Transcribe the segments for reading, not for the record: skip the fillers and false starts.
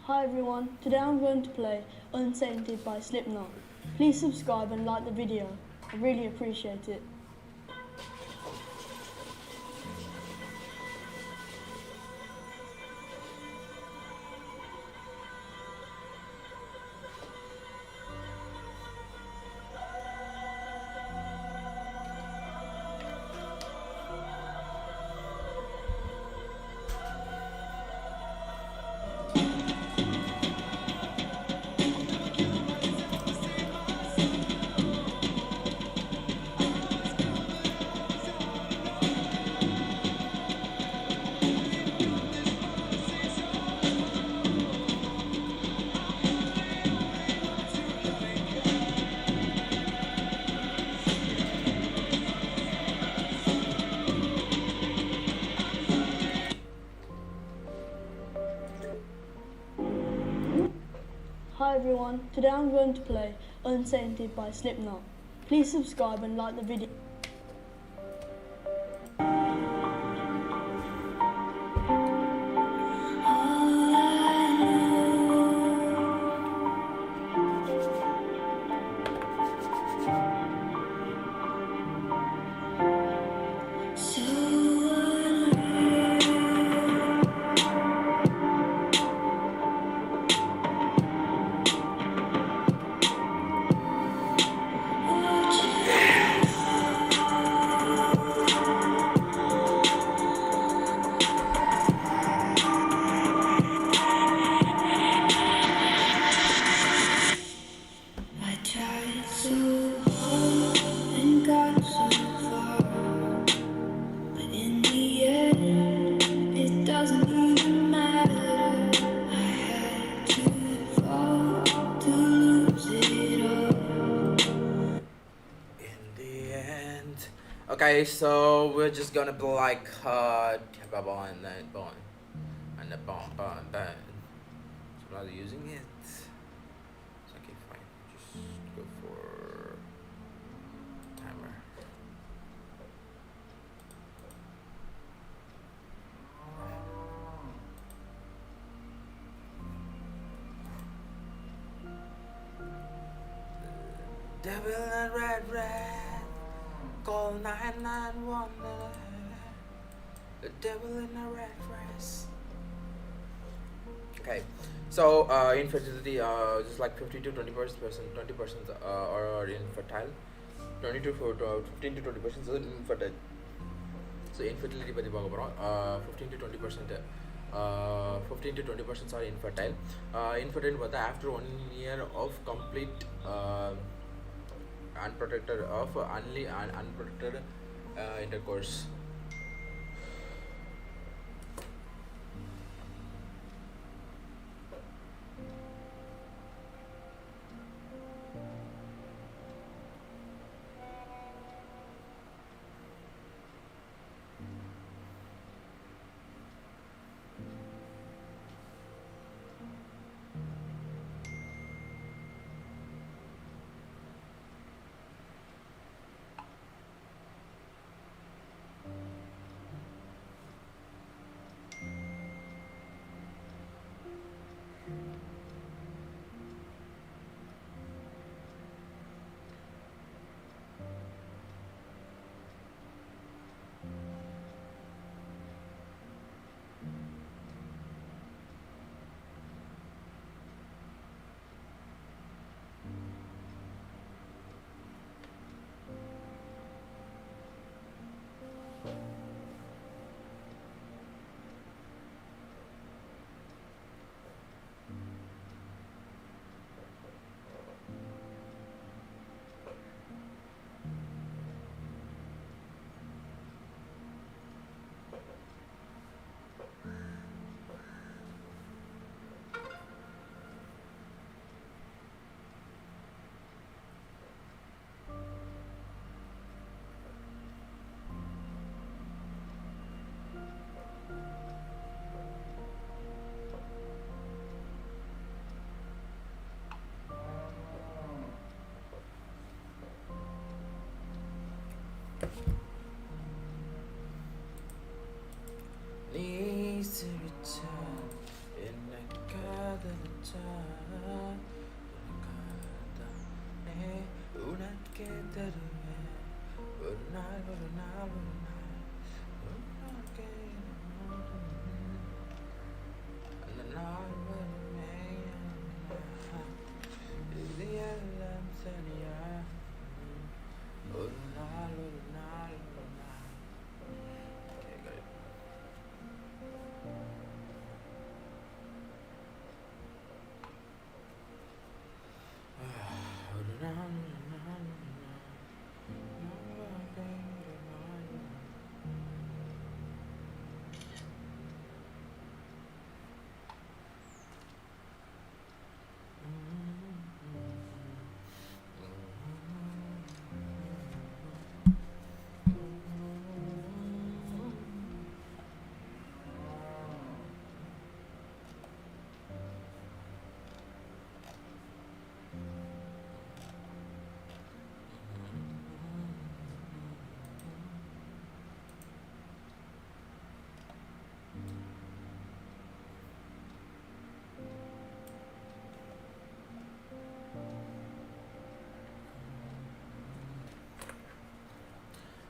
Hi everyone, today I'm going to play Unsainted by Slipknot. Please subscribe and like the video, I really appreciate it. Hi everyone, today I'm going to play Unsainted by Slipknot. Please subscribe and like the video. Okay, so we're just gonna be like and then bone and the bone. So I'm not using it. It's okay, fine. Just go for timer. Devil in red. Call 991. The devil in a red dress. Okay, so infertility, just like 50 to 20%, 20% are infertile. 15 to 20% are infertile. So infertility by the 15 to 20%. 15 to 20% are infertile. Infertile but after 1 year of complete unprotected intercourse. நீ சிரிச்சா என்னை காதலிச்சா உனக்காகத்தானே உனக்கே தருவேன் ஒரு நாள் ஒரு நாள் ஒரு நாள் உனக்கே அந்த நாள் வருமே இது எல்லாம் சரியா ஒரு நாள் ஒரு நாள் ஒரு நாள் Okay, got it. ஒரு நாள் ஒரு நாள் ஒரு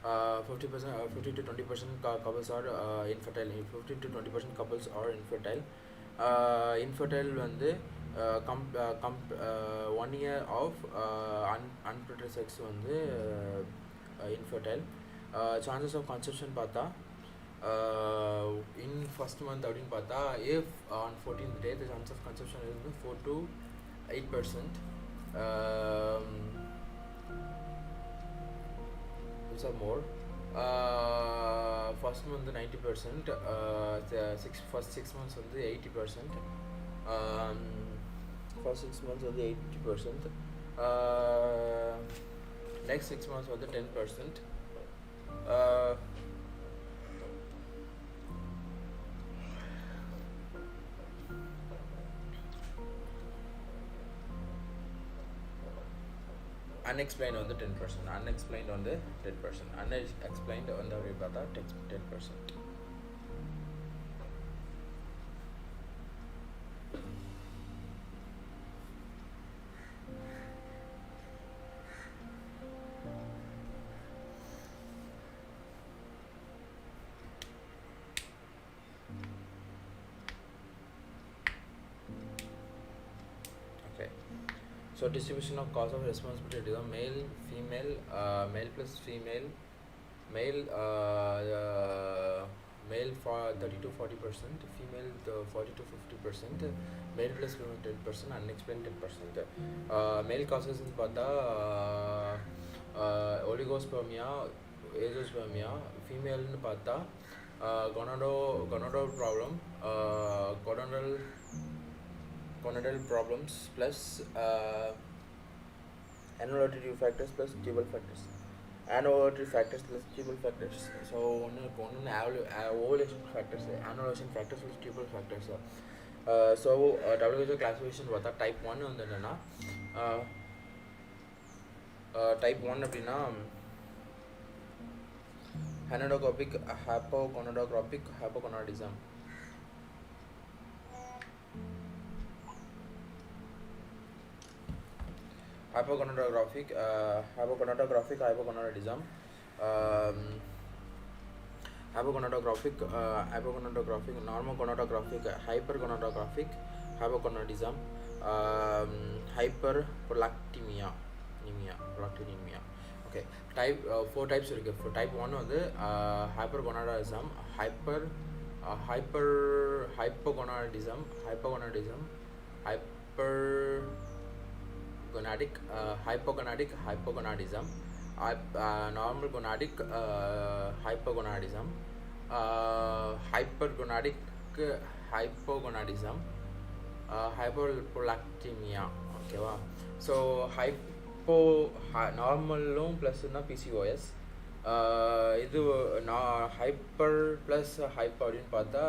Uh, 50%, 50 to 20% couples are infertile. 50 to 20% couples are infertile. Infertile வந்து one year of unprotected sex வந்து infertile. Chances of conception பார்த்தா in first month அப்படின்னு பார்த்தா if on 14th day the chance of conception is 4 to 8%. Which are more. First month 90%, first 6 months on the 80%. First 6 months on the 80%. Next 6 months on the 10%. Unexplained on the 10%. Unexplained on the 10%. Unexplained on the 10%. Okay. So distribution of cause of responsibility is male, female, male plus female, male male for 30 to 40%, female 40 to 50%, male plus female 10%, unexplained 10%. Male causes in pata oligospermia, azoospermia, female in pata gonadal problem, gonadal problems plus anovulatory factors plus tubal factors. Anovulatory factors plus tubal factors. So one ovulation factors, anovulation factors plus tubal factors. So WHO classification was type 1 on the type 1 அப்படினா anadocopic hypogonadotrophic hypogonadism. Hypogonadotrophic hypogonadism. Hypogonadotrophic normogonadotrophic hypergonadotrophic hypogonadism. Hyperprolactinemia. Okay, type 4 types இருக்கு. For type 1 வந்து hypergonadism, hypogonadism, hypogonadism, normal gonadic hypogonadism, hypergonadic hypogonadism, hyperprolactinemia. Okay wow. So normal plus PCOS. இது hyper plus hyper அப்படின்னு பார்த்தா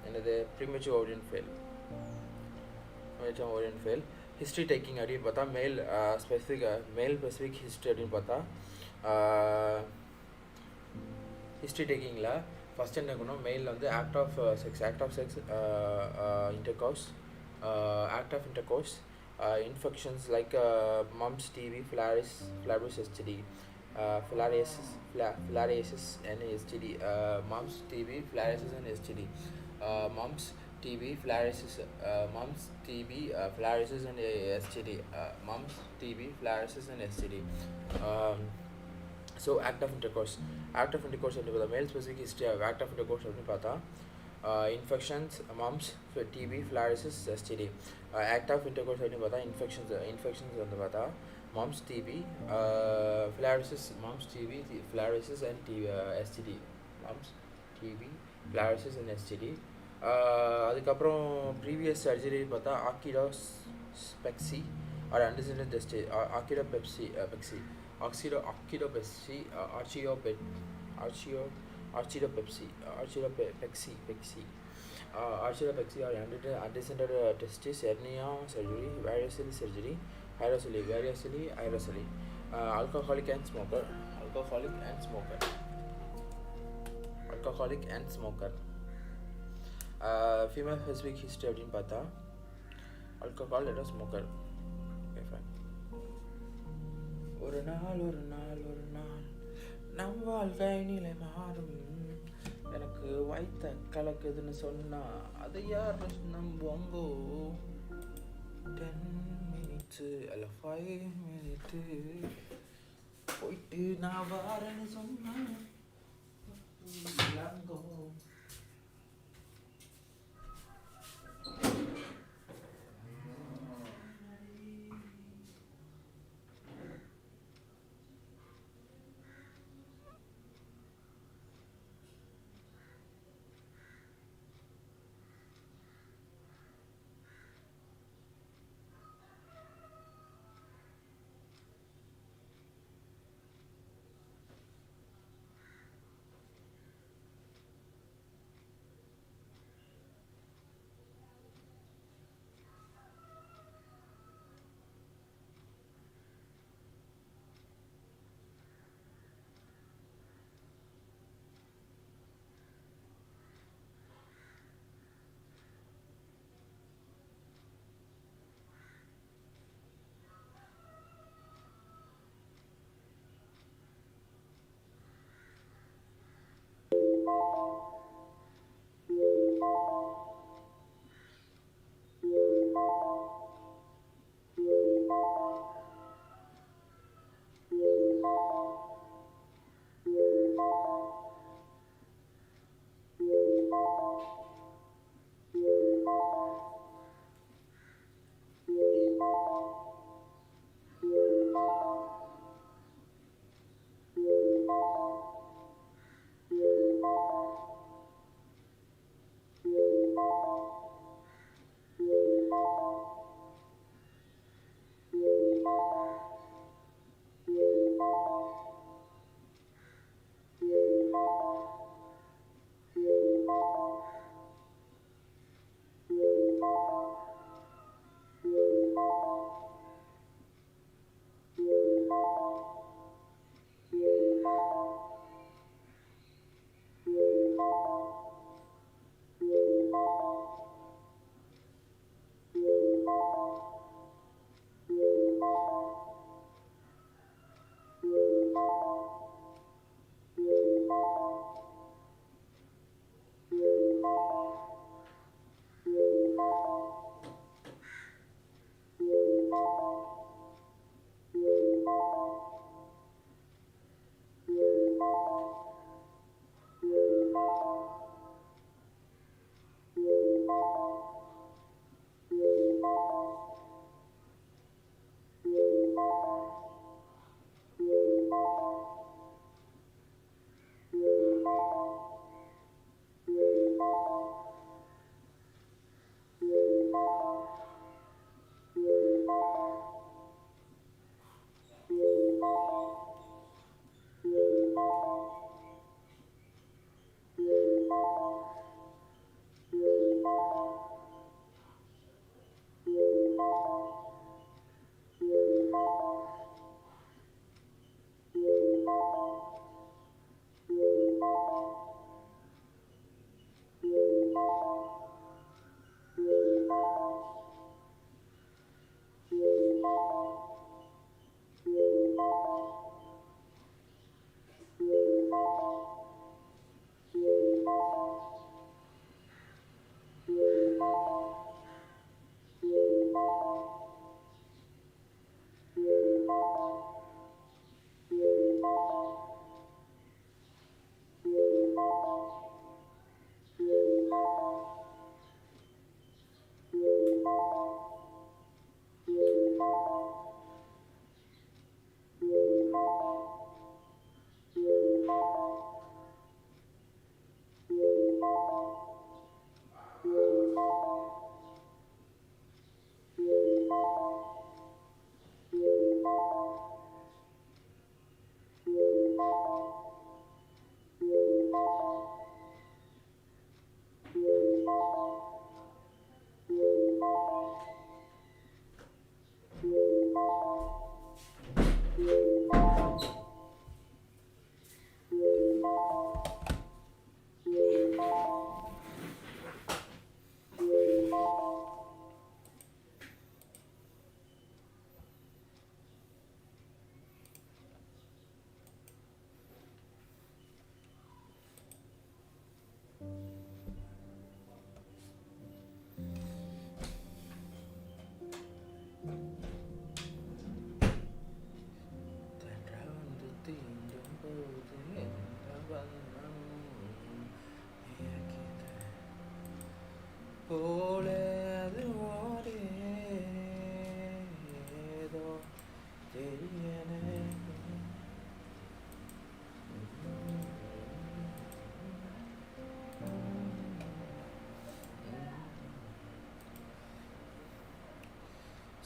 என்னது premature ஓரியன் fail. History taking அப்படின்னு பார்த்தா மேல் specific history அப்படின்னு பார்த்தா history taking la first என்ன இருக்கணும் மெயிலில் வந்து act of sex intercourse infections like mumps TB filariasis STD filariasis and STD mumps TB filariasis and STD mumps TB filariasis filariasis and STD mumps TB filariasis and STD so act of intercourse வந்து பார்த்தா male specific history of act of intercourse அப்படின்னு பார்த்தா infections mumps TB filariasis STD act of intercourse அப்படின்னு பார்த்தா infections வந்து பார்த்தா mumps TB filariasis and STD mumps TB filariasis and STD அதுக்கப்புறம் previous surgery பார்த்தா archidopexy or undescended testis archidopexy archidopexy or undescended testis hernia surgery varicose surgery variously alcoholic and smoker female specific history அப்படின்னு பார்த்தா alcohol or smoker okay fine ஒரு நாள் நம் வாழ்க்கை நிலை மாறும் எனக்கு வைத்த கலக்குதுன்னு சொன்னா அதை யார் நம்புவாங்கோ 10 minutes அல்ல 5 minutes போயிட்டு நான் வாரேன்னு சொன்னா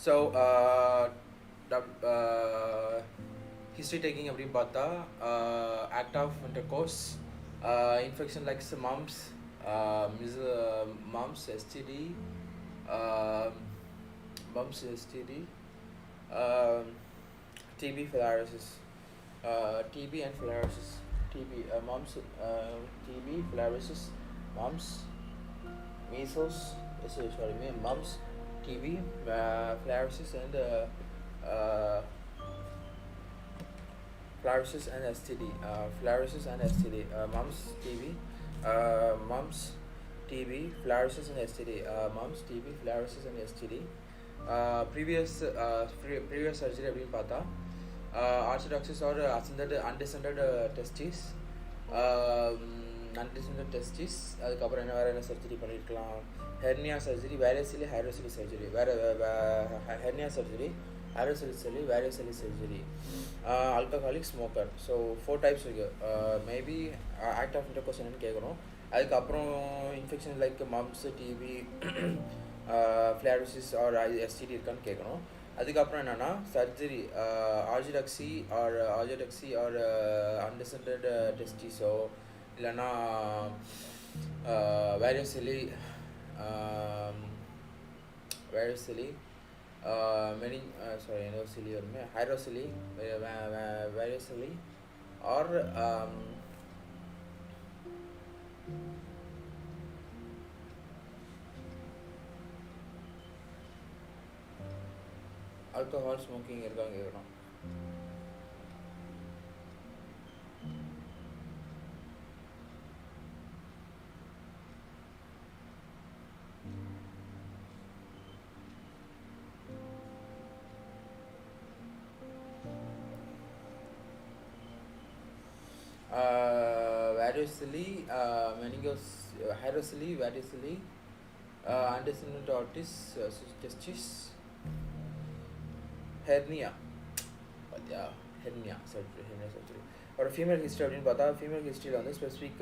So, history taking அப்படின்னு பார்த்தா act of intercourse, infection like mumps, mumps, STD, mumps, STD, TB, filariasis, TB and filariasis, TB, mumps, TB, filariasis, mumps, measles, mumps, TB, filariasis and filariasis and STD, filariasis and STD, mumps, TB, mumps, TB, filariasis and STD, mumps, TB, filariasis and STD. Previous surgery அப்படின்னு பார்த்தா orthodoxis or undescended testes, undescended testes. அதுக்கப்புறம் என்ன surgery பண்ணியிருக்கலாம், hernia surgery, varicocele, hydrocele surgery, hernia surgery, hydrocele, varicocele surgery, alcoholic smoker. So 4 types இருக்கு. Maybe act of intercourse என்னன்னு கேட்குறோம். அதுக்கப்புறம் infection like mumps, TB, filariasis or STD இருக்கான்னு கேட்குறோம். அதுக்கப்புறம் என்னன்னா surgery, orthodoxy or undescended testes இல்லைன்னா varicocele, hydrocele, varicocele or alcohol smoking இருக்காங்க கேட்குறோம். Varicocele, hydrocele, varicocele, undescended testes, hernia surgery. ஒரு ஃபீமேல் ஹிஸ்ட்ரி அப்படின்னு பார்த்தா ஃபீமேல் ஹிஸ்ட்ரியில் வந்து specific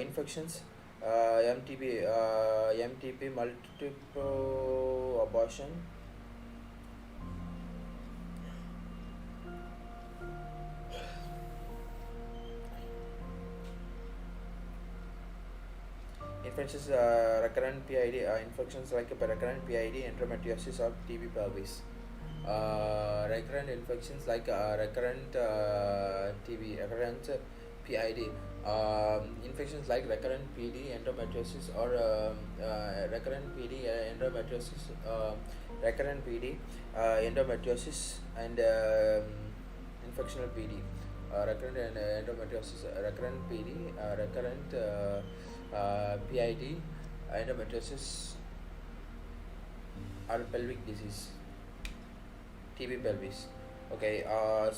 infections MTB multiple abortion, infections, recurrent PID, infections like recurrent PID, endometriosis or TB pelvis, recurrent infections like recurrent TB, recurrent PID, infections like recurrent PD, endometriosis or recurrent PD, endometriosis, recurrent PD, endometriosis and infectional PD, recurrent endometriosis, recurrent PD, recurrent PID, endometriosis or pelvic disease, TB pelvis. Okay,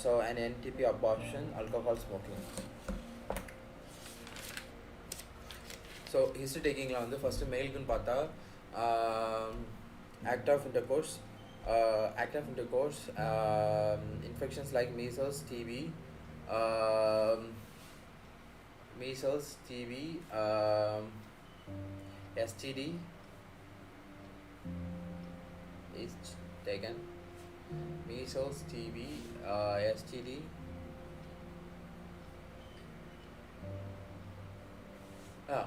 so an NTP abortion, alcohol smoking. So history taking la வந்து first male க்கு பார்த்தா act of intercourse, infections like measles, TB, STD is taken. Measles, TB, STD,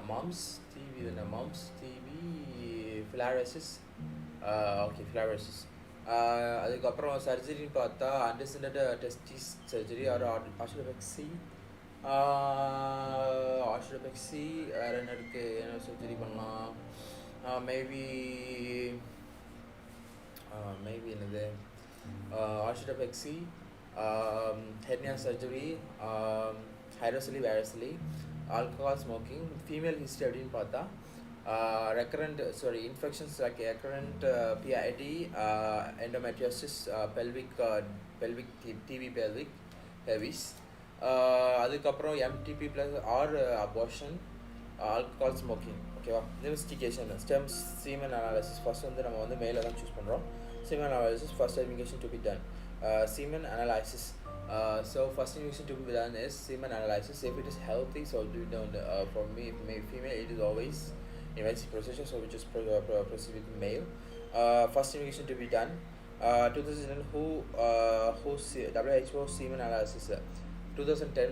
mumps, TB, filariasis, okay, filariasis. அதுக்கப்புறம் சர்ஜரின்னு பார்த்தா undescended testes surgery or orthodoxy, வேறு என்ன இருக்குது, என்ன surgery பண்ணலாம், மேபி என்னது orthodoxy, hernia surgery, hydrocele, varicocele, alcohol smoking. Female history அப்படின்னு பார்த்தா infections like recurrent PID, endometriosis, pelvic TB pelvis, அதுக்கப்புறம் MTP plus or abortion, alcohol smoking. ஓகேவா? Investigation stem semen analysis first வந்து நம்ம வந்து மேலே தான் சூஸ் பண்ணுறோம். semen analysis, first investigation to be done. Semen analysis. So first investigation to be done is semen analysis. If it is healthy, so do don't for me, female, it is always investigation procedure. So we just proceed with male. First investigation to be done. 2010 WHO semen analysis. 2010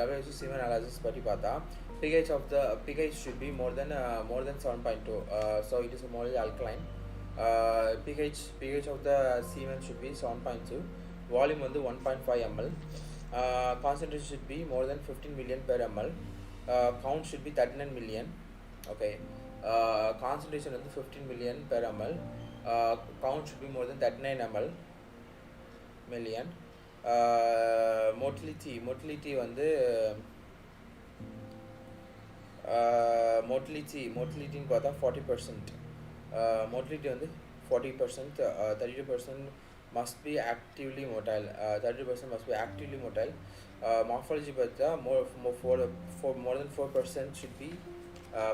WHO semen analysis பற்றி பார்த்தா pH should be more than 7.2. So it is a more alkaline. pH of the semen should be 7.2. Volume வந்து 1.5 ml. Concentration should be more than 15 million per ml. Count should be 39 million. Okay. Concentration வந்து 15 million per ml. Count should be more than 39 ml million. Motility வந்து motility பார்த்தா 40%. Motility வந்து 40%. 32% must be actively motile. 32% must be actively motile. Morphology பார்த்தா more than 4% should be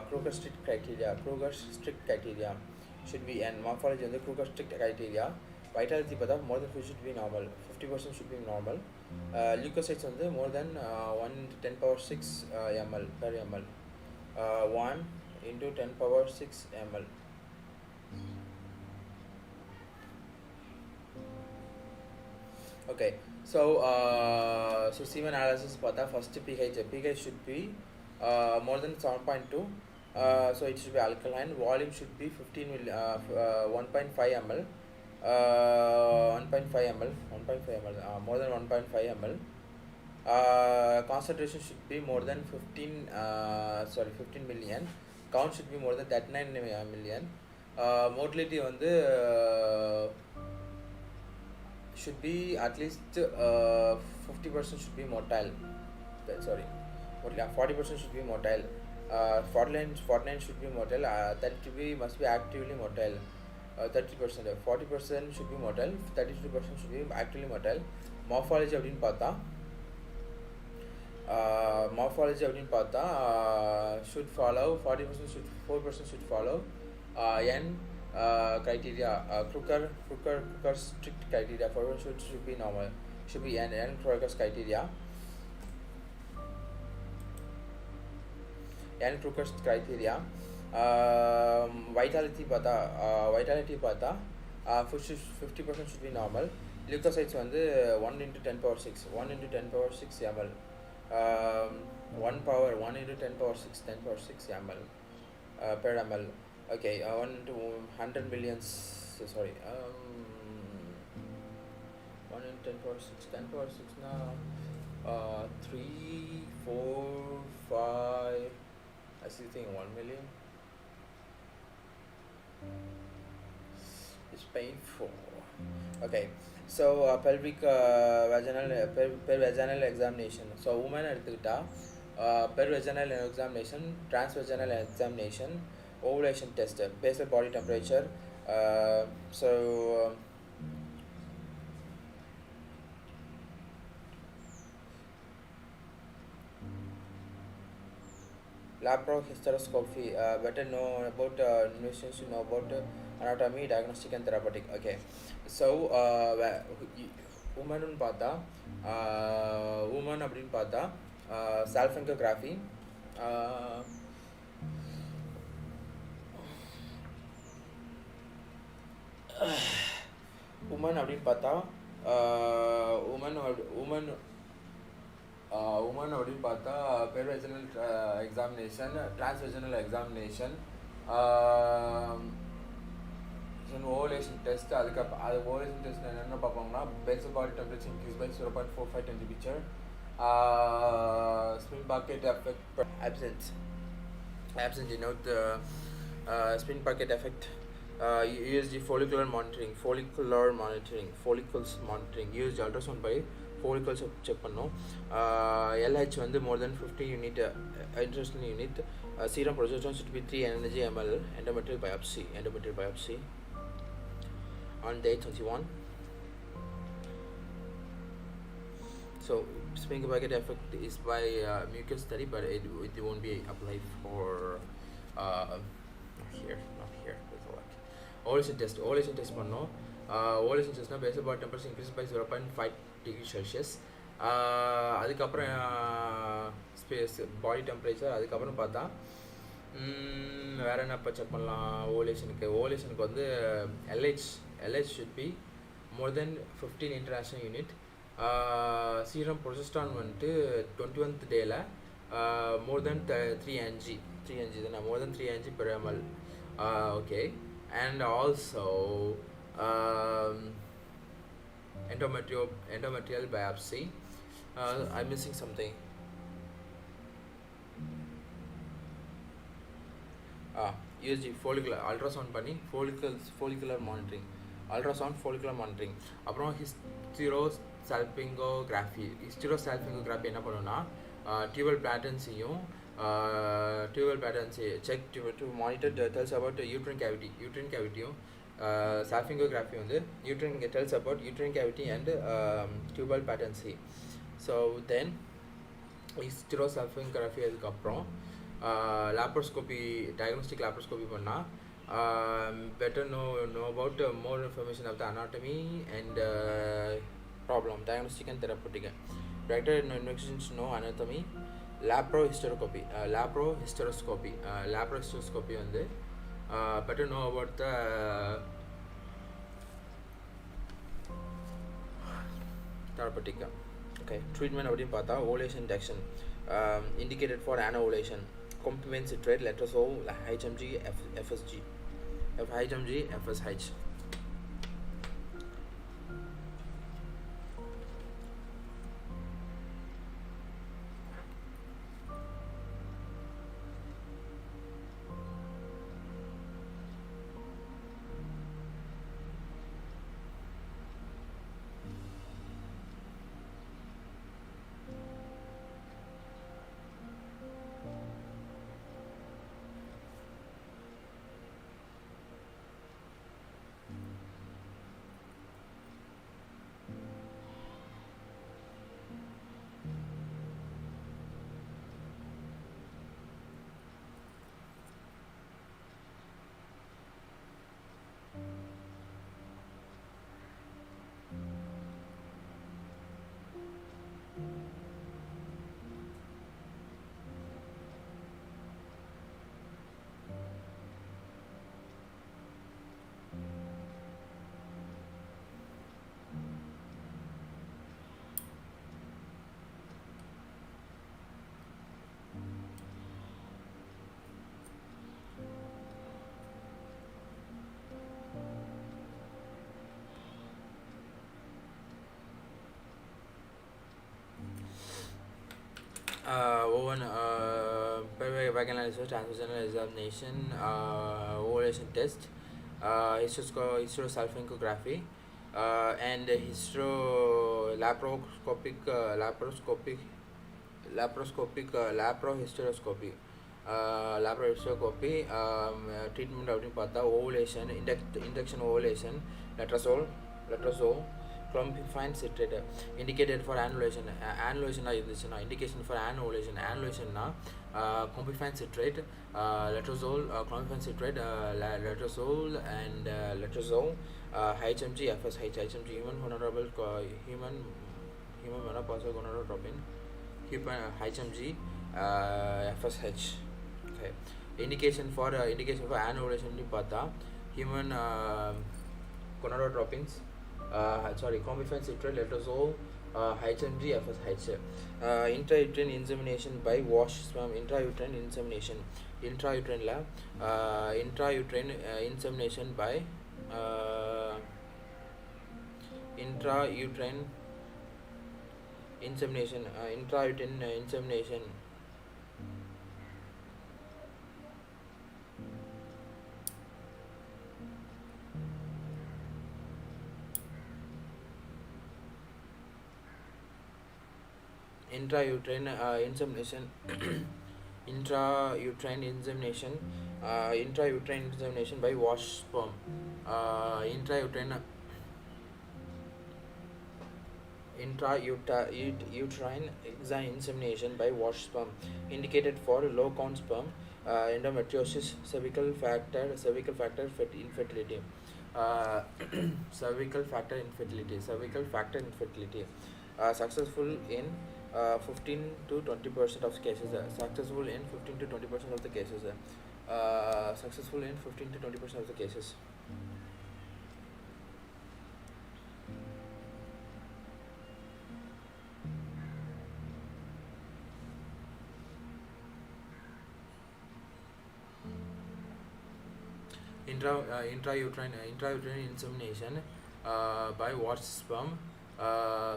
Kruger strict criteria should be, and morphology வந்து Kruger strict criteria. Vitality பார்த்தா more than 50 should be normal. 50% should be normal. Leukocytes வந்து more than 1 into 10 power 6 ml per ml. 1 into 10 power 6 ml. Okay, so semen analysis பார்த்தா first pH should be more than 7.2. So it should be alkaline. Volume should be 1.5 ml. 1.5 ml, more than 1.5 ml. Concentration should be more than 15 million. Count should be more than 39 million. Motility வந்து should be at least 50% should be motile. 40% should be motile. 49 should be motile. 30 must be actively motile. 30%, 40% should be motile. 32% should be actively motile. Morphology அப்படின்னு பார்த்தா should follow 4% should follow N criteria. Kruger strict criteria. 4% should be normal. Should be N Kruger's criteria. N Kruger's criteria. Vitality பார்த்தா 50% should be normal. Leukocytes வந்து 1 into 10 power 6 ml. 1 into 10 power 6 ml per ml. Okay, 1 into 100 millions. Sorry. 1 into 10 power 6 now. 3, 4, 5. I see thing 1 million. It's painful. Okay, so pelvic vaginal examination. So woman எடுத்துக்கிட்டா per vaginal examination, transvaginal examination, ovulation test, basal body temperature. Laparohysteroscopy, better know about nutrition, know about anatomy, diagnostic and therapeutic. Okay, so woman அப்படின்னு பார்த்தா salpingography, woman அப்படின்னு பார்த்தா woman அப்படின்னு பார்த்தா pervaginal examination, transvaginal examination, ovulation test. அது ovulation test என்னென்ன பார்ப்போம்னா basal body temperature increased by 0.45 temperature, spin bucket effect absent, denote the spin bucket effect. USG follicular monitoring, follicles monitoring, used ultrasound by follicles check பண்ணோம். LH வந்து more than 50 unit international unit. Serum progesterone should be 3 energy ml. Endometrial biopsy on day 21. So sphingosine bucket effect is by mucus study, but it won't be applied for not here. There's a like ovulation test பண்ணோம். Ovulation test basal body temperature increased by 0.5 degree Celsius. அதுக்கப்புறம் space body temperature, அதுக்கப்புறம் பார்த்தா வேறு என்னப்போ check பண்ணலாம். ஓவலேஷனுக்கு வந்து LH should be more then 15 international unit. Serum progesterone வந்துட்டு 21th டேயில் மோர் தென் 3 mg தானே, மோர் தென் 3 mg per ml. Okay, and also endometrial biopsy. I'm missing something. USG follicular ultrasound பண்ணி follicular monitoring, ultrasound follicular monitoring. அப்புறம் hysterosalpingography என்ன பண்ணுன்னா tubal patterns-ஐயும் check to monitor tells about uterine cavity-யும் salpingography வந்து tells about uterine cavity and tubal patterns. So then hysterosalpingography அதுக்கப்புறம் laparoscopy, diagnostic laparoscopy பண்ணால் better know about more information of the anatomy and problem, diagnostic and therapeutic. Director investigations know anatomy. Laparohysteroscopy வந்து better know about the therapeutic. Okay, treatment அப்படின்னு பார்த்தா ovulation induction indicated for anovulation, complement citrate, letrozole, HMG, FSH. Vaginal analysis, transvaginal examination, ovulation test, hysterosalpingography, and laparoscopic treatment அப்படின்னு பார்த்தா ovulation, induction ovulation, letrozole, clomiphene citrate indicated for annulation. Annulation இருந்துச்சுன்னா indication for annulation clomiphene citrate, letrozole, clomiphene citrate, letrozole and letrozole, HMG, FSH, HMG human menopausal gonadotropin, HMG, FSH. Okay, indication for annulation பார்த்தா human gonadotropins, clomiphene citrate, letrozole, HMG, FSH. Intrauterine insemination by wash sperm. Intrauterine insemination by intrauterine insemination. Intrauterine insemination by wash sperm. intrauterine insemination by washed sperm, indicated for low count sperm, endometriosis, cervical factor infertility, uh, cervical factor infertility, successful in 15 to 20% of cases, successful in 15 to 20% of the cases, successful in 15 to 20% of the cases. Intrauterine insemination by washed sperm,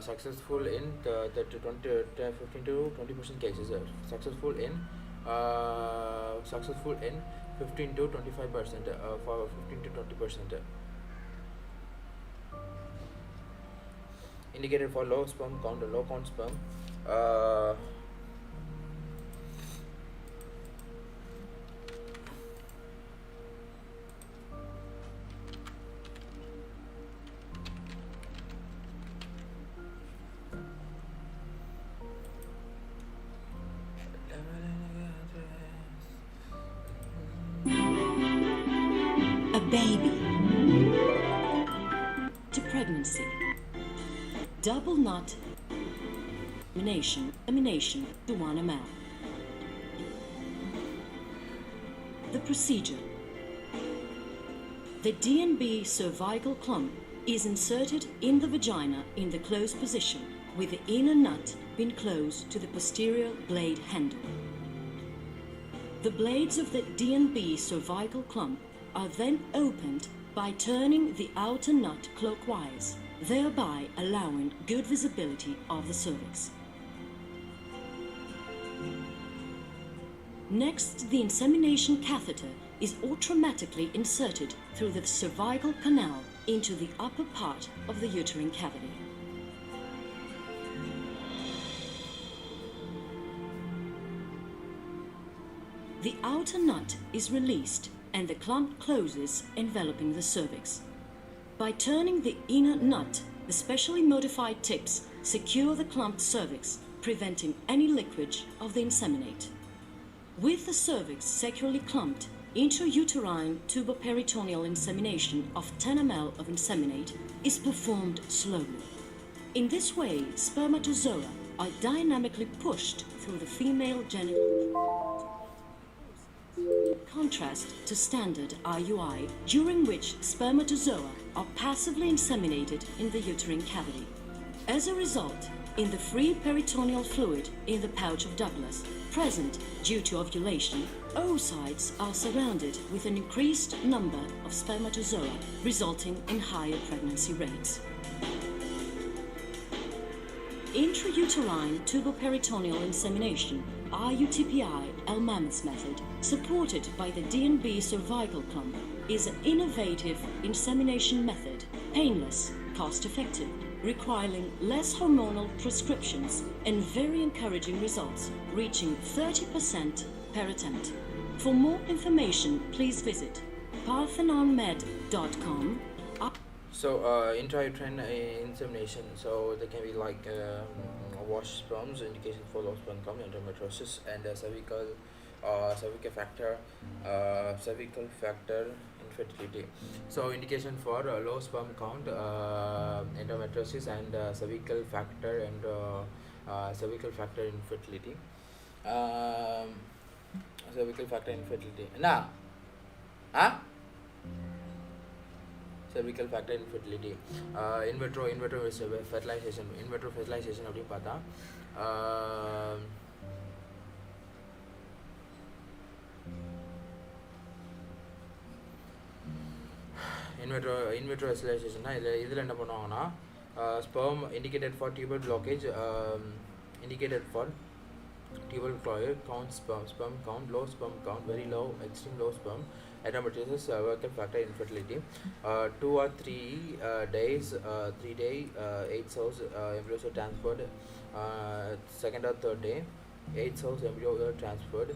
successful in the 15 to 20% cases, successful in 15 to 25%, for 15 to 20%, indicated for low count sperm, A baby to pregnancy, double knot emanation to 1 ml. The procedure: the DNB cervical clump is inserted in the vagina in the closed position, with the inner nut being close to the posterior blade handle. The blades of the DNB cervical clump are then opened by turning the outer nut clockwise, thereby allowing good visibility of the cervix. Next, the insemination catheter is automatically inserted through the cervical canal into the upper part of the uterine cavity. The outer nut is released and the clump closes, enveloping the cervix. By turning the inner nut, the specially modified tips secure the clumped cervix, preventing any leakage of the inseminate. With the cervix securely clumped, intrauterine tuboperitoneal insemination of 10 ml of inseminate is performed slowly. In this way, spermatozoa are dynamically pushed through the female genital, contrast to standard IUI, during which spermatozoa are passively inseminated in the uterine cavity. As a result, in the free peritoneal fluid in the pouch of Douglas, present due to ovulation, oocytes are surrounded with an increased number of spermatozoa, resulting in higher pregnancy rates. Intrauterine tuboperitoneal insemination, IUTPI L-Mammoth method, supported by the DNB cervical clump, is an innovative insemination method, painless, cost-effective, requiring less hormonal prescriptions and very encouraging results, reaching 30% per attempt. For more information, please visit parthenonmed.com. So intrauterine insemination, so there can be like washed sperms, indication for low sperm count, endometriosis, and cervical factor infertility. So indication for low sperm count, endometriosis, and cervical factor infertility. Cervical factor infertility. Nah, huh? Cervical factor infertility, in vitro fertilization அப்படின்னு பார்த்தா in vitro fertilization இதில் என்ன பண்ணுவாங்கன்னா sperm indicated for tubal blockage, indicated for tubal count, sperm count, low sperm count, very low, extreme low sperm, endometriosis, cervical factor infertility, 2 or 3 days, 3 day, 8 cells embryos are transferred, second or third day 8 cells embryos are transferred,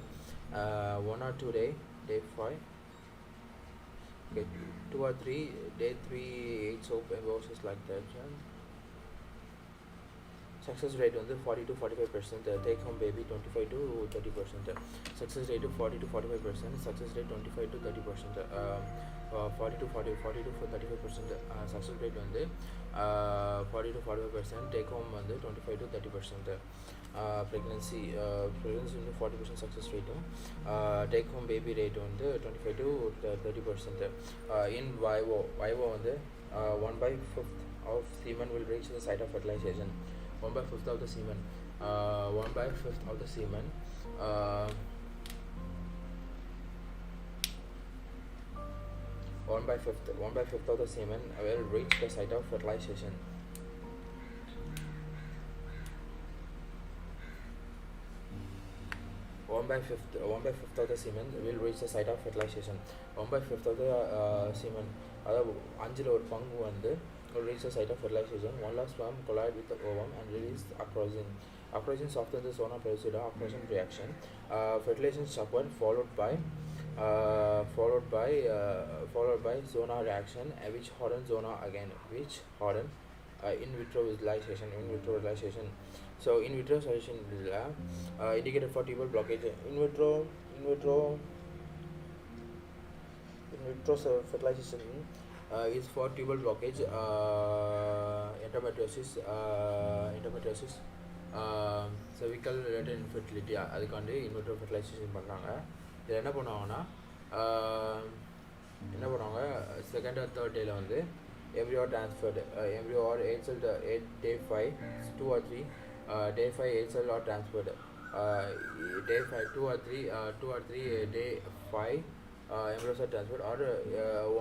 1 or 2 day, day 5, okay, 2 or 3 day 3 8 cells embryos is like that, success rate வந்து 40 to 45%, take home baby 25 to 30%, success rate 40 to 45%, success rate 25 to 30%, 40 to 35%, success rate வந்து 40 to 45%, take home வந்து 25 to 30%, pregnancy வந்து 40% success rate, take home baby rate வந்து 25 to 30%, in vivo வந்து 1/5 of semen will reach the site of fertilization. 1/5 of the semen, 1/5 of the semen, 1/5 of the semen will reach the site of fertilization. One by fifth of the semen will reach the site of fertilization. 1/5 of the semen, அதாவது அஞ்சில் ஒரு பங்கு வந்து will reach the site of fertilization. One last sperm collide with the ovum and release acrosin. Acrosin softens the zona pellucida. Acrosin reaction. Fertilization is upward, followed by zona reaction, which harden zona again. Which harden in vitro fertilization. So in vitro solution indicated for tubal blockage. In vitro fertilization is for tubal blockage, endometriosis, cervical related infertility. அதுக்காண்டி in vitro fertilization பண்ணுறாங்க. இதில் என்ன பண்ணுவாங்க second or third டேல வந்து embryo transferred, embryo or 8 cell 8 day 5 2 or 3 day 5 8 cell or transferred, day 5 2 or 3 day 5 embryos are transferred, or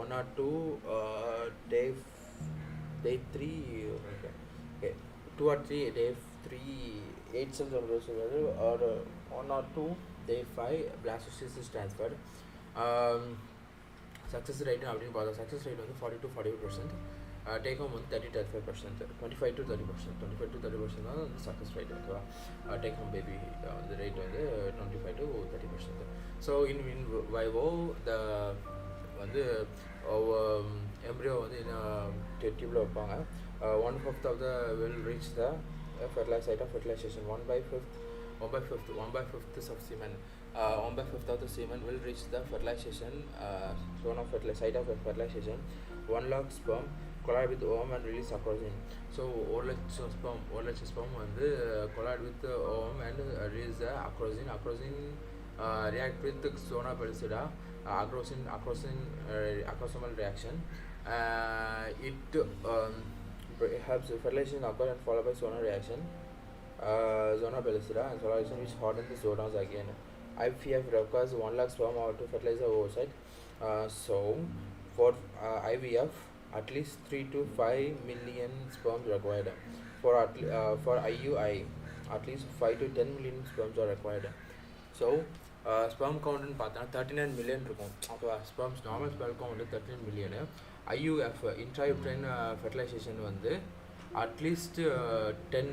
1 or 2 day 3 okay 2 or 3 day 3 8 cells embryos or 1 or 2 day 5 blastocyst is transferred. Success rate அப்படின்னு பார்த்தா success rate வந்து 40 to 45%, take home வந்து 30 to 35%, 25 to 30% தான் வந்து success rate. ஓகேவா, take home baby the rate வந்து 25 to 30%. So in vivo the வந்து embryo வந்து டியூப்ல வைப்பாங்க. 1/5 of the will reach the site of fertilization. 1/5 of semen, 1/5 of the semen will reach the fertilization zone of site of fertilization. 1 lakh sperm collide with ovum and release acrosin. So 1 lakh sperm வந்து collide with the ovum and release the acrosin. Acrosin react with the zona pellucida, acrosomal reaction. It helps fertilization occur and followed by zona reaction, zona pellucida and fertilization, which harden the zonas again. IVF requires 1 lakh sperm to fertilize the oocyte. So for IVF at least 3 to 5 million sperms required. For IUI at least 5 to 10 million sperms are required. So sperm count னு பார்த்தா 39 million இருக்கும். ஓகேவா, sperms normal sperm count வந்து 39 million. IUF intrauterine fertilization வந்து at least 10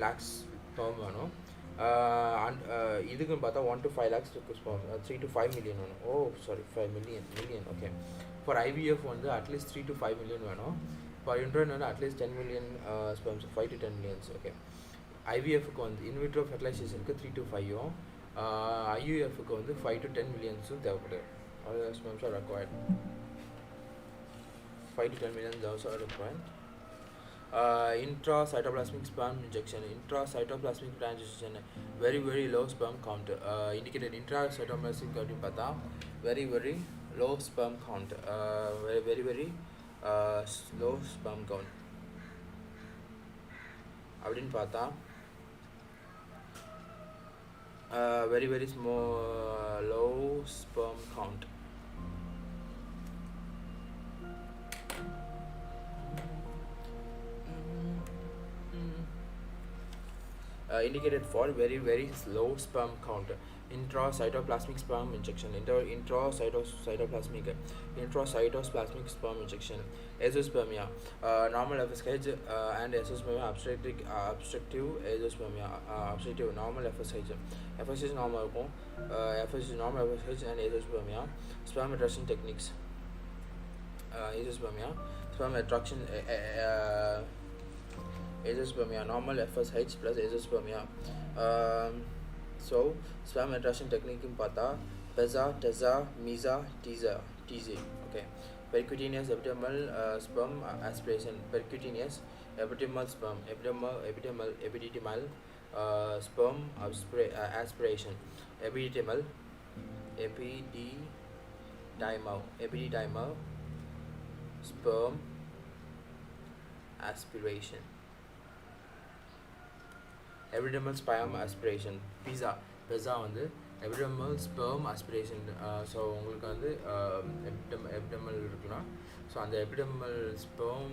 lakhs sperm வேணும். இதுக்குன்னு பார்த்தா 1 to 5 lakhs sperm, 3 to 5 million வேணும். 5 million. Okay. For IVF வந்து அட்லீஸ்ட் 3 to 5 million வேணும். For uterine வந்து at least 10 million sperms, 5 to 10 millions. Okay. IVFக்கு வந்து in vitro fertilizationக்கு 3 to 5ம், IUFக்கு வந்து 5 to 10 millionsம் தேவைப்படுது. All the sperms are required. 5 to 10 million those are required. Intracytoplasmic sperm injection. Intracytoplasmic transition, very low sperm count. Indicated intracytoplasmic அப்படின்னு பார்த்தா very low sperm count, very low sperm count அப்படின்னு பார்த்தா very small low sperm count. Indicated for very low sperm count. Intracytoplasmic sperm injection. Intracytoplasmic sperm injection. Azoospermia, normal FSH and azoospermia, obstructive azoospermia, obstructive normal FSH. FSH normal இருக்கும். FSH normal FSH and azoospermia. Sperm attraction techniques. Azoospermia, sperm attraction azoospermia, normal FSH plus azoospermia. So sperm attraction technique in pata peza, teza, mesa, tz. Okay, percutaneous epidermal sperm aspiration, percutaneous epidermal sperm, epididymal sperm aspiration, epididymal sperm aspiration, epidermal sperm aspiration. pizza வந்து epidermal sperm aspiration. So உங்களுக்கு வந்து epidermal இருக்குன்னா so அந்த epidermal sperm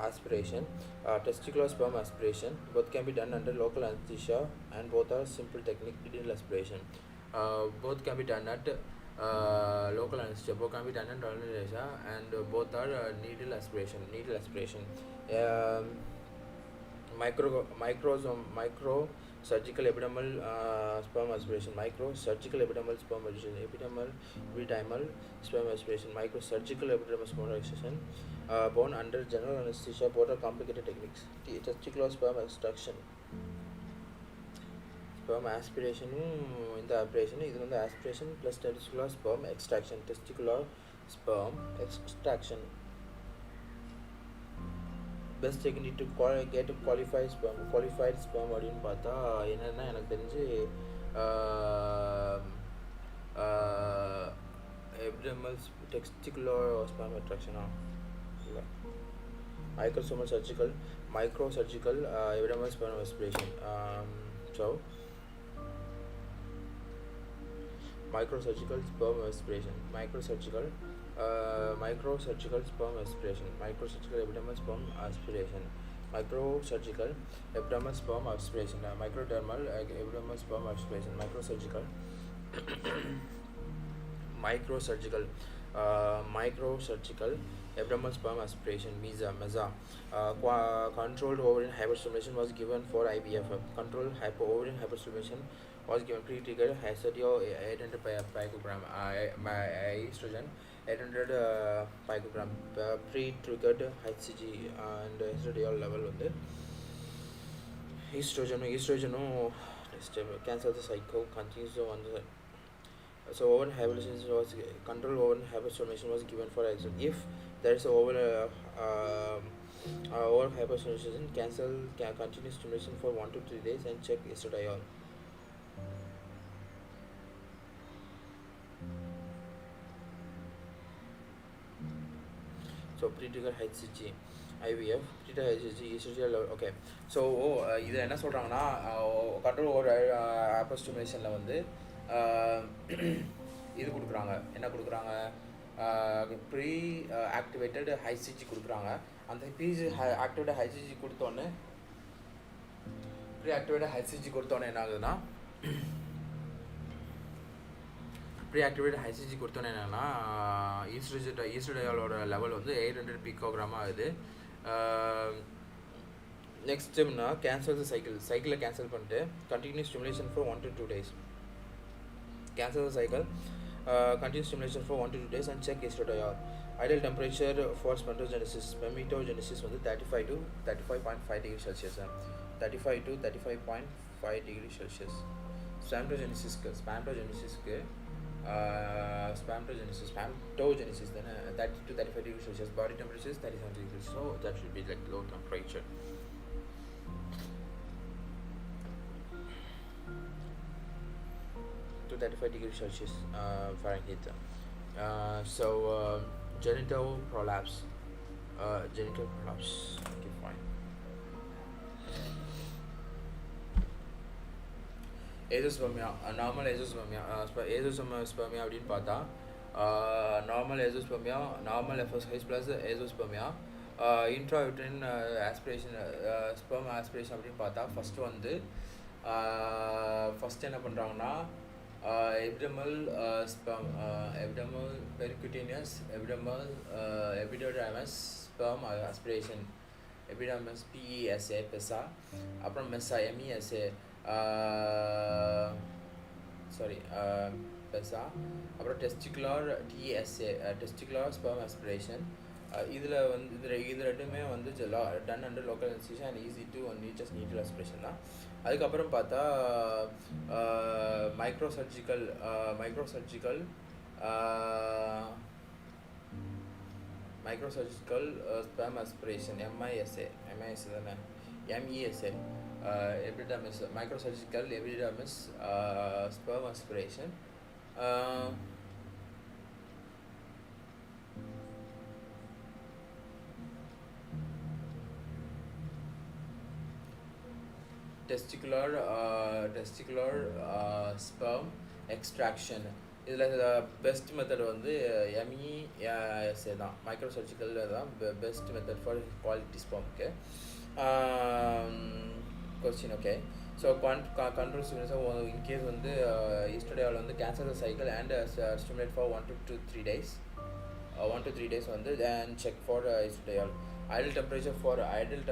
aspiration, testicular sperm aspiration, both can be done under local anesthesia and both are simple technique, needle aspiration. Both can be done at local anesthesia, both can be done at anesthesia and both are needle aspiration. Micro surgical epidermal sperm aspiration, epidermal sperm aspiration, micro surgical epidermal sperm aspiration, born under general anesthesia. Both are complicated techniques. Testicular sperm extraction, sperm aspiration in the operation, this is the aspiration plus testicular sperm extraction. Best technique to get qualified sperm அப்படின்னு பார்த்தா என்னன்னா எனக்கு தெரிஞ்சு epidermal testicular sperm attraction இல்லை microsurgical epidermal sperm aspiration. So microsurgical sperm aspiration, microsurgical epidermal sperm aspiration, microsurgical epidermal sperm aspiration, microdermal epidermal sperm aspiration, microsurgical epidermal sperm aspiration, MESA. Controlled ovarian hyperstimulation was given for IVF. Controlled ovarian hyperstimulation was given. Pre-triggered estradiol 800 picogram, estrogen 800 picogram. Pre-triggered HCG and estradiol level on the estrogen cancel the cycle continues on the. So ovarian hyperstimulation was controlled ovarian hyperstimulation was given for IVF. If there is ovarian hyperstimulation, cancel continuous stimulation for 1 to 3 days and check estradiol. So pre-trigger HCG IVF, pre-trigger HCG estradiol level. Okay, so இது என்ன சொல்கிறாங்கன்னா control over hyper ஸ்டிமுலேஷனில் வந்து இது கொடுக்குறாங்க, என்ன கொடுக்குறாங்க, pre activated ஹைசிஜி கொடுக்குறாங்க. அந்த ஆக்டிவேட்டட் ஹைசிஜி கொடுத்தோன்னே என்ன ஆகுதுன்னா என்னன்னா ஈஸ்ட்ரஜனோட லெவல் வந்து 800 picogram ஆகுது. நெக்ஸ்ட் ஸ்டெப்னா கேன்சல் த சைக்கிளை கேன்சல் பண்ணிட்டு continuous stimulation for 1 to 2 days. Cancel the cycle, continue stimulation for 1 to 2 days and check estradiol. Ideal temperature for spermatogenesis வந்து 35 to 35.5 degrees Celsius. 35 to 35.5 degrees Celsius. Spermatogenesis then 30 to 35 degrees Celsius. Body temperature is 37 degrees, so that should be like low temperature. To 35 degrees Celsius Fahrenheit. So genital prolapse. Okay, fine. Azoospermia, normal azoospermia. Azoospermia அப்படின்னு பார்த்தா normal azoospermia, normal FSH plus azoospermia. Intrauterine aspiration, sperm aspiration அப்படின்னு பார்த்தா first என்ன பண்ணுறாங்கன்னா epidermal sperm, epidermal percutaneous epidermis sperm aspiration, epidermis PESA, அப்புறம் MESA பெருசா. அப்புறம் testicular TSA testicular sperm aspiration. இதில் வந்து இது ரெண்டுமே வந்து done under local anaesthesia and easy to just needle aspiration தான். அதுக்கப்புறம் பார்த்தா மைக்ரோசர்ஜிக்கல் sperm aspiration MISA தானே MESA epidermis microsurgical epidermis sperm aspiration. testicular sperm extraction. இதில் பெஸ்ட் மெத்தட் வந்து MESA தான். மைக்ரோசர்ஜிக்கல் தான் பெஸ்ட் மெத்தட் ஃபார் குவாலிட்டி ஸ்பெர்ம்க்கு. Question okay. So control ஸ்டூடெண்ட்ஸாக இன்கேஸ் வந்து ஈஸ்டர்டேவில் வந்து cancer cycle and stimulate for 1 to 3 days. 1 to 3 days வந்து and check for ஈஸ்டர்டேல். ideal temperature for ideal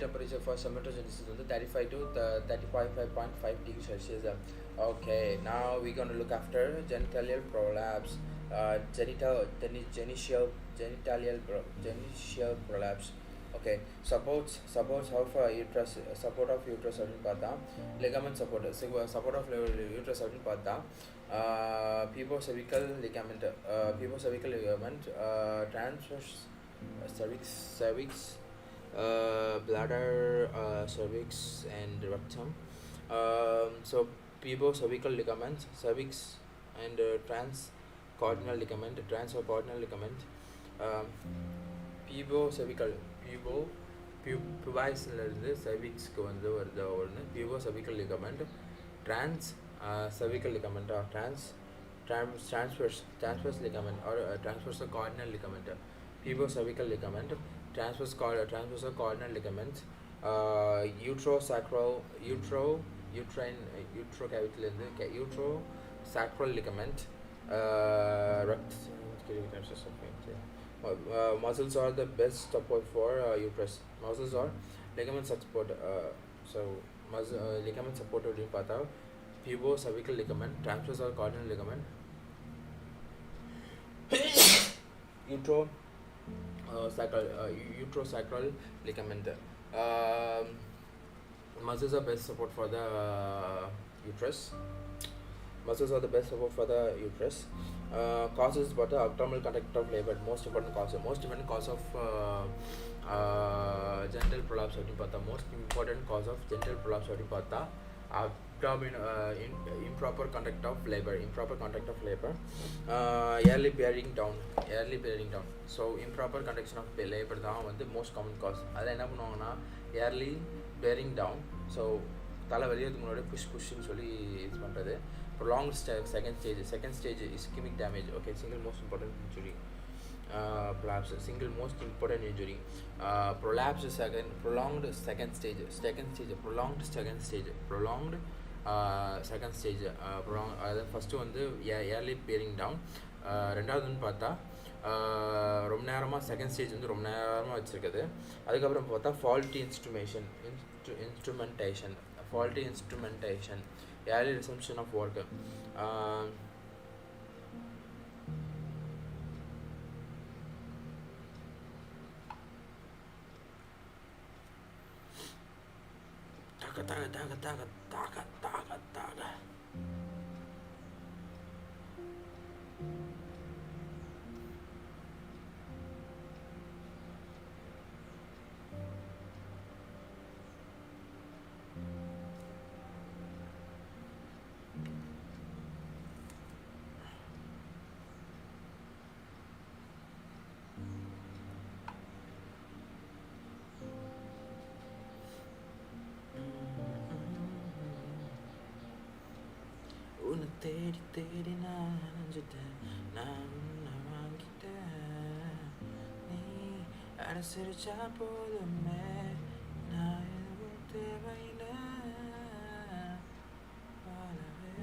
temperature for somatogenesis வந்து 35 to 35.5 degrees Celsius. Okay, now we're going to look after genitalial prolapse, genitalial prolapse. Okay, supports of uterus, support of uterus அப்படின்னு பார்த்தா ligament support of uterus அப்படின்னு பார்த்தா pubocervical ligament transverse cervix, bladder, cervix and rectum. So pubocervical ligament, cervix and transcordial ligament, pubocervical pubisலேருந்து cervixக்கு வந்து வருது ஒன்று pubocervical ligament, cervical ligament or transverse ligament or transversal cordial ligament, pubocervical ligament, transversal cordial ligament, uterosacral ligament, muscles are the best support for uterus. Muscles are ligament support. Ligament support அப்படின்னு பார்த்தா pubocervical ligament, transversal cordial ligament, uterosacral ligament. Muscles are best support for the uterus. Causes but the abdominal conduct of labor. Most important cause of genital prolapse அப்படின்னு பார்த்தா most important cause of genital prolapse அப்படின்னு பார்த்தா improper conduct of labor, early bearing down. So improper conduction of labor தான் வந்து most common cause. அதில் என்ன பண்ணுவாங்கன்னா early bearing down, so தலை வெளியதுக்கு முன்னாடி புஷ்ன்னு சொல்லி இது பண்ணுறது. prolonged second stage ischemic damage. Okay, single most important injury. Prolapse, single most important injury. Prolapse prolonged second stage. First வந்து early bearing down. ரெண்டாவது வந்து பார்த்தா ரொம்ப நேரமாக செகண்ட் ஸ்டேஜ் வந்து ரொம்ப நேரமாக வச்சுருக்குது. அதுக்கப்புறம் பார்த்தா faulty instrumentation, early resumption of work. Taga. உன்னை தேடி நான் அலைஞ்சிட்டேன், நான் உன்னை வாங்கிட்டேன், நீ அனுசரிச்சா போதுமே, நான் எதுவும் தேவையில்லை, வாழவே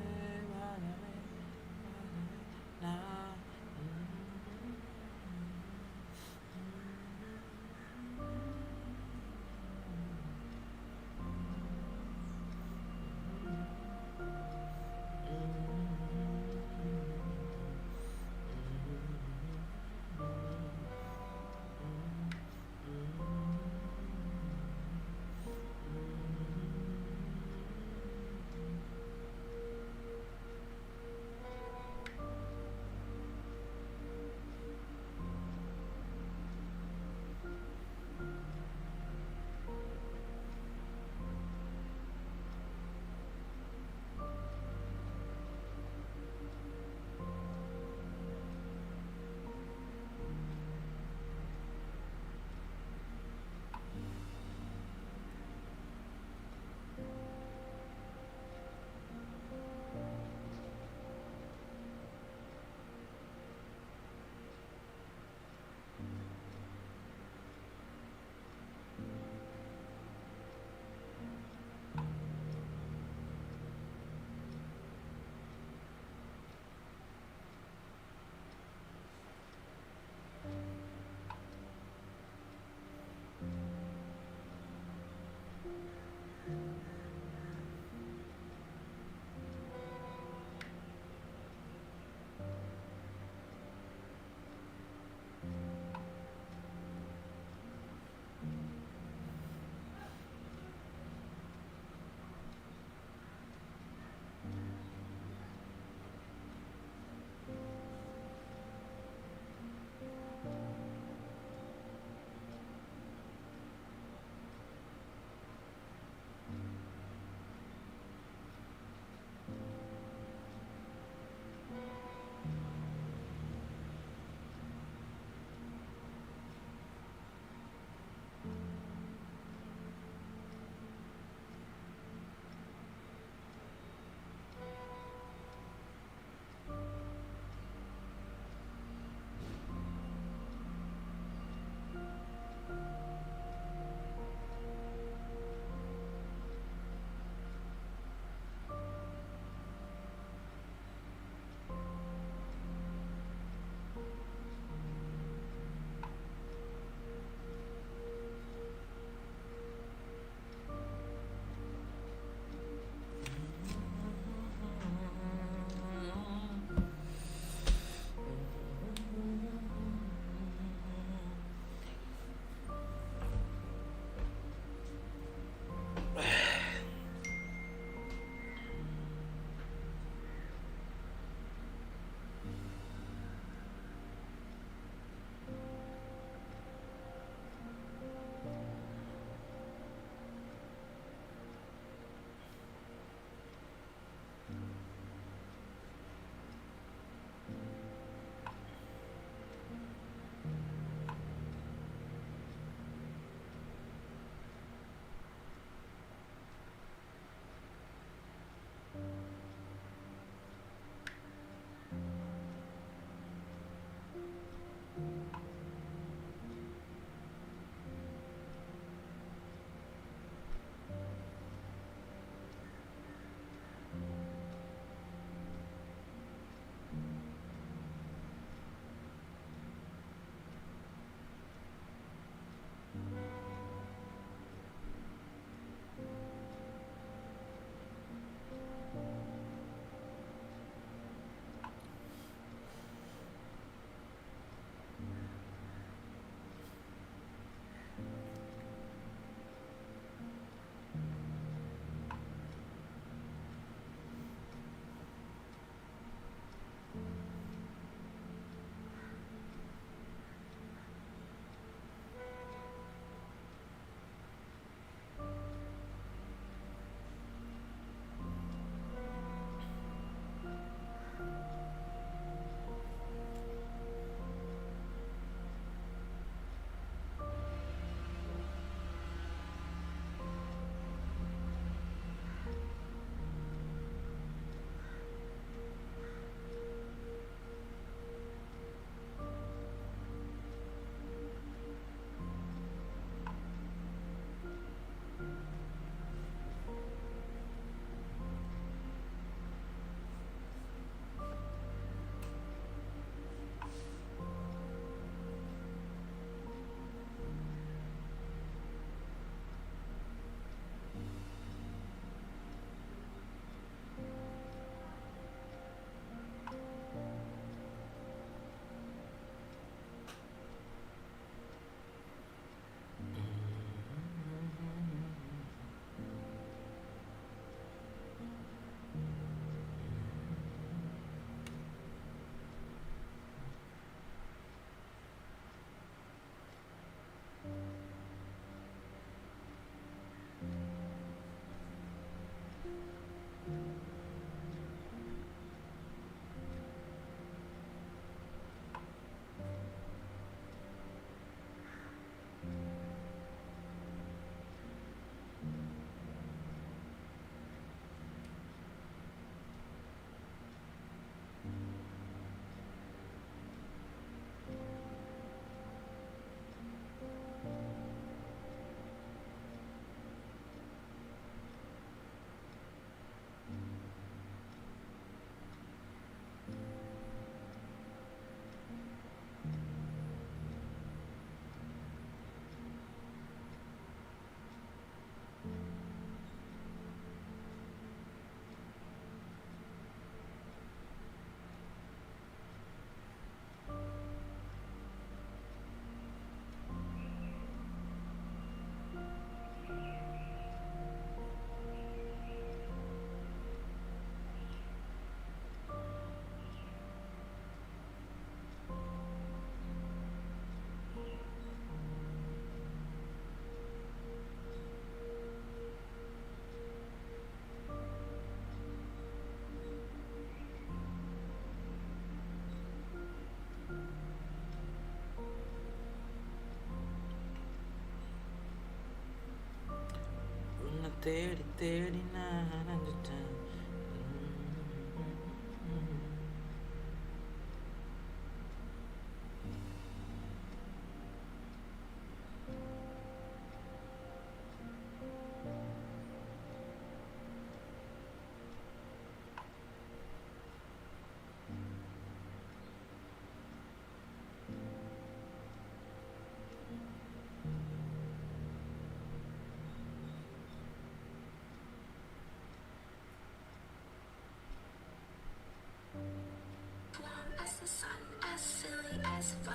As the sun, as silly as fun,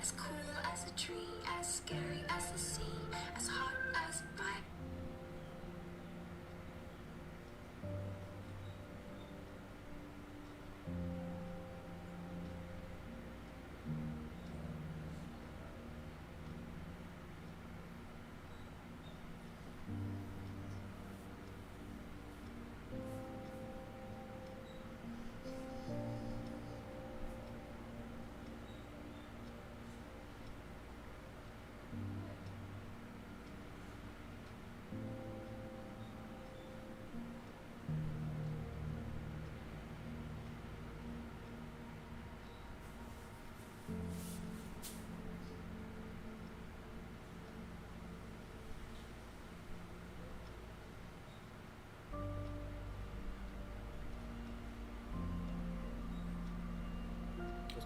as cool as a tree, as scary as the sea, as hot as my.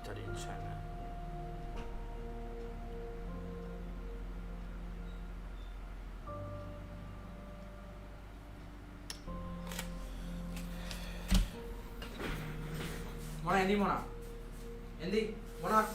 Study in China. Mona, Andy, Mona. Andy, Mona.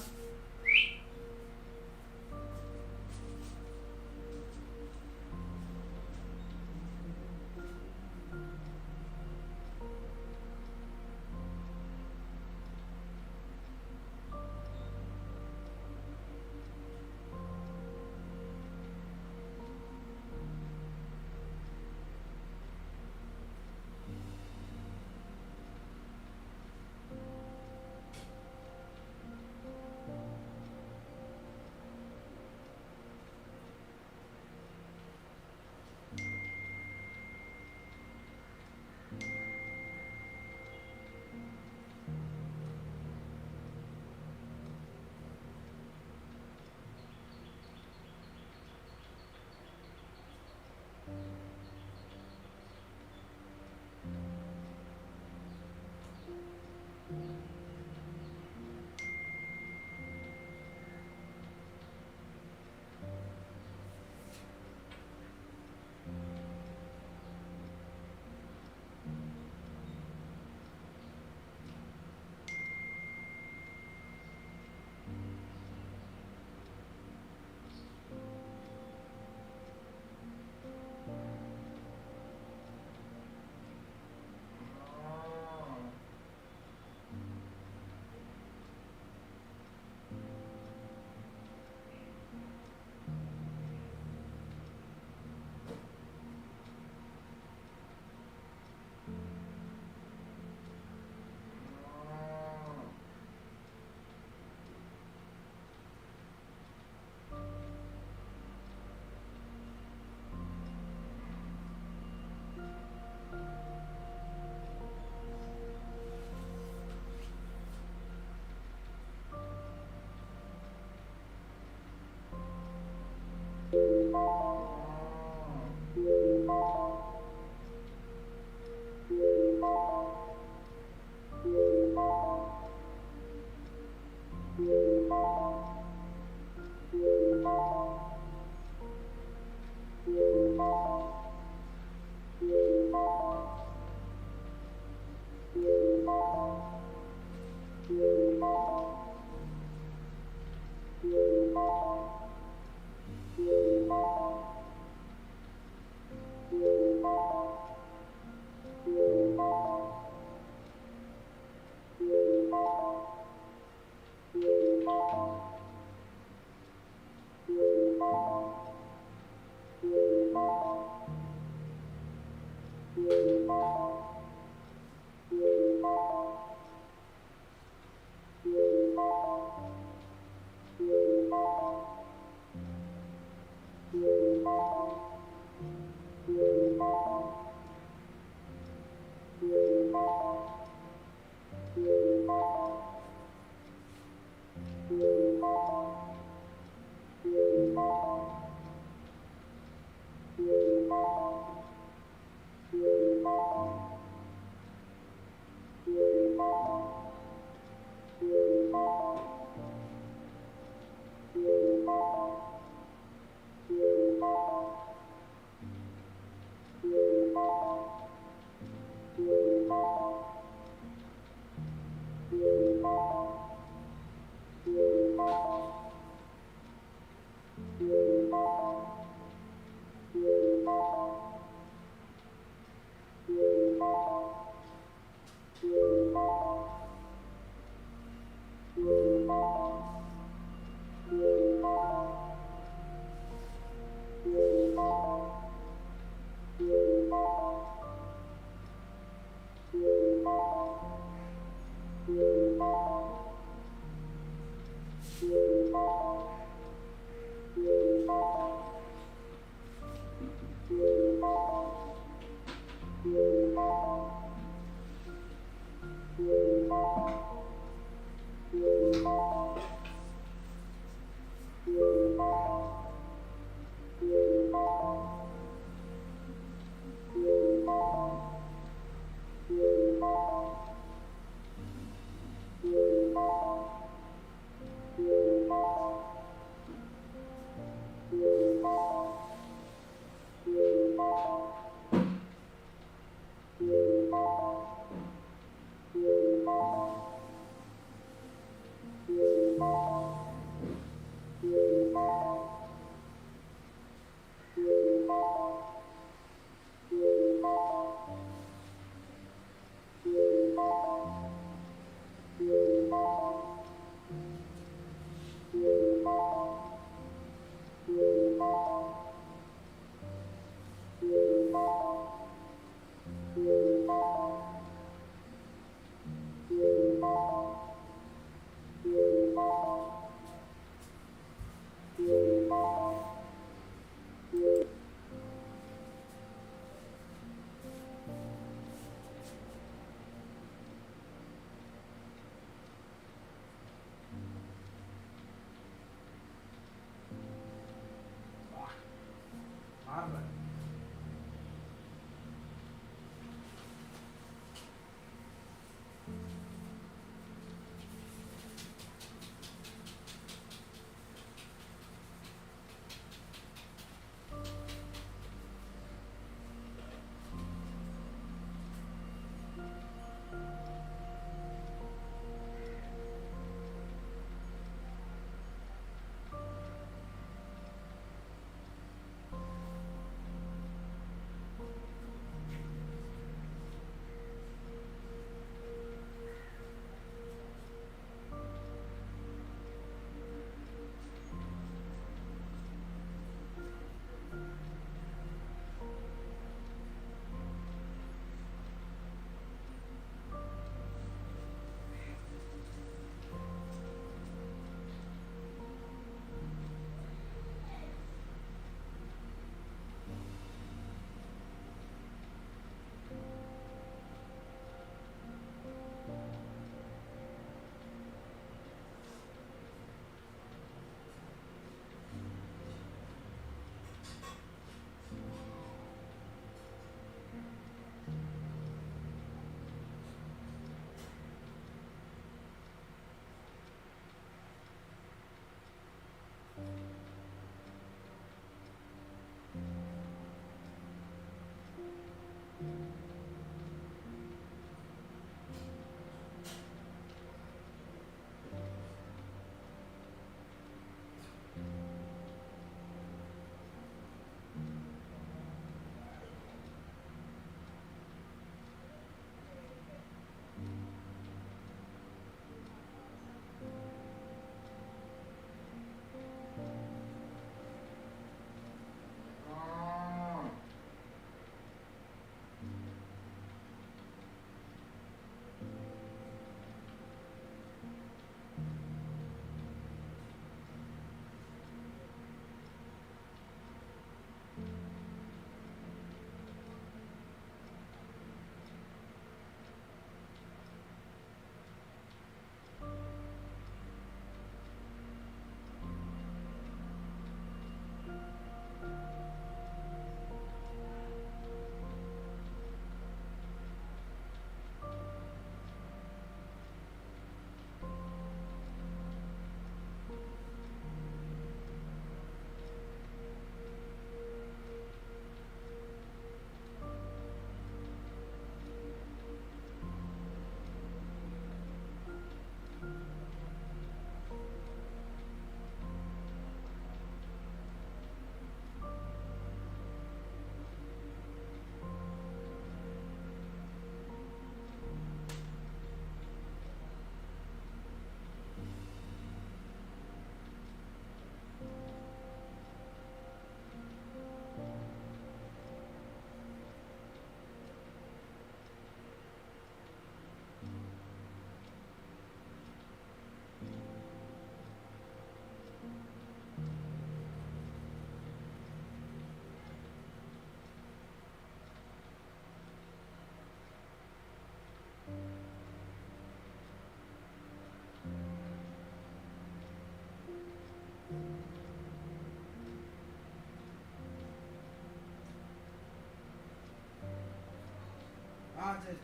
started.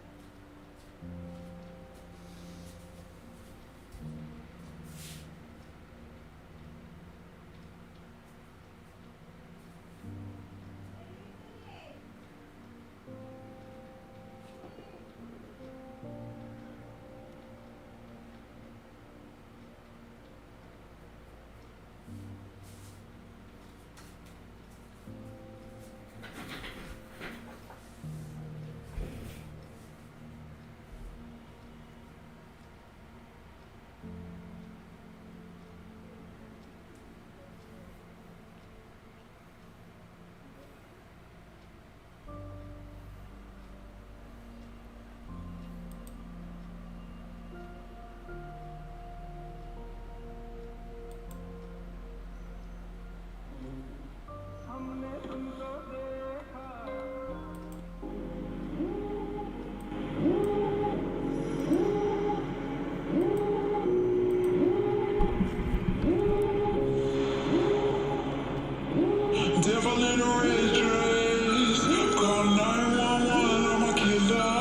Devil in a red dress, call 911, I'm a killer.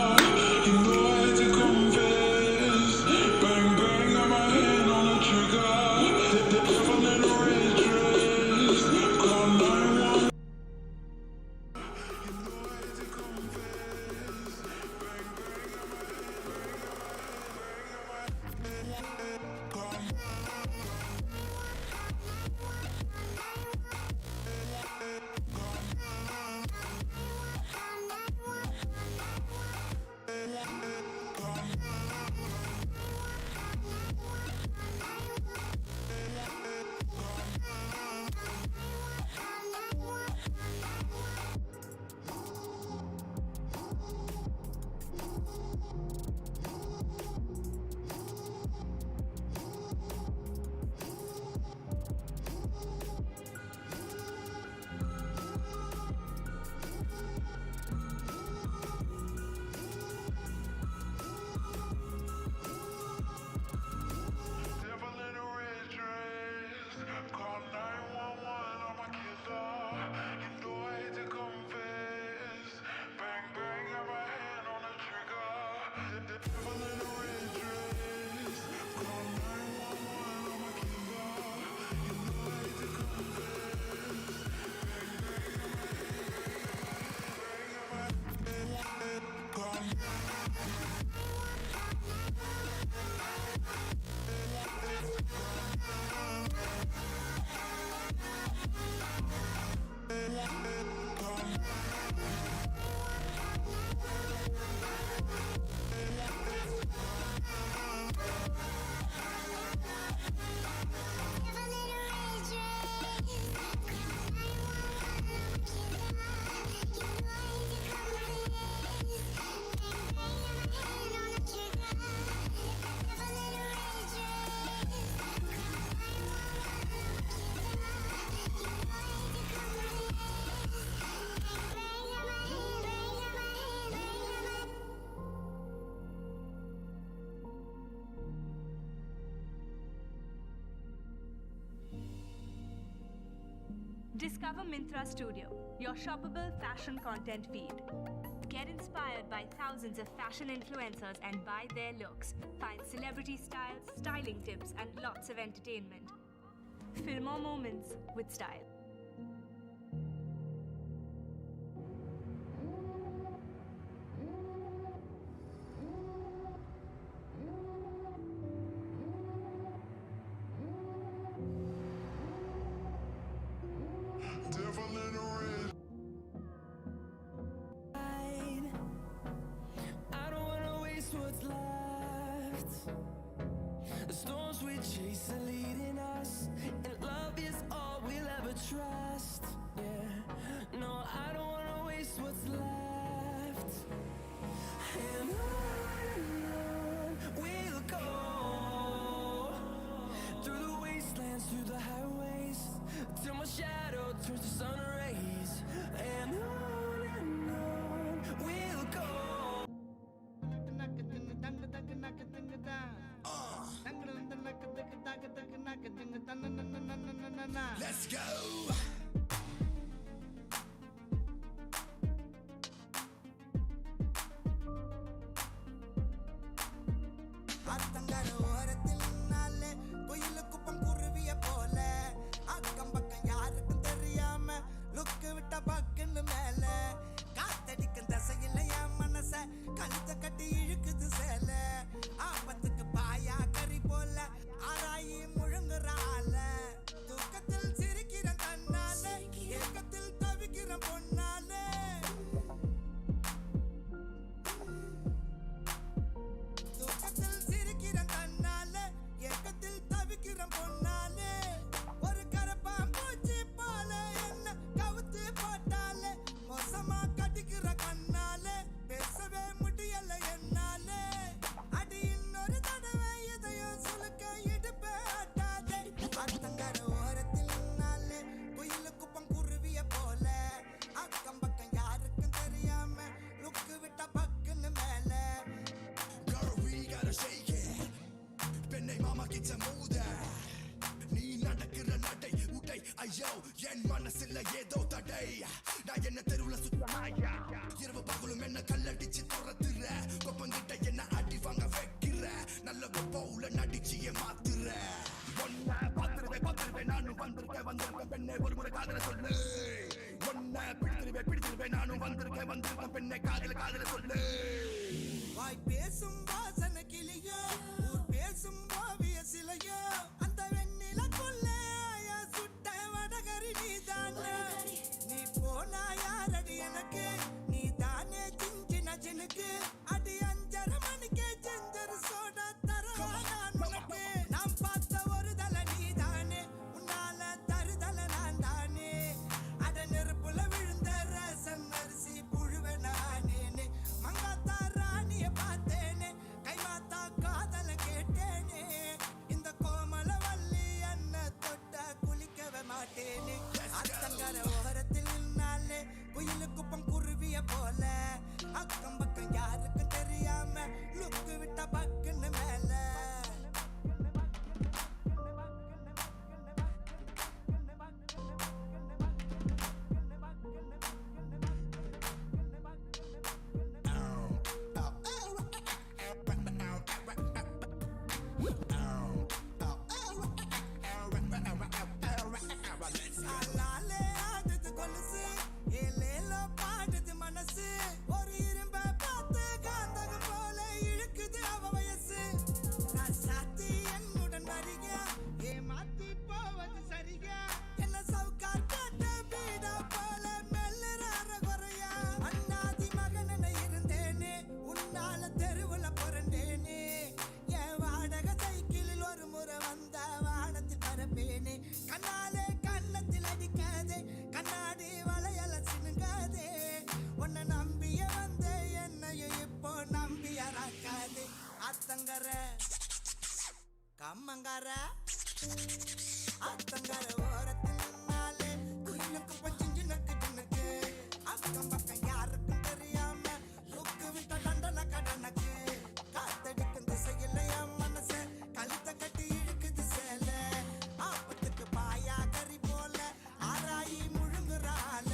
You know I had to confess. Bang bang, got my hand on the trigger. The devil in a red dress, call 911. You know I had to confess. Bang bang, got my hand, call. Devil in a red dress, call 911, I'm a killer. You know I had to confess. Bang bang, got my hand on the trigger. The devil in a red dress, call 911, I'm a killer. You know I had to confess. Bang bang, got my hand, call. Discover Mintra Studio, your shoppable fashion content feed. Get inspired by thousands of fashion influencers and buy their looks. Find celebrity styles, styling tips, and lots of entertainment. Fill more moments with style. Devil in a red. I don't wanna waste what's left. The storms we chase are leading us, and love is all we'll ever trust. Yeah, no, I don't wanna waste what's left. And on we'll go, through the wastelands, through the highways, till my shadow turns to sun rays. And on we'll go. Let's go. கழுத்த கட்டி இழுக்குது சேல ஆபத்துக்கு பாயா கறி போல ஆராயி முழுங்குறால தூக்கத்தில் சிரிக்கிற கண்ணால ஏக்கத்தில் தவிக்கிற பொண்ணால தூக்கத்தில் சிரிக்கிற கண்ணால ஏக்கத்தில் தவிக்கிற பொண்ணால ஒரு கரப்பான் பூச்சி போல என்ன கவுத்து போட்டால மோசமா கட்டிக்கிற கண்ணால பேசவே முடியல என்னால அடி இன்னொரு தடவை எதையும் சுலுக்க இடுப்பே ஆட்டாதே அத்தங்கர ஓரத்தில் நின்னாலே குயிலு குப்பம் குருவிய போல அக்கம் பக்கம் யாருக்கும் தெரியாம லுக்கு விட்ட பக்குன்னு மேல Girl, we gotta shake it. பெண்ணை மாமா கிச்ச மூத நீ நடக்கிற நடை உடை ஐயோ என் மனசுல ஏதோ தடை நான் என்ன தெருவுல சுத்தமாயா இரவு பகலும் என்ன கல்லடிச்சு துரத்துற கொப்பங்கிட்ட என்ன அடி வாங்க வைக்கிற நல்ல போல நடிச்சிய மாத்துற ஒன்ன பாத்துருவேன் நானும் வந்திருக்கேன் பெண்ணை ஒரு முறை காதல சொல்லு ஒன்ன பிடிச்சிருவேன் நானும் வந்திருக்கேன் பெண்ணை காதல சொல்லு வாய் பேசும் வாசன கிளியோ ஊர் பேசும் ஓவிய சிலையோ அந்த வெண்ணிலக்குள்ள சுட்ட வடகரி நீதானே நீ போனா யாரடி எனக்கு நீ தானே சின்ன சினுக்கு அடி 5:30 மணிக்கே செஞ்சரு சோடா தரவா நான் உனக்கு நாம் பார்த்த ஒரு தலை நீதானே உன்னால தருதல நான் தானே அட நெருப்புல விழுந்த ரசம் அரிசி புழுவ நானேனே மங்காத்தா ராணிய பார்த்தேனே கைமாத்தா காதல கேட்டேனே இந்த கோமல வள்ளி அண்ண தொட்ட குளிக்கவே மாட்டேனே அத்தங்கர ஓரத்தில் நின்னாலே குயிலு குப்பம் குருவிய போல அக்கம் பக்கம் யாருக்கும் தெரியாம லுக்கு விட்ட பக்குன்னு மேல அலாலே ஆடுது கொலுசு ஏலேலோ பாடுது மனசு ஒரு இரும்ப பார்த்து காந்தகம் போல இழுக்குது அவ வயசு நான் சாத்தி என்னுடன் வரியா ஏமாத்தி போவது சரியா என்ன சவுக்கார் கேட்ட பீடா போல மெல்லுறார குறையா அண்ணாதி மகனனை இருந்தேனே உன்னால தெருவுல புரண்டேனே என் வாடகை சைக்கிளில் ஒரு முறை வந்த வானத்தில் பரப்பேனே கண்ணாலே கண்ணத்தில் அடிக்காதே கண்ணாடி வளையல சினுங்காதே உன்னை நம்பிய வந்தே என்னையும் இப்போ நம்பியறாக்காதே அத்தங்கர கம்மங்கர அத்தங்கர ஓரத்தில் நின்னாலே குயிலுக்கு பஞ்சிஞ்சு நக்கு தின்னுக்கு அக்கம் பக்கம் யாருக்கும் தெரியாம லுக்கு விட்ட தண்டன கடனுக்கு காத்தடிக்கும் திசையில் என் மனச கழுத்த கட்டி இழுக்குது சேல ஆபத்துக்கு பாயா கறி போல ஆராயி முழுங்குறால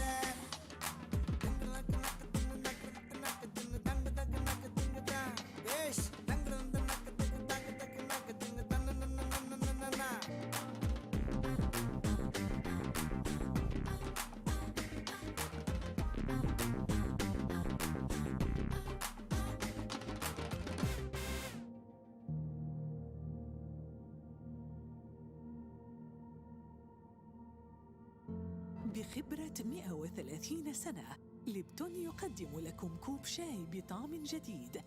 بخبرة 130 سنة ليبتون يقدم لكم كوب شاي بطعم جديد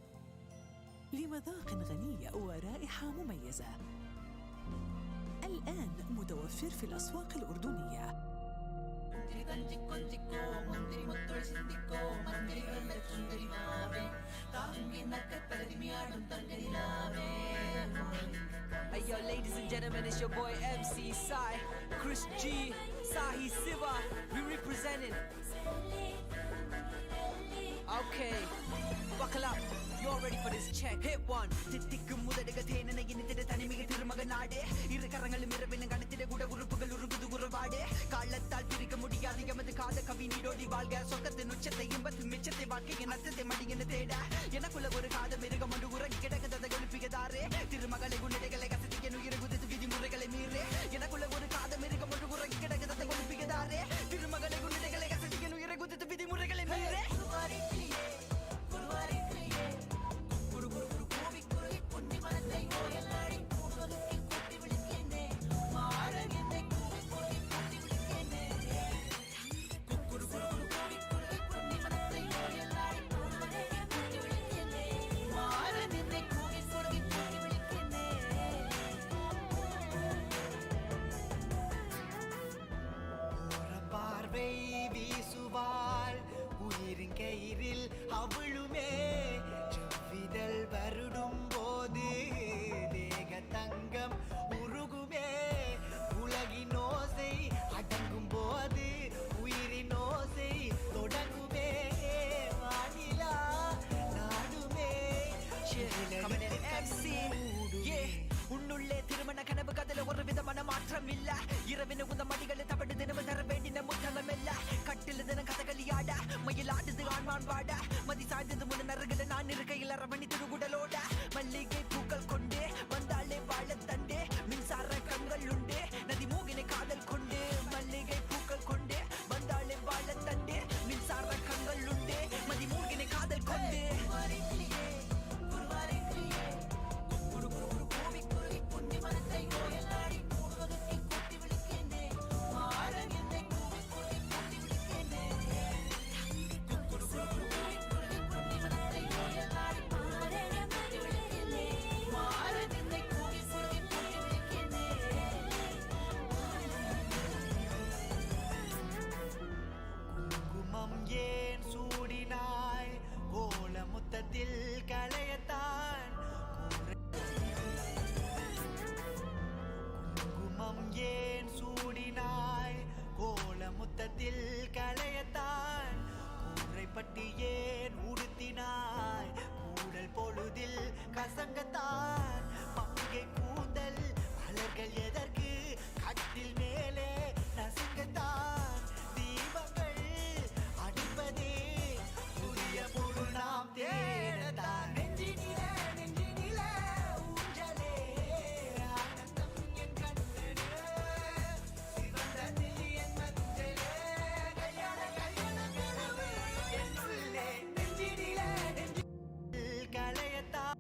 لمذاق غني ورائحة مميزة الآن متوفر في الأسواق الأردنية Hey yo, ladies and gentlemen, it's your boy MC Sai, Chris G, Sahi Siva, we representing. Okay, buckle up, you're ready for this check. Hit one. தித்திக்கும் முதடுக தேனனை இனித்திட தனிமிக திருமக நாடே இரு கரங்களும் இரவின கணத்திட கூட உறுப்புகள் உருகுது உறவாடே காலத்தால் பிரிக்க முடியாது எமது காத கவி நீடோடி வாழ்க சொக்கத்தின் உச்சத்தை இன்பத்தின் மிச்சத்தை வாழ்க்கையின் அச்சத்தை மடியின தேட எனக்குள்ள ஒரு காத மிருகம் ஒன்று உறங்கி கிடக்கதை எழுப்பியதாரே திருமகளை குண்டடைகளை கசத்திக்க உயிரை குதித்து விதிமுறைகளை மீறே எனக்குள்ள ஒரு காத மிருகம் ஒன்று உறங்கி கிடக்கதை எழுப்பியதாரே திருமகளை குண்டடைகளை கசத்திக்க உயிரை குதித்து விதிமுறைகளை மீறே கசங்கத்தான் மங்கை கூந்தல் மலர்கள் எதற்கு கட்டில் மேலே நசுங்கத்தான் தீபங்கள் அடிப்பதே புதிய பொருள் நாம் தேடத்தான் நெஞ்சினில ஊஞ்சலே ஆனந்தம் என் கண்ணிலே சிவந்தது என் மஞ்சளே கல்யாண கனவு என் உள்ளே நெஞ்சினில கலையத்தான்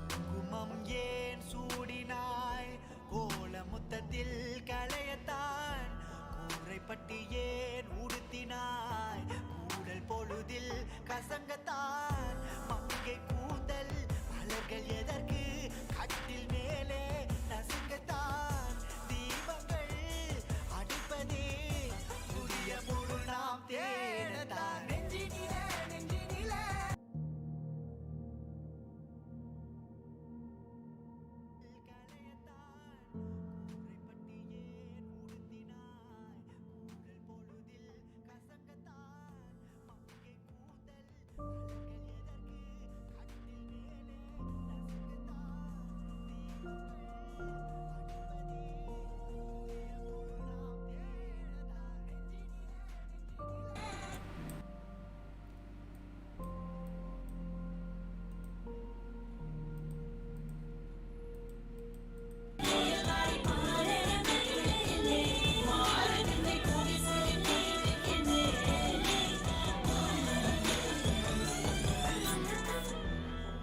குங்குமம் ஏன் சூடினாய் கோல முத்தத்தில் கலையத்தான் கூரைப்பட்டி ஏன் உடுத்தினாய் கூடல் பொழுதில் கசங்கத்தான் மங்கை கூந்தல் மலர்கள் எதற்கு கட்டில் மேலே நசுங்கத்தான் தீபங்கள் அடிப்பதே புதிய பொருள் நாம் தேடத்தான் நெஞ்சினில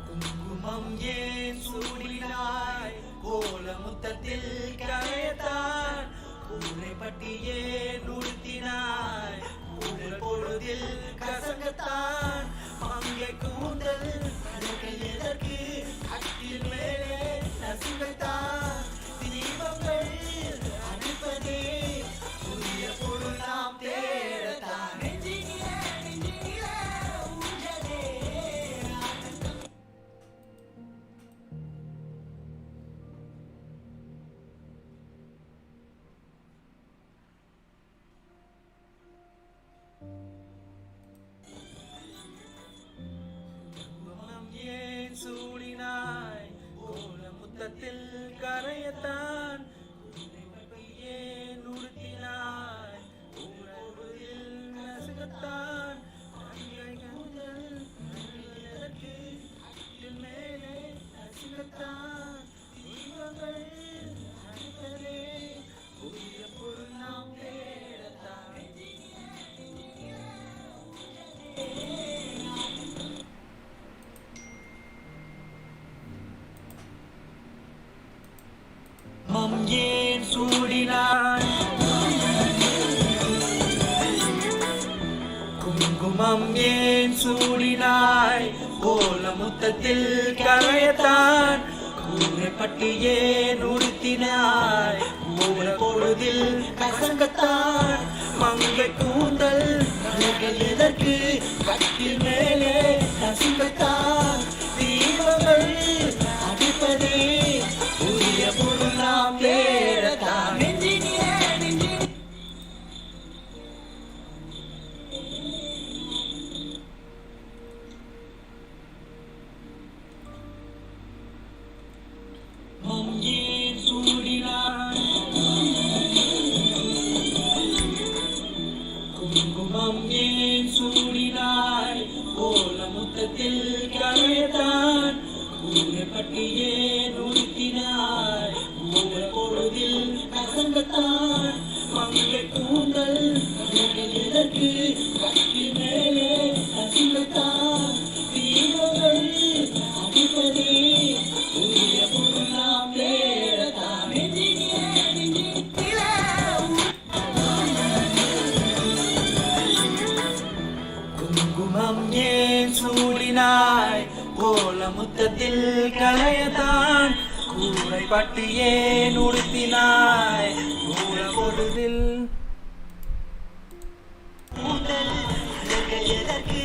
குங்குமம் ஏன் சூடினாய் கோல முத்தத்தில் கலையத்தான் கூரைப்பட்டி ஏன் உடுத்தினாய் கூடல் பொழுதில் கசங்கத்தான் மங்கை கூந்தல் மலர்கள் எதற்கு கட்டில் மேலே நசுங்கத்தான் தீபங்கள் அடிப்பதே புதிய பொருள் நாம் தேடத்தான் நெஞ்சினில ஊஞ்சலே குங்குமம் ஏன் சூடினாய் கோல முத்தத்தில் கரையத்தான் கூரைப்பட்டி ஏன் உடுத்தினாய் கூடல் நசுங்கத்தான் மங்கை கூந்தல் மலர்கள் எதற்கு கட்டில் மேலே நசுங்கத்தான் தீபங்கள் அடிப்பதே புதிய பொருள் நாம் தேடத்தான் மம் ஏன் சூடினாய் குங்குமம் ஏன் சூடினாய் கோல முத்தத்தில் கரையத்தான் கூரைப்பட்டி ஏன் உடுத்தினாய் மூல பொழுதில் கசங்கத்தான் மங்கை கூந்தல் மலர்கள் எதற்கு கட்டில் மேலே நசுங்கத்தான் தீபங்கள் அடிப்பதே புதிய பொருள் நாம் தேடத்தான் மம் ஏன் சூடினாய் குங்குமம் ஏன் சூடினாய் கோல முத்தத்தில் கரையத்தான் கூரைப்பட்டி ஏன் உடுத்தினாய் மூல பொழுதில் கசங்கத்தான் மங்கை கூந்தல் மலர்கள் எதற்கு கட்டில் மேலே நசுங்கத்தான் தீபங்கள் அடிப்பதே புதிய பொருள் நாம் தேடத்தான் குங்குமம் ஏன் சூடினாய் கோல முத்தத்தில் கலையத்தான் கூரைப்பட்டி ஏன் உடுத்தினாய் மூல பொழுதில் கூந்தல் மலர்கள் எதற்கு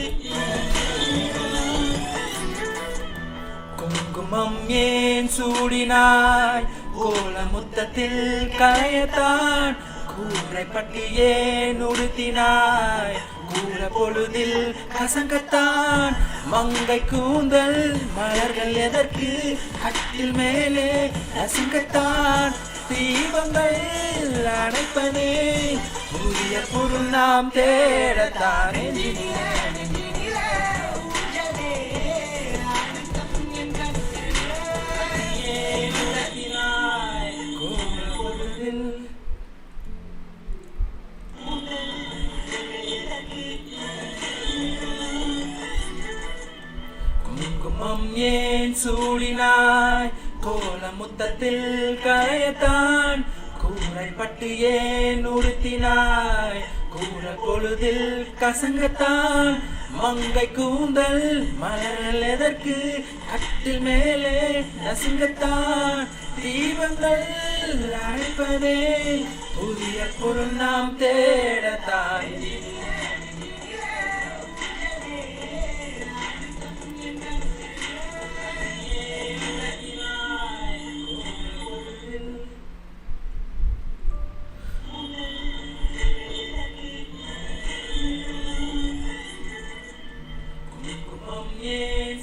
குங்குமம் ஏன் சூடினாய் கோல முத்தத்தில் கலையத்தான் கூரைப்பட்டி ஏன் உடுத்தினாய் கூற பொழுதில் கசங்கத்தான் மங்கை கூந்தல் மலர்கள் எதற்கு கட்டில் மேலே நசுங்கத்தான் தீபங்கள் அணைப்பதே புதிய பொருள் நாம் தேடத்தான் குங்குமம் ஏன் சூடினாய் கோல முத்தத்தில் கரையத்தான் கூரை பட்டு ஏன் உடுத்தினாய் கூற பொழுதில் கசங்கத்தான் மங்கை கூந்தல் மலர்கள் எதற்கு கட்டில் மேலே நசுங்கத்தான் தீபங்கள் அழைப்பதே புதிய பொருள் நாம் தேடத்தான்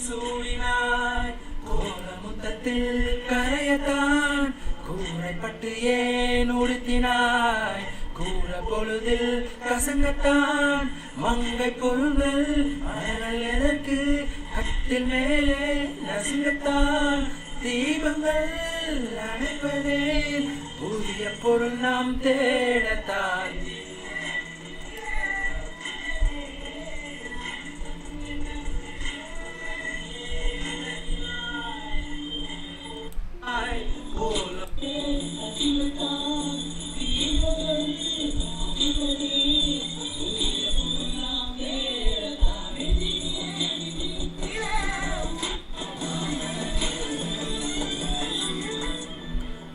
சூடினாய் கோல முத்தத்தில் கரையத்தான் கூரை பட்டு ஏன் உடுத்தினாய் கூற பொழுதில் கசங்கத்தான் மங்கை பொருள்கள் மலர்கள் எதற்கு கட்டில் மேலே நசுங்கத்தான் தீபங்கள் அணைப்பதே புதிய பொருள் நாம் தேடத்தான்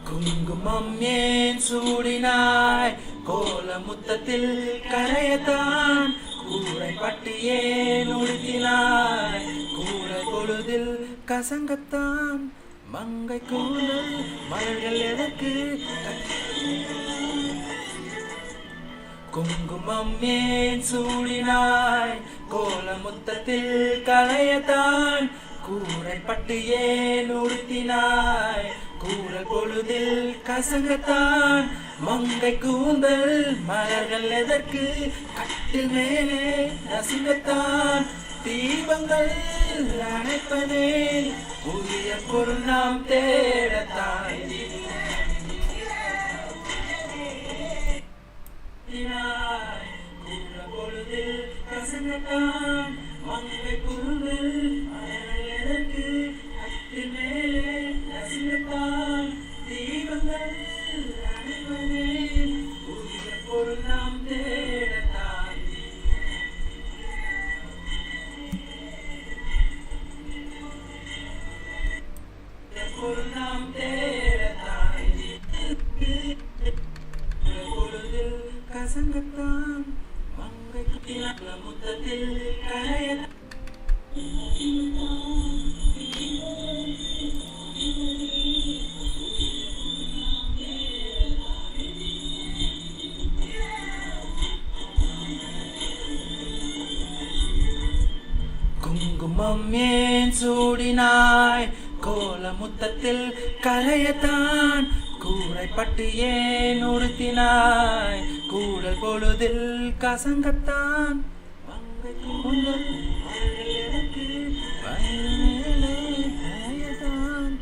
குங்குமம் ஏன் சூடினாய் கோல முத்தத்தில் கரையத்தான் கூரை பட்டு ஏன் உடுத்தினாய் கூற பொழுதில் கசங்கத்தான் மங்கை கூந்தல் மலர்கள் எதற்கு குங்குமம் ஏன் சூடினாய் கோல முத்தத்தில் கரையத்தான் கூரை பட்டு ஏன் உடுத்தினாய் கூற பொழுதில் கசங்கத்தான் மங்கை கூந்தல் மலர்கள் எதற்கு கட்டில் மேலே நசுங்கத்தான் தீபங்கள் அணைப்பதே புதிய பொருள் நாம் தேடத்தான் கூற பொழுதில் கசங்கத்தான் மங்கை கூந்தல் மலர்கள் எதற்கு கட்டில் மேலே நசுங்கத்தான் தீபங்கள் அணைப்பதே புதிய பொருள் நாம் தேடத்தான் பொருள் நாம் தேடத்தான் பொழுதில் கசங்கத்தான் மங்கை குட்டியால முத்தத்தில் கரையத்தான் குங்குமம் ஏன் சூடினாய் கோல முத்தத்தில் கரையத்தான் கூரை பட்டு ஏன் உடுத்தினாய் கூடல் பொழுதில் கசங்கத்தான் மங்கை கூந்தல் எதற்கு மேலே கரையத்தான்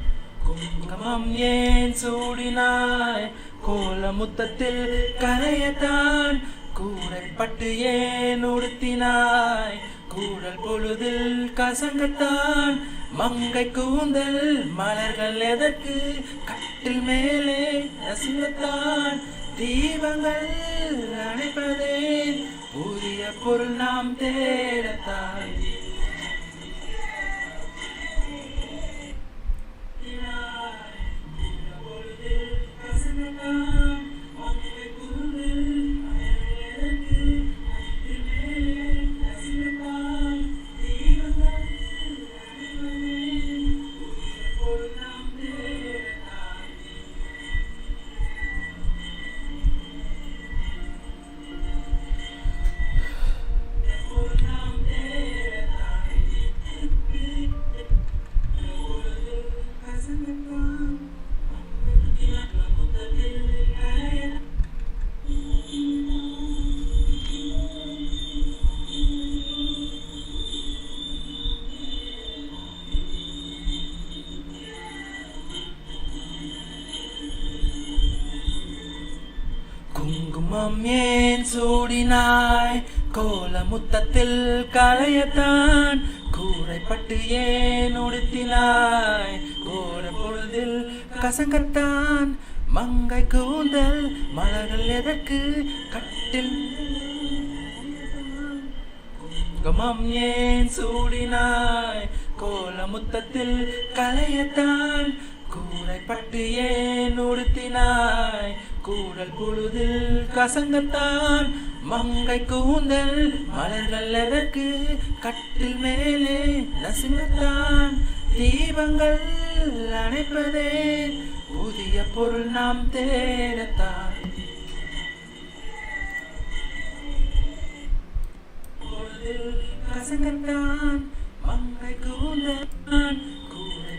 குங்குமம் ஏன் சூடினாய் கோல முத்தத்தில் கரையத்தான் கூரை பட்டு ஏன் உடுத்தினாய் கூடல் பொழுதில் கசங்கத்தான் மங்கை கூந்தல் மலர்கள் எதற்கு கட்டில் மேலே நசுங்கத்தான் தீபங்கள் அணைப்பதே புதிய பொருள் நாம் தேடத்தான் குங்குமம் ஏன் சூடினாய் கோல முத்தத்தில் களையத்தான் கூரைப்பட்டு ஏன் உடுத்தினாய் கோர பொழுதில் கசங்கத்தான் மங்கை கூந்தல் மலர்கள் எதற்கு கட்டில் குங்குமம் ஏன் சூடினாய் கோல முத்தத்தில் களையத்தான் கூரைப்பட்டு ஏன் உடுத்தினாய் கூடல் பொழுதில் கசங்கத்தான் மங்கை கூந்தல் மலர்கள் எதற்கு கட்டில் மேலே நசுங்கத்தான் தீபங்கள் அணைப்பதே புதிய பொருள் நாம் தேடத்தான் பொழுதில் கசங்கத்தான் மங்கை கூந்தல் கூரை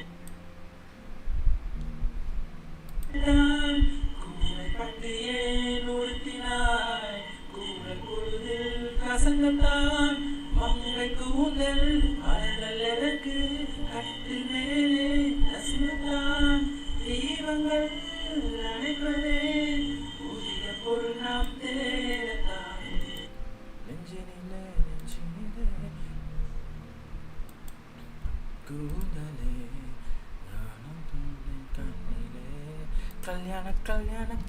கூரைப்பட்டு ஏன் உடுத்தினாய் கூடல் பொழுதில் கசங்கத்தான் மங்கை கூந்தல் மலர்கள் எதற்கு கட்டில் மேலே நசுங்கத்தான் தீபங்கள் அணைப்பதே புதிய பொருள் நாம் தேடத்தான் நெஞ்சினிலே கூந்தலே நானும் கண்ணிலே கல்யாண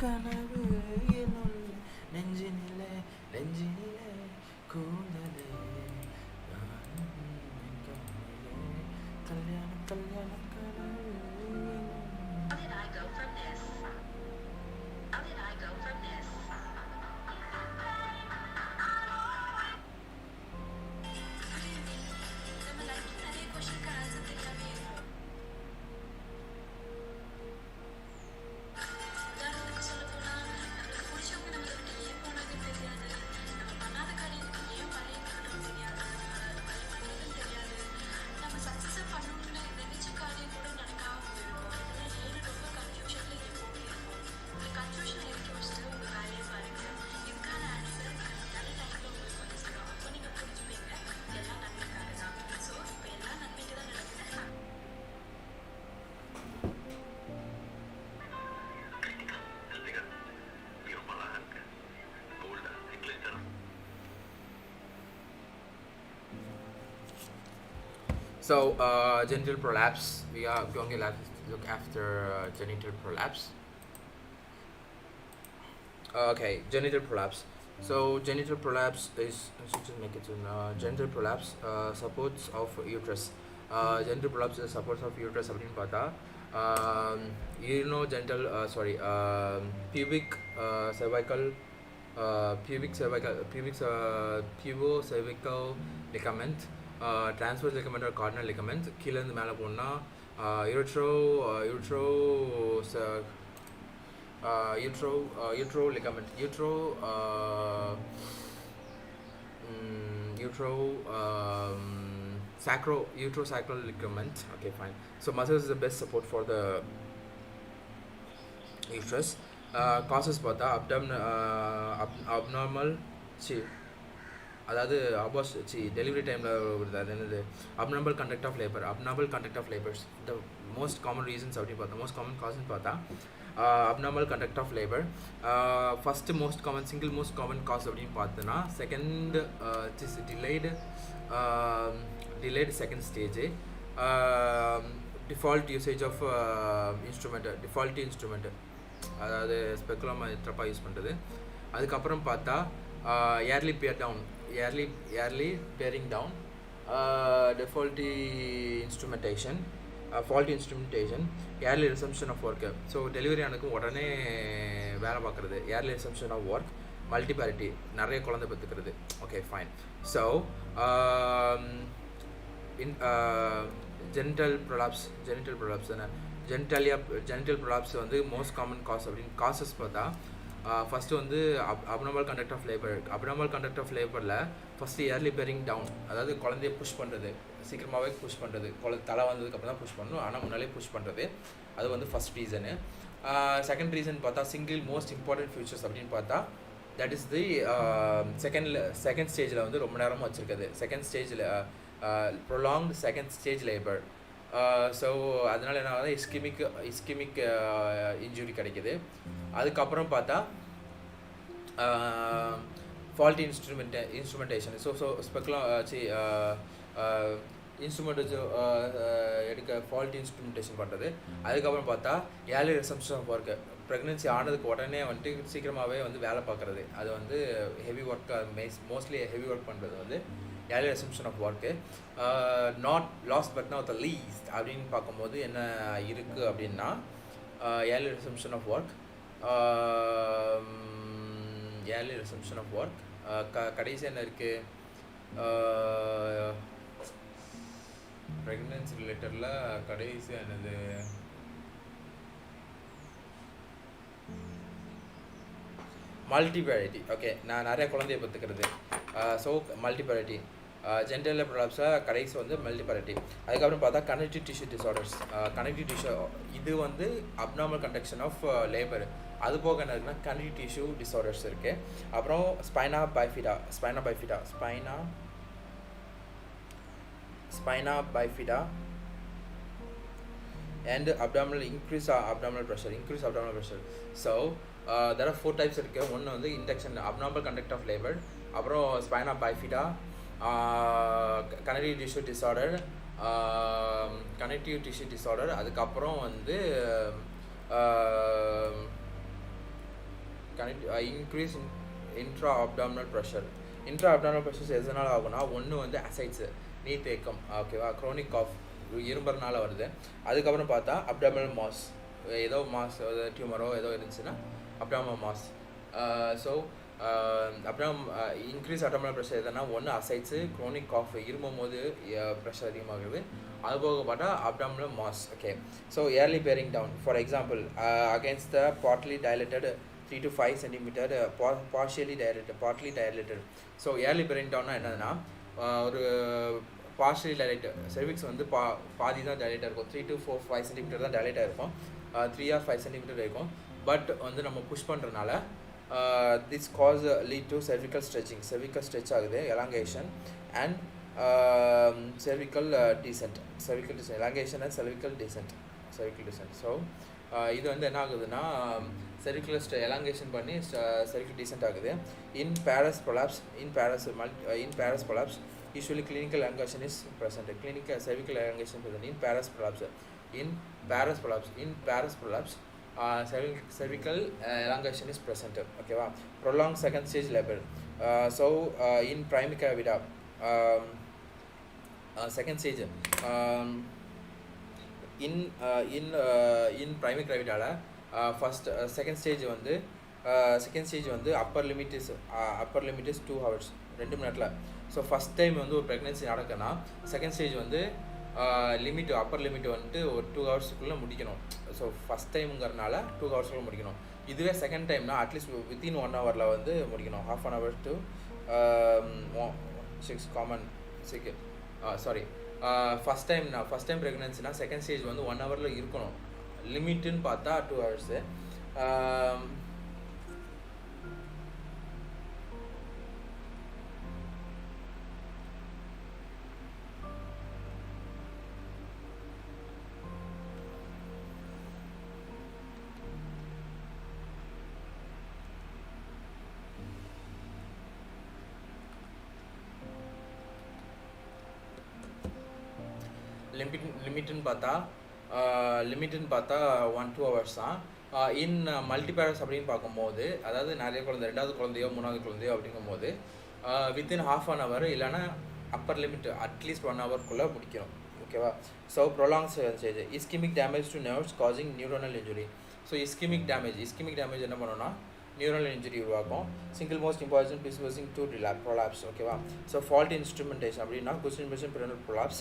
கனவு என்னுள்ள நெஞ்சினிலே கூந்தலே நானும் கண்ணிலே கல்யாண கனவு How did I go from this? How did I go from this? நம்ம லைஃப்ல நிறைய क्वेश्चनக்கு ஆன்சர் தெரியாம இருக்கும். உதாரணத்துக்கு சொல்லப் போனா நம்மளுக்கு பிடிச்சவங்க நம்மளை விட்டு ஏன் போனாங்கன்னு தெரியாது. நம்ம பண்ணாத காரியத்துக்கு ஏன் பழைய காரணம் தெரியாது. நம்மளால பழி பண்றதும் தெரியாது. நம்ம சக்சஸா பண்ணணும்னு நினைச்ச காரியம் கூட நடக்காம போயிருக்கும். இதெல்லாம் ஏன்னு ரொம்ப கன்ஃபியூஷன்ல எப்பவுமே இருக்கும். இந்த கன்ஃபியூஷனை இறக்கி வச்சுட்டு உங்க வேலையை பாருங்க. இதுக்கான ஆன்சர் நல்ல டைம்ல உங்களுக்கு வந்து சொல்லுவோம். அப்போ நீங்க புரிஞ்சுப்பீங்க எல்லாம் நன்மைக்காக தான். ஸோ இப்போ எல்லாம் நன்மைக்கு தான் நடக்குது. So, genital prolapse. We are going to look after genital prolapse. Okay, genital prolapse. So, genital prolapse is just make it in genital prolapse supports of uterus. Genital prolapse is supports of uterus. Abdin pata. Genital pubic cervical pubocervical ligament. Transverse ligament or cardinal ligament கீழ இருந்து மேலே போனா utero ligament uterosacral ligament. Okay, fine. So muscles is the best support for the uterus. Causes பார்த்தா abnormal அதாவது delivery டைமில் அது என்னது abnormal conduct of labor. The most common reasons அப்படின்னு பார்த்தா most common causes பார்த்தா abnormal conduct of labor. First most common cause அப்படின்னு பார்த்தோன்னா second delayed second stage. Default usage of default instrument அதாவது ஸ்பெக்குலம் ட்ரப்பா யூஸ் பண்ணுறது. அதுக்கப்புறம் பார்த்தா yearly bearing down, faulty instrumentation, yearly resumption of work. So delivery ஆனதுக்கு உடனே வேலை பார்க்குறது, yearly resumption of work, multiparity, நிறைய குழந்தை பெற்றுக்கிறது. Okay, fine. So in genital prolapse genital prolapse வந்து most common cause அப்படின்னு causes பார்த்தா ஃபஸ்ட்டு வந்து abnormal conduct of laborல ஃபஸ்ட்டு இயர்லி bearing down, அதாவது குழந்தைய புஷ் பண்ணுறது, சீக்கிரமாகவே புஷ் பண்ணுறது, தலை வந்ததுக்கப்புறம் தான் புஷ் பண்ணணும், ஆனால் முன்னாலே புஷ் பண்ணுறது, அது வந்து ஃபஸ்ட் ரீசனு. செகண்ட் ரீசன் பார்த்தா சிங்கிள் மோஸ்ட் இம்பார்ட்டன்ட் ஃபியூச்சர்ஸ் அப்படின்னு பார்த்தா தட் இஸ் தி செகண்ட் ஸ்டேஜில் வந்து ரொம்ப நேரமாக வச்சுருக்குது. செகண்ட் ஸ்டேஜில் prolonged second stage labour. So அதனால் என்ன ஆகுது, இஸ்கிமிக் இன்ஜுரி கிடைக்கிது. அதுக்கப்புறம் பார்த்தா faulty instrumentation. So speculum instrument வச்சு எடுக்க ஃபால்ட்டி இன்ஸ்ட்ருமெண்டேஷன் பண்ணுறது. அதுக்கப்புறம் பார்த்தா early resumption of work, pregnancy ஆனதுக்கு உடனே வந்துட்டு சீக்கிரமாகவே வந்து வேலை பார்க்குறது, அது வந்து heavy work, mostly heavy work பண்ணுறது வந்து early resumption of work. Not last but not the least அப்படின்னு பார்க்கும்போது என்ன இருக்குது அப்படின்னா early resumption of work, early resumption of work. கடைசி என்ன இருக்குது, ப்ரெக்னென்சி ரிலேட்டடில் கடைசி என்னது, மல்டிபேரிட்டி. ஓகே, நான் நிறைய குழந்தைய பார்த்துக்கிறது. ஸோ மல்டிபேரிட்டி, ஜென்டல் ப்ராப்ளம்ஸில் கடைசி வந்து மல்டிபேரிட்டி. அதுக்கப்புறம் பார்த்தா connective tissue disorders. Connective tissue இது வந்து அப்நார்மல் கண்டக்ஷன் ஆஃப் லேபர். அது போக என்ன இருக்குன்னா கனெக்டிவ் டிஷ்யூ டிஸார்டர்ஸ் இருக்குது. அப்புறம் ஸ்பைனா bifida and abdominal increase abdominal pressure. So there are 4 types இருக்கு. ஒன்று வந்து induction abnormal conduct of labor, அப்புறம் ஸ்பைனா bifida, connective tissue disorder, அதுக்கப்புறம் வந்து increase intra abdominal pressure. எதனால் ஆகும்னா, ஒன்று வந்து அசைட்ஸு, நீர் தேக்கம், ஓகேவா, க்ரோனிக் காஃப், இரும்புறனால வருது. அதுக்கப்புறம் பார்த்தா அப்டாமினல் மாஸ், ஏதோ மாஸ் டியூமரோ ஏதோ இருந்துச்சுன்னா abdominal mass. So increase abdominal pressure எதுனா ஒன்று அசைட்ஸு, க்ரோனிக் காஃப், இருமும் போது ப்ரெஷர் அதிகமாகுது. அது போக பார்த்தா abdominal mass. Okay, so early bearing down, for example against the partly dilated 3 to 5 centimeter, partly dilated. So early bearing டவுன்னா என்னதுன்னா, ஒரு பார்ஷியலி டைலேட் செர்விக்ஸ் வந்து பாதி தான் டைலேட்டாக இருக்கும், 3 to 5 சென்டிமீட்டர் தான் டைலேட்டாக இருக்கும், 3 or 5 சென்டிமீட்டர் இருக்கும். பட் வந்து நம்ம புஷ் பண்ணுறதுனால this cause lead to cervical stretch ஆகுது, elongation and cervical descent, elongation and cervical descent. ஸோ இது வந்து என்ன ஆகுதுன்னா cervical elongation பண்ணி cervical descent ஆகுது. In Paris prolapse, usually clinical elongation is present. Clinical cervical elongation present in Paris prolapse. Cervical elongation is present. Okay, wow. Prolonged second stage labor. In primary gravida, second stage. In primary gravida, second stage வந்து upper limit is 2 hours, 2 minutes. So first time வந்து ஒரு pregnancy நடக்குன்னா second stage வந்து limit, upper limit வந்துட்டு ஒரு 2 ஹவர்ஸுக்குள்ளே முடிக்கணும். So first டைமுங்கிறனால 2 ஹவர்ஸ்க்குள்ளே முடிக்கணும். இதுவே second டைம்னா அட்லீஸ்ட் வித்தின் 1 ஹவரில் வந்து முடிக்கணும். ½ hour to 6 காமன் சிக்கு சாரி ஃபஸ்ட் டைம் ப்ரெக்னென்சினா செகண்ட் ஸ்டேஜ் வந்து 1 ஹவரில் இருக்கணும். லிமிட்டுன்னு பார்த்தா 2 ஹவர்ஸு. லிமிட்டுன்னு பார்த்தா 1-2 ஹவர்ஸ் தான். இன் மல்டிபேரஸ் அப்படின்னு பார்க்கும்போது, அதாவது நிறைய குழந்தை, 2வது குழந்தையோ 3வது குழந்தையோ அப்படிங்கும்போது வித்தின் ½ an hour இல்லைனா அப்பர் லிமிட் அட்லீஸ்ட் 1 ஹவர்க்குள்ளே முடிக்கணும். ஓகேவா? So prolong stage. Ischemic damage to nerves causing neuronal injury. So ischemic damage என்ன பண்ணணும்னா நியூரல் இன்ஜுரி உருவாக்கும். Single most important predisposing to prolapse. ஓகேவா? ஸோ ஃபால்ட் இன்ஸ்ட்ருமெண்டேஷன் அப்படின்னா good instrumentation prevent prolapse,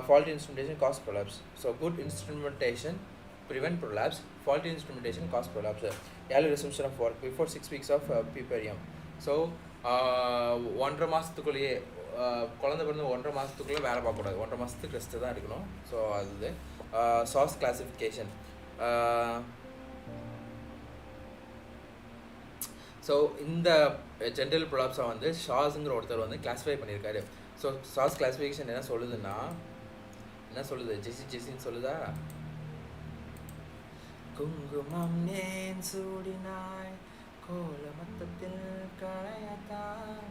fault instrumentation cause prolapse. So good instrumentation prevent prolapse, faulty instrumentation cause prolapse. Early resumption of work before 6 weeks of puerperium. So 1.5 மாதத்துக்குள்ளேயே குழந்தை பிறந்து 1.5 மாதத்துக்குள்ளே வேலை பார்க்கக்கூடாது, 1.5 மாதத்துக்கு rest தான் இருக்கணும். ஸோ அது சாஸ் கிளாசிஃபிகேஷன். ஸோ இந்த ஜென்ரல் ப்ரொலாப்ஸை வந்து ஷாஸுங்கிற ஒருத்தர் வந்து கிளாஸிஃபை பண்ணியிருக்காரு. ஸோ சாஸ் கிளாஸிஃபிகேஷன் என்ன சொல்லுதுன்னா, என்ன சொல்லுது, ஜெசின்னு சொல்லுதா, குங்குமம் நேன் சூடினாய் கோலமத்தத்தில் दिल करायatan.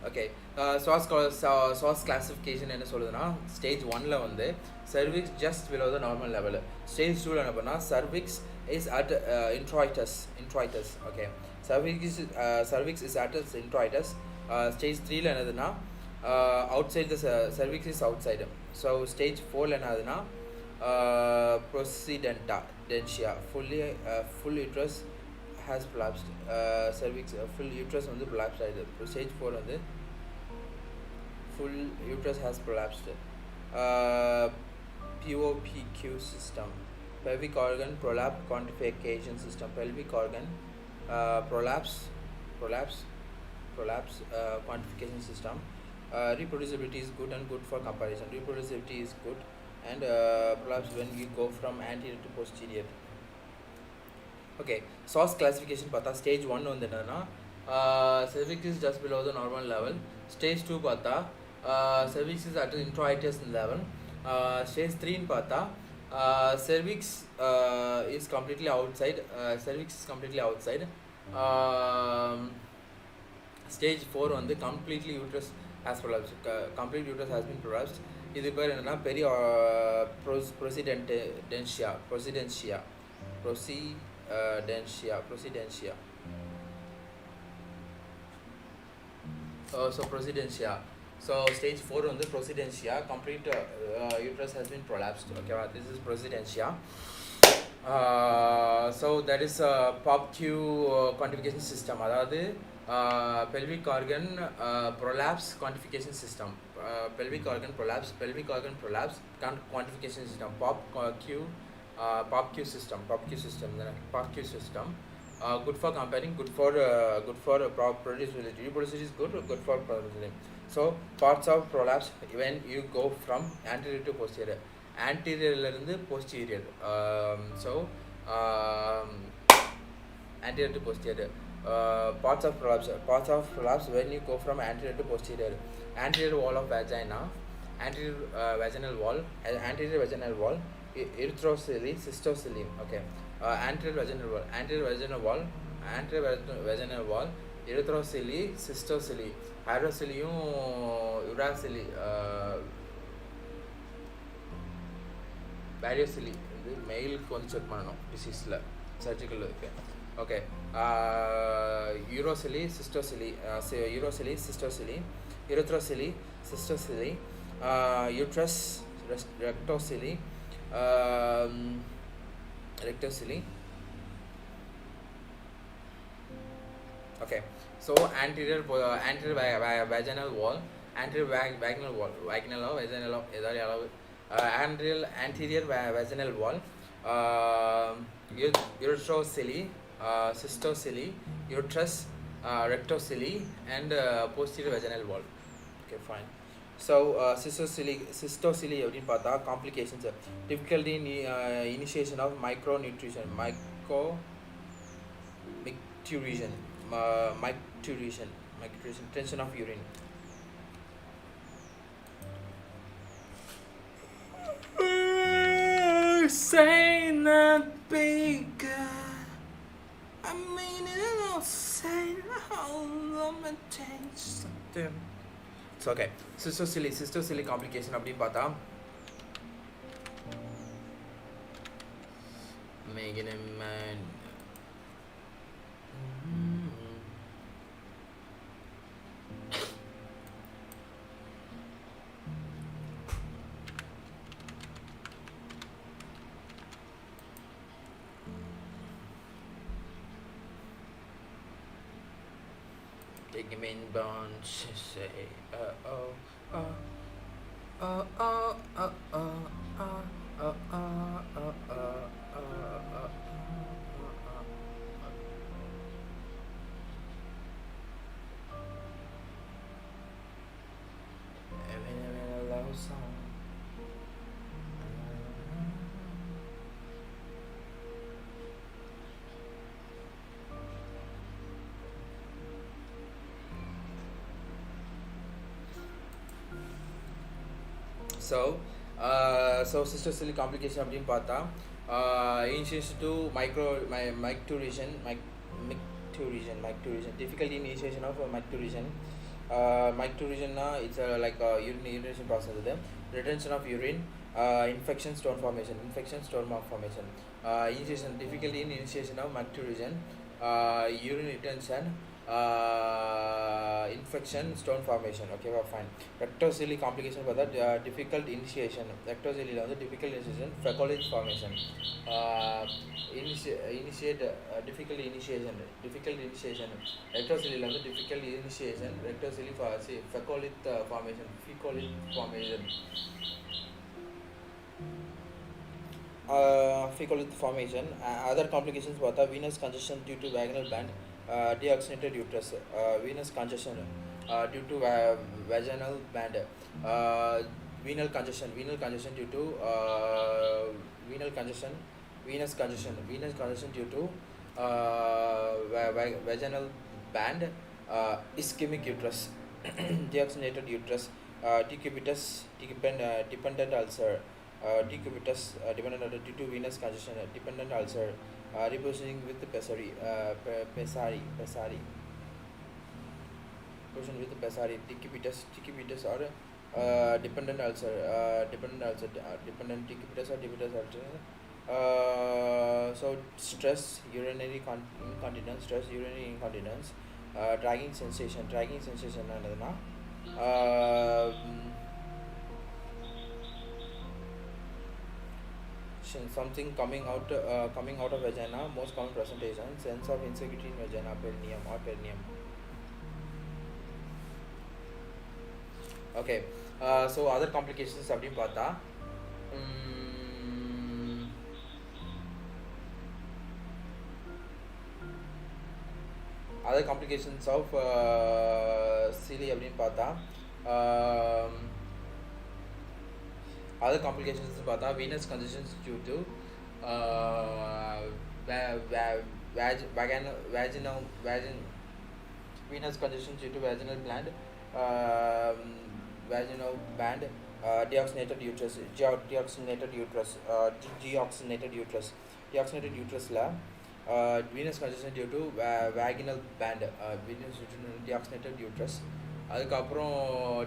Okay, source classification என்ன சொல்லுதுன்னா ஸ்டேஜ் 1ல வந்து cervix just below the normal level. Stage 2ல என்ன பண்ணா cervix is at introitus. Okay, cervix is at its introitus. Stage 3ல என்னதுன்னா outside the cervix is outside. So stage 4ல என்னதுன்னா procedentia, full uterus has collapsed. Cervix full uterus வந்து collapsed ஆயிடுது. Stage 4 வந்து full uterus has collapsed. POPQ system, pelvic organ prolapse quantification system. Pelvic organ prolapse quantification system. Reproducibility is good and good for comparison. Reproducibility is good and prolapse when you go from anterior to posterior. Okay, source classification பார்த்தா stage 1 வந்து என்னன்னா cervix is just below the normal level. Stage 2 பார்த்தா cervix is at the introitus level. Stage 3 ன்னு பார்த்தா cervix is completely outside. Stage 4 வந்து completely uterus has collapsed. Complete uterus has been collapsed. இது பேர் என்னன்னா பெரிய procedentia. So procedentia. So stage 4 on the procedentia, complete uterus has been prolapsed. Okay, this is procedentia. So that is POPQ quantification system. Adhaadu pelvic organ prolapse quantification system. Pelvic organ prolapse quantification system. POPQ system. Good for comparing, good for reproducibility. Reproducibility is good for reproducibility. So parts of prolapse when you go from anterior to posterior. Anterior irundhu posterior. Anterior to posterior. Parts of prolapse when you go from anterior to posterior. Anterior wall of vagina, anterior vaginal wall, erythrocele, cystocele. Okay, anterior vaginal wall, erythrocele, cystocele, hydrocele, uracele, variocele. இது மெயிலுக்கு வந்து check பண்ணணும் டிசீஸில் surgical இருக்கு. Okay, urethrocele, cystocele, erythrocele, cystocele, uterus, rectocele, okay. So anterior vaginal wall, anterior vaginal wall, anterior vaginal wall, erythrocele, cystocele, uterus, rectocele, and posterior vaginal wall. Okay, fine. So cystocele அப்படின்னு பார்த்தா complications, difficulty in initiation of micturition, tension of urine. Say not bigger, I mean it all, say how long it takes something. So okay, cystocele complication அப்படின்னு பார்த்தா making a man taking me in bonds, say love song. So so sister Chile complication அப்படின்னு பார்த்தா initiation to micturition, difficulty in initiation of micturition. Micturition it's like a urination process. Retention of urine, infection, stone formation. Initiation, difficulty in initiation of micturition, urine retention, infection, stone formation. Okay, well, fine. Rectocele complication for that, difficult initiation. Rectocele difficult initiation, fecality formation. Difficult initiation. Rectocele difficult initiation. Rectocele fecality formation. Fecality formation. Other complications were the venous congestion due to vaginal band, deoxygenated uterus, venous congestion due to vaginal band, venous congestion due to venous congestion due to vaginal band, ischemic uterus, deoxygenated uterus, decubitus dependent ulcer, decubitus dependent ulcer due to venous congestion, dependent ulcer, repositioning with pessary, position with pessary, decubitus or dependent ulcer, dependent decubitus or decubitus ulcer. So stress, urinary incontinence, dragging sensation annadana, something coming out of vagina. Most common presentation, sense of insecurity in vagina, perineum. Okay, so other complications appdi paatha, other complications of cili appdi paatha, other complications paatha, venous congestions due to venous congestion due to vaginal band, deoxygenated uterus, la venous congestion due to vaginal band, deoxygenated uterus. அதுக்கப்புறம்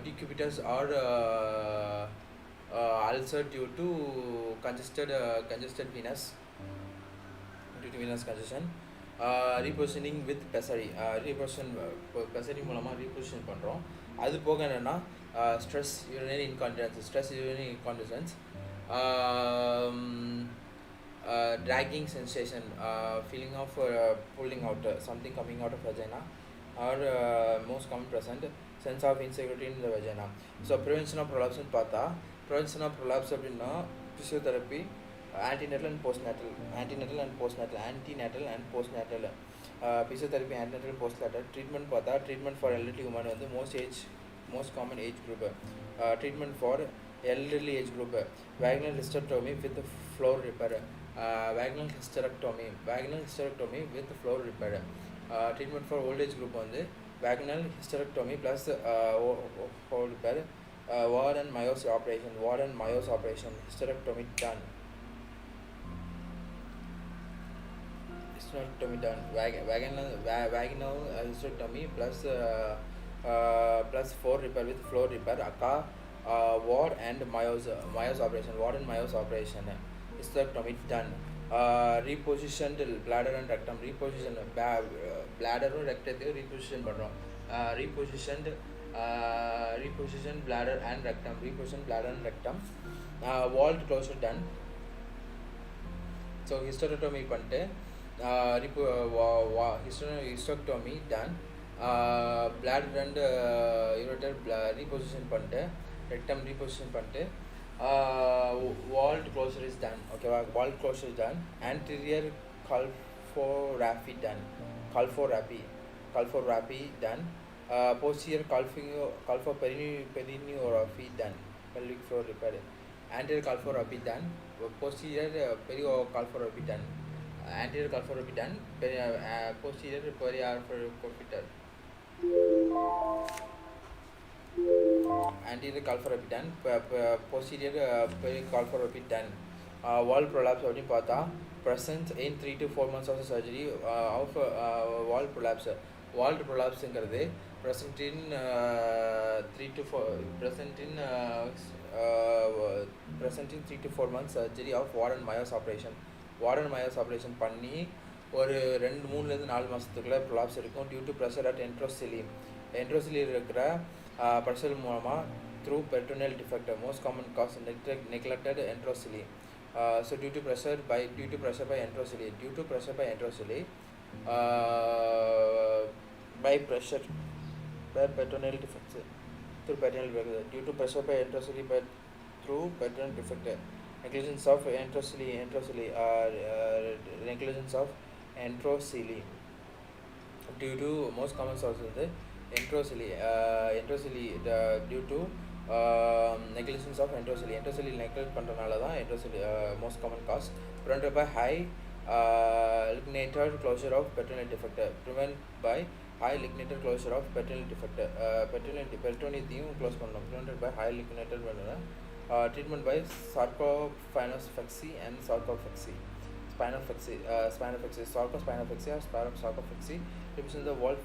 decubitus or ulcer due to congested venous, due to venous congestion. Repositioning with pessary, pessary மூலமா reposition பண்றோம். அது போக என்னன்னா stress urinary incontinence, dragging sensation, feeling of pulling out something coming out of vagina, or most common present, sense of insecurity in the vagina. So prevention of prolapse பார்த்தா, prevention of prolapse அப்படின்னா physiotherapy, antenatal and postnatal, physiotherapy, antenatal and postnatal. Treatment பார்த்தா, treatment for elderly women வந்து most common age group, treatment for elderly age group, vaginal hysterectomy with floor repair, vaginal hysterectomy with floor repair. Treatment for old age group வந்து vaginal hysterectomy plus floor repair, ward and Myos operation, hysterectomy done. Vaginal hysterectomy plus floor repair with floor repair, ward and Myos operation, hysterectomy done. Repositioned bladder and rectum, bladder and rectum reposition பண்றோம். Repositioned bladder and rectum, walled closure done. So hysterectomy பண்ணிட்டு hysterectomy done, bladder and ureter reposition பண்ணிட்டு, rectum reposition பண்ணிட்டு, walled closure is done. Okay, walled closure is done. Anterior calforrhaphy done, done. Posterior calfoperineorrhaphy done, pelvic floor repair. Anterior calforrhaphy done, posterior pericarpophy done, anterior calforrhaphy done, posterior pericarpophy done. anterior calforapi done, posterior calforapi done. Wall prolapse அப்படின்னு பார்த்தா present in 3 to 4 months of surgery of wall prolapse. Wall prolapseங்கிறது present in 3 to 4 present in 3 to 4 months surgery of Warren Myers operation. Warren Myers operation பண்ணி ஒரு 2-3 4 மாதத்துக்குள்ளே prolapse இருக்கும் due to pressure at enterocele. என்ட்ரோசிலியில் இருக்கிற pressure மூலமாக through peritoneal defect most common cause neglected enterocele. So due to pressure by enterocyte by pressure by peritoneal defect through peritoneal defect due to pressure by enterocyte by through peritoneal defect negligence of enterocyte negligence of enterocyte due to most common source of the enterocyte due to negligence of enterocyte neglect பண்றனால தான் enterocyte most common cause prevented by high lignated closure of peritoneal defect prevent by high lignated closure of peritoneal defect peritoneum close பண்ணனும் prevented by high lignated treatment by sarcophanosfaxy and sarcophaxy spinophaxy sarcospinophaxy or sarcophaxy reposition the wall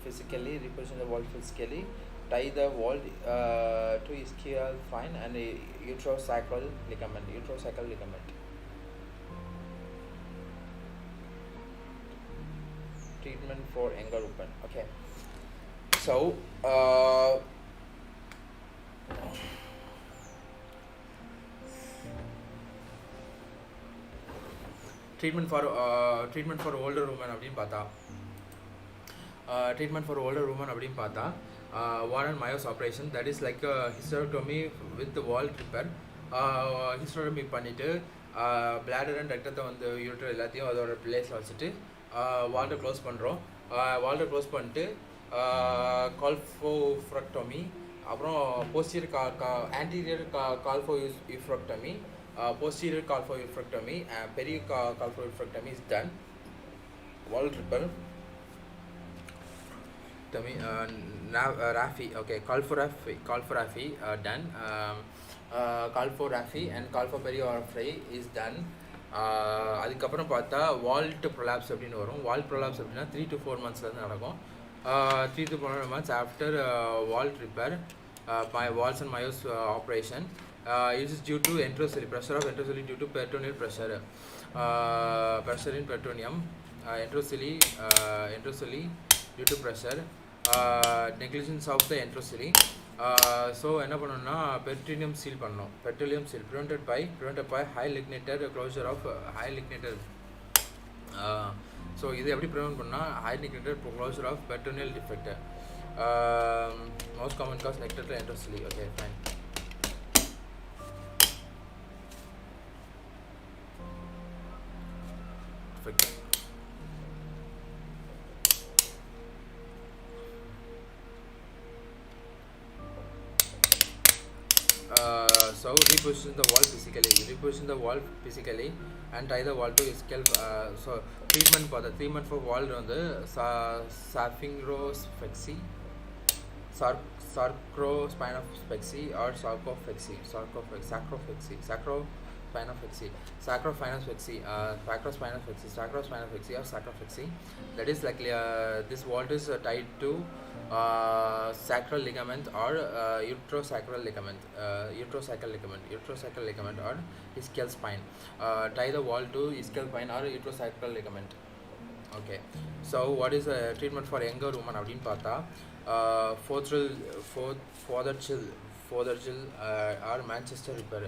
physically tie the wall to ischial spine and uterosacral ligament. Treatment for younger women. Okay, so treatment for older women அப்படின்னு பார்த்தா Warren Myers operation, that is like a hysterectomy with the wall repair. Hysterectomy பண்ணிட்டு bladder and rectum வந்து ureter எல்லாத்தையும் அதோட பிளேஸ்ல வச்சுட்டு வால்டை close பண்ணுறோம். வால்டை close பண்ணிட்டு கால்ஃபோஃப்ரெக்டோமி, அப்புறம் போஸ்டீரியர் ஆன்டீரியர் கால்ஃபோஃப்ரெக்டோமி, posterior calfoufrectomy, calfoufrectomy is done. Wall repair Rafi, okay, calforaphy done. Calforaphy and calfoperiorophy is done. அதுக்கப்புறம் பார்த்தா வால்ட் ப்ரொலாப்ஸ் அப்படின்னு வரும். வால் ப்ரொலாப்ஸ் அப்படின்னா 3 to 4 monthsலேருந்து நடக்கும். 3 to 4 months after wall repair by Walls and Myers operation. It is due to enterocyte pressure of enterocyte due to peritoneal pressure in peritoneum, enterocyte due to pressure, negligence of the enterocyte. So என்ன பண்ணணும்னா peritoneum seal பண்ணணும். Peritoneum seal prevented by high lignated closure of high lignated. So இது எப்படி prevent பண்ணா high lignated closure of peritoneal defect. Most common cause neglected enterocyte. Okay, fine. Perfect. So reposition the wall physically and tie the wall to ischial. So treatment for wall வந்து saprophyxy, sarcospinophaxy or sarcophaxy, sacrospinophaxy or sarcophaxy. That is like this wall is tied to sacral ligament or uterosacral ligament or ischial spine. Tie the wall to ischial spine or uterosacral ligament. Okay, so what is treatment for younger woman அப்படின்னு பார்த்தா Fothergill or Manchester repair,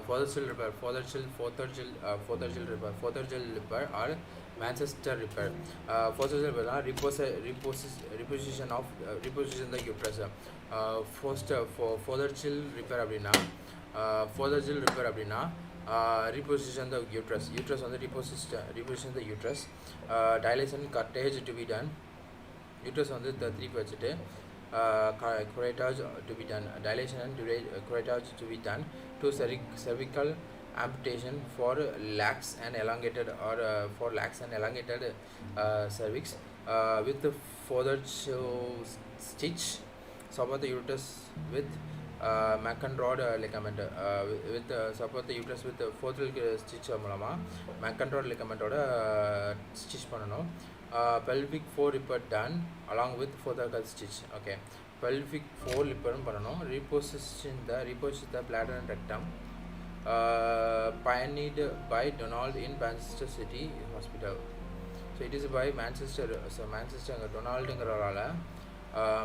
Fothergill repair or Manchester repair. Fothergill repair are reposition the uterus. Fothergill repair அப்படின்னா reposition the uterus on the reposition the uterus. Dilation curettage to be done. Uterus on the 3 வச்சிட்டு curettage to be done. Dilation and curettage to be done to cervical amputation for lax and elongated cervix with the Fothergill stitch. Support the uterus with McEnroe ligament with support the uterus with fourth stitch மூலமா McEnroe ligament ஓட stitch பண்ணனும். Pelvic floor repair done along with fourth stitch. Okay, pelvic floor repair பண்ணனும். Reposition the bladder and rectum. Pioneered by Donald in Manchester City Hospital. So it is by Manchester. So Manchester Donald ங்கறவரால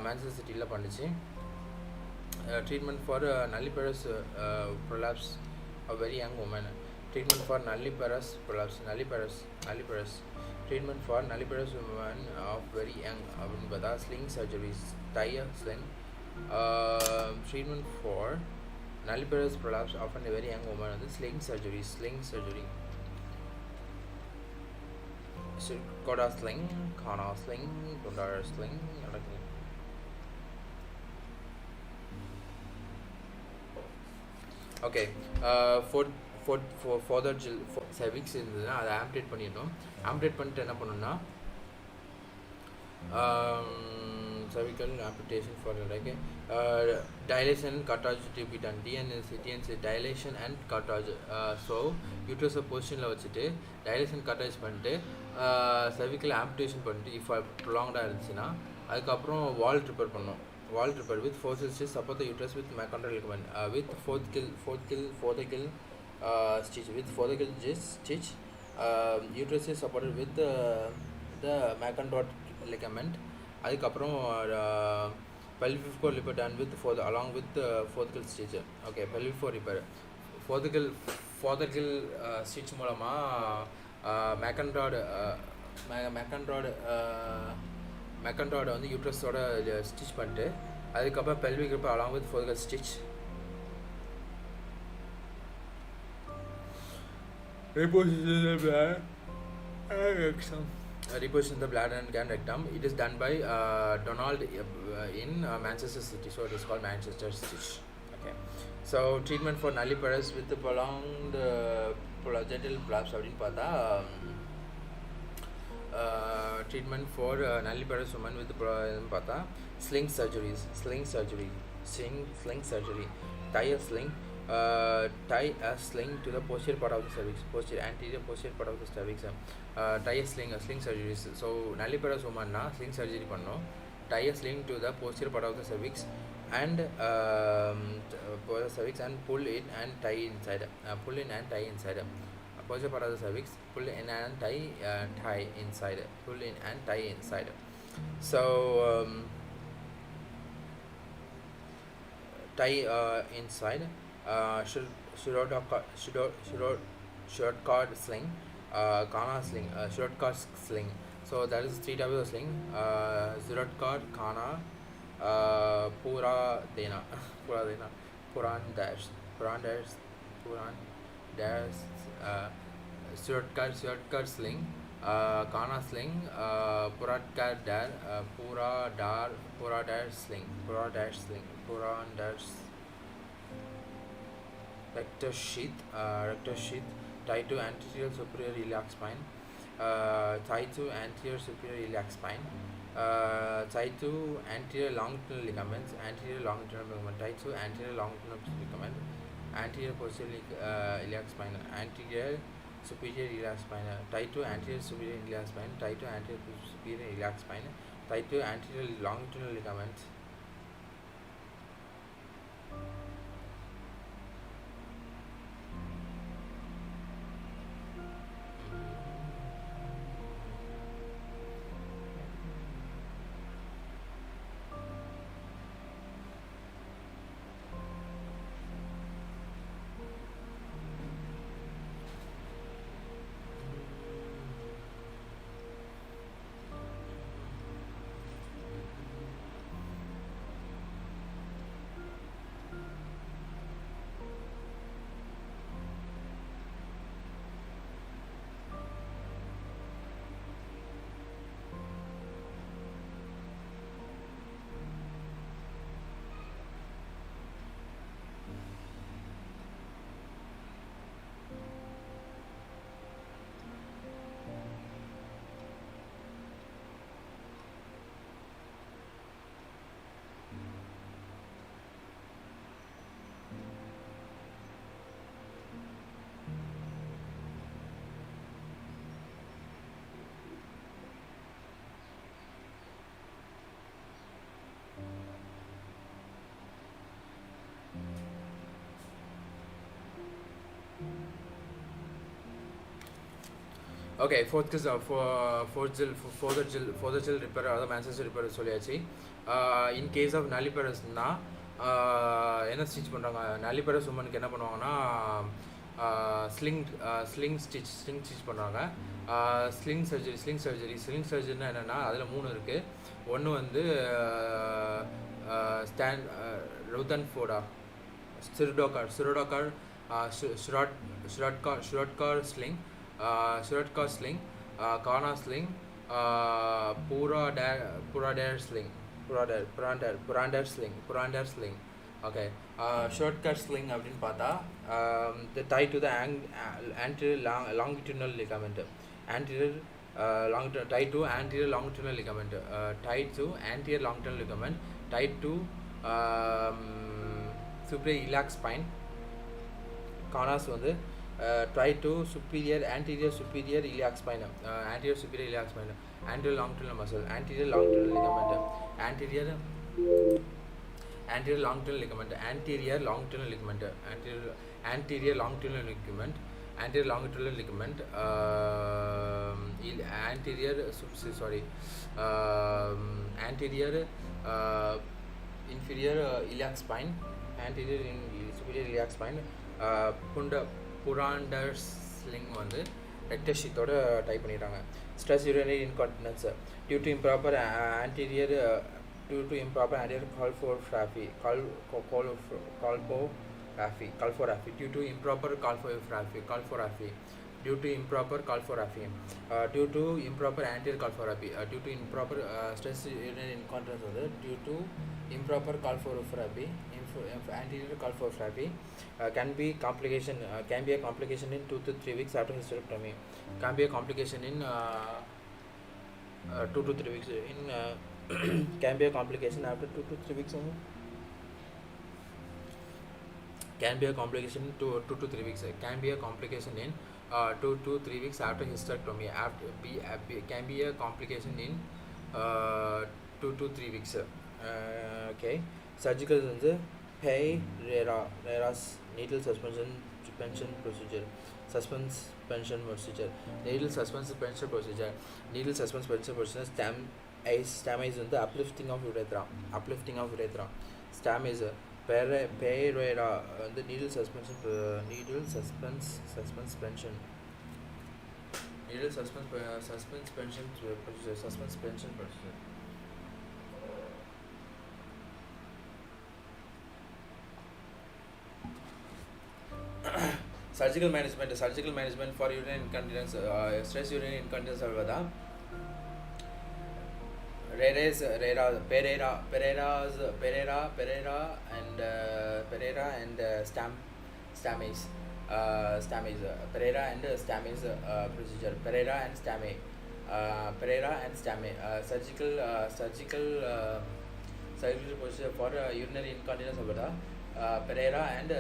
Manchester City ல பண்ணிச்சு. Treatment for nulliparous prolapse of very young woman. Treatment for nulliparous prolapse. Nulliparous. Treatment for nulliparous woman of very young. Sling surgeries. Tie a sling. Treatment for nulliparous prolapse often a very young woman. Sling surgery. Koda sling, Kana sling, Tundara sling. Okay, for the cervix இருந்ததுன்னா அதை ஆம்டேட் பண்ணிடணும். ஆம்டேட் பண்ணிட்டு என்ன பண்ணணும்னா cervical amputation for like dilation and curettage to be done. TNC dilation and curettage. So uterus position la vechittu dilation curettage பண்ணிட்டு cervical amputation பண்ணிட்டு if prolonged இருந்துச்சுன்னா அதுக்கு அப்புறம் wall repair பண்ணனும். Wall repair with forceps support the uterus with McEnroe ligament with fourth kill stitch with fourth kill stitch. Uterus is supported with the McEnroe ligament. அதுக்கப்புறம் pelvic floor repair done with along with fourth kill stitch. Okay, pelvic floor repair fourth kill stitch மூலமா McEnroe வந்து யூட்ரஸோட stitch பண்ணிட்டு அதுக்கப்புறம் pelvic repair along with fourth kill stitch. Reposition the bladder and rectum. It is done by Donald in Manchester City, so it is called Manchester stitch. Okay, so treatment for nulliparous with the prolonged genital prolapse அப்படின்னு பார்த்தா treatment for nulliparous woman with பார்த்தா sling surgery. Tie a sling to the posterior part of the cervix, anterior posterior part of the cervix. Tie a sling surgeries. So nulliparous woman na sling surgery பண்ணோம். Tie a sling to the posterior part of the cervix and pull in and tie inside. Posterior part of the cervix, pull in and tie inside. Pull in and tie inside. So tie inside. Short cord sling, Kana sling, short cord sling. So that is 3 types of sling. Short cord, Kana, Puran dash, short cord sling, Kana sling, Puran dash sling. Rectus sheath, tie to anterior superior iliac spine, tie to anterior superior iliac spine, tie to anterior longitudinal ligaments, tie to anterior longitudinal ligament, anterior posterior iliac spine, anterior superior iliac spine, tie to anterior superior iliac spine, tie to anterior superior iliac spine, tie to anterior longitudinal ligaments. Okay, fourth jill repair or Manchester repair சொல்லியாச்சு. In case of nulliparous னா என்ன stitch பண்றாங்க? nulliparous womanக்கு என்ன பண்ணுவாங்கன்னா sling stitch பண்றாங்க. sling surgery னா என்னன்னா அதுல மூணு இருக்கு. ஒன்னு வந்து Rutherford Sirotcar sling, Kana sling, Purander sling. Okay, shortcut sling அப்படின்னு பார்த்தா the tie to the anterior longitudinal ligament, tied to anterior longitudinal ligament, tied to superior iliac spine. Canas வந்து tied to anterior superior iliac spine, anterior longitudinal muscle, anterior longitudinal ligament, anterior longitudinal ligament, anterior longitudinal ligament, anterior longitudinal ligament, inferior iliac spine, anterior superior iliac spine, Purander sling வந்து rectus sheath ஓட type பண்ணிட்டாங்க. Stress urinary incontinence due to improper anterior colporaphy, due to improper colporaphy, due to improper anterior colporaphy, due to improper stress urinary incontinence due to improper colporaphy, anterior colporaphy, can be a complication in 2 to 3 weeks after hysterectomy. Can be a complication in 2 to 3 weeks in can be a complication after 2 to 3 weeks only. Can be a complication in 2 to 3 weeks. Can be a complication in 2 to 3 weeks after hysterectomy. Can be a complication in 2 to 3 weeks. Okay. Surgical is Pereira's needle suspension procedure. Needle suspension procedure. Stam is the uplifting of urethra. Stam is Pereira, the needle suspension procedure. Surgical management for urinary incontinence, stress urinary incontinence alvada. Pereira and Stamase. Pereira and Stamase procedure. Pereira and Stame. Surgical procedure for urinary incontinence alvada. Pereira and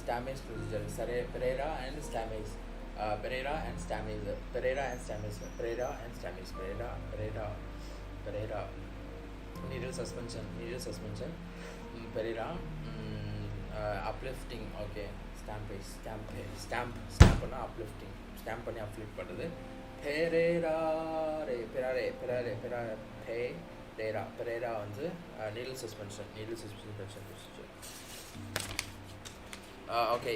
Stamase procedure. Pereira and Stamase. Pereira needle suspension. Pereira uplifting. Okay, stamp பண்ணா uplifting, stamp பண்ணி uplift பண்றது. Pereira வந்து needle suspension procedure. Okay,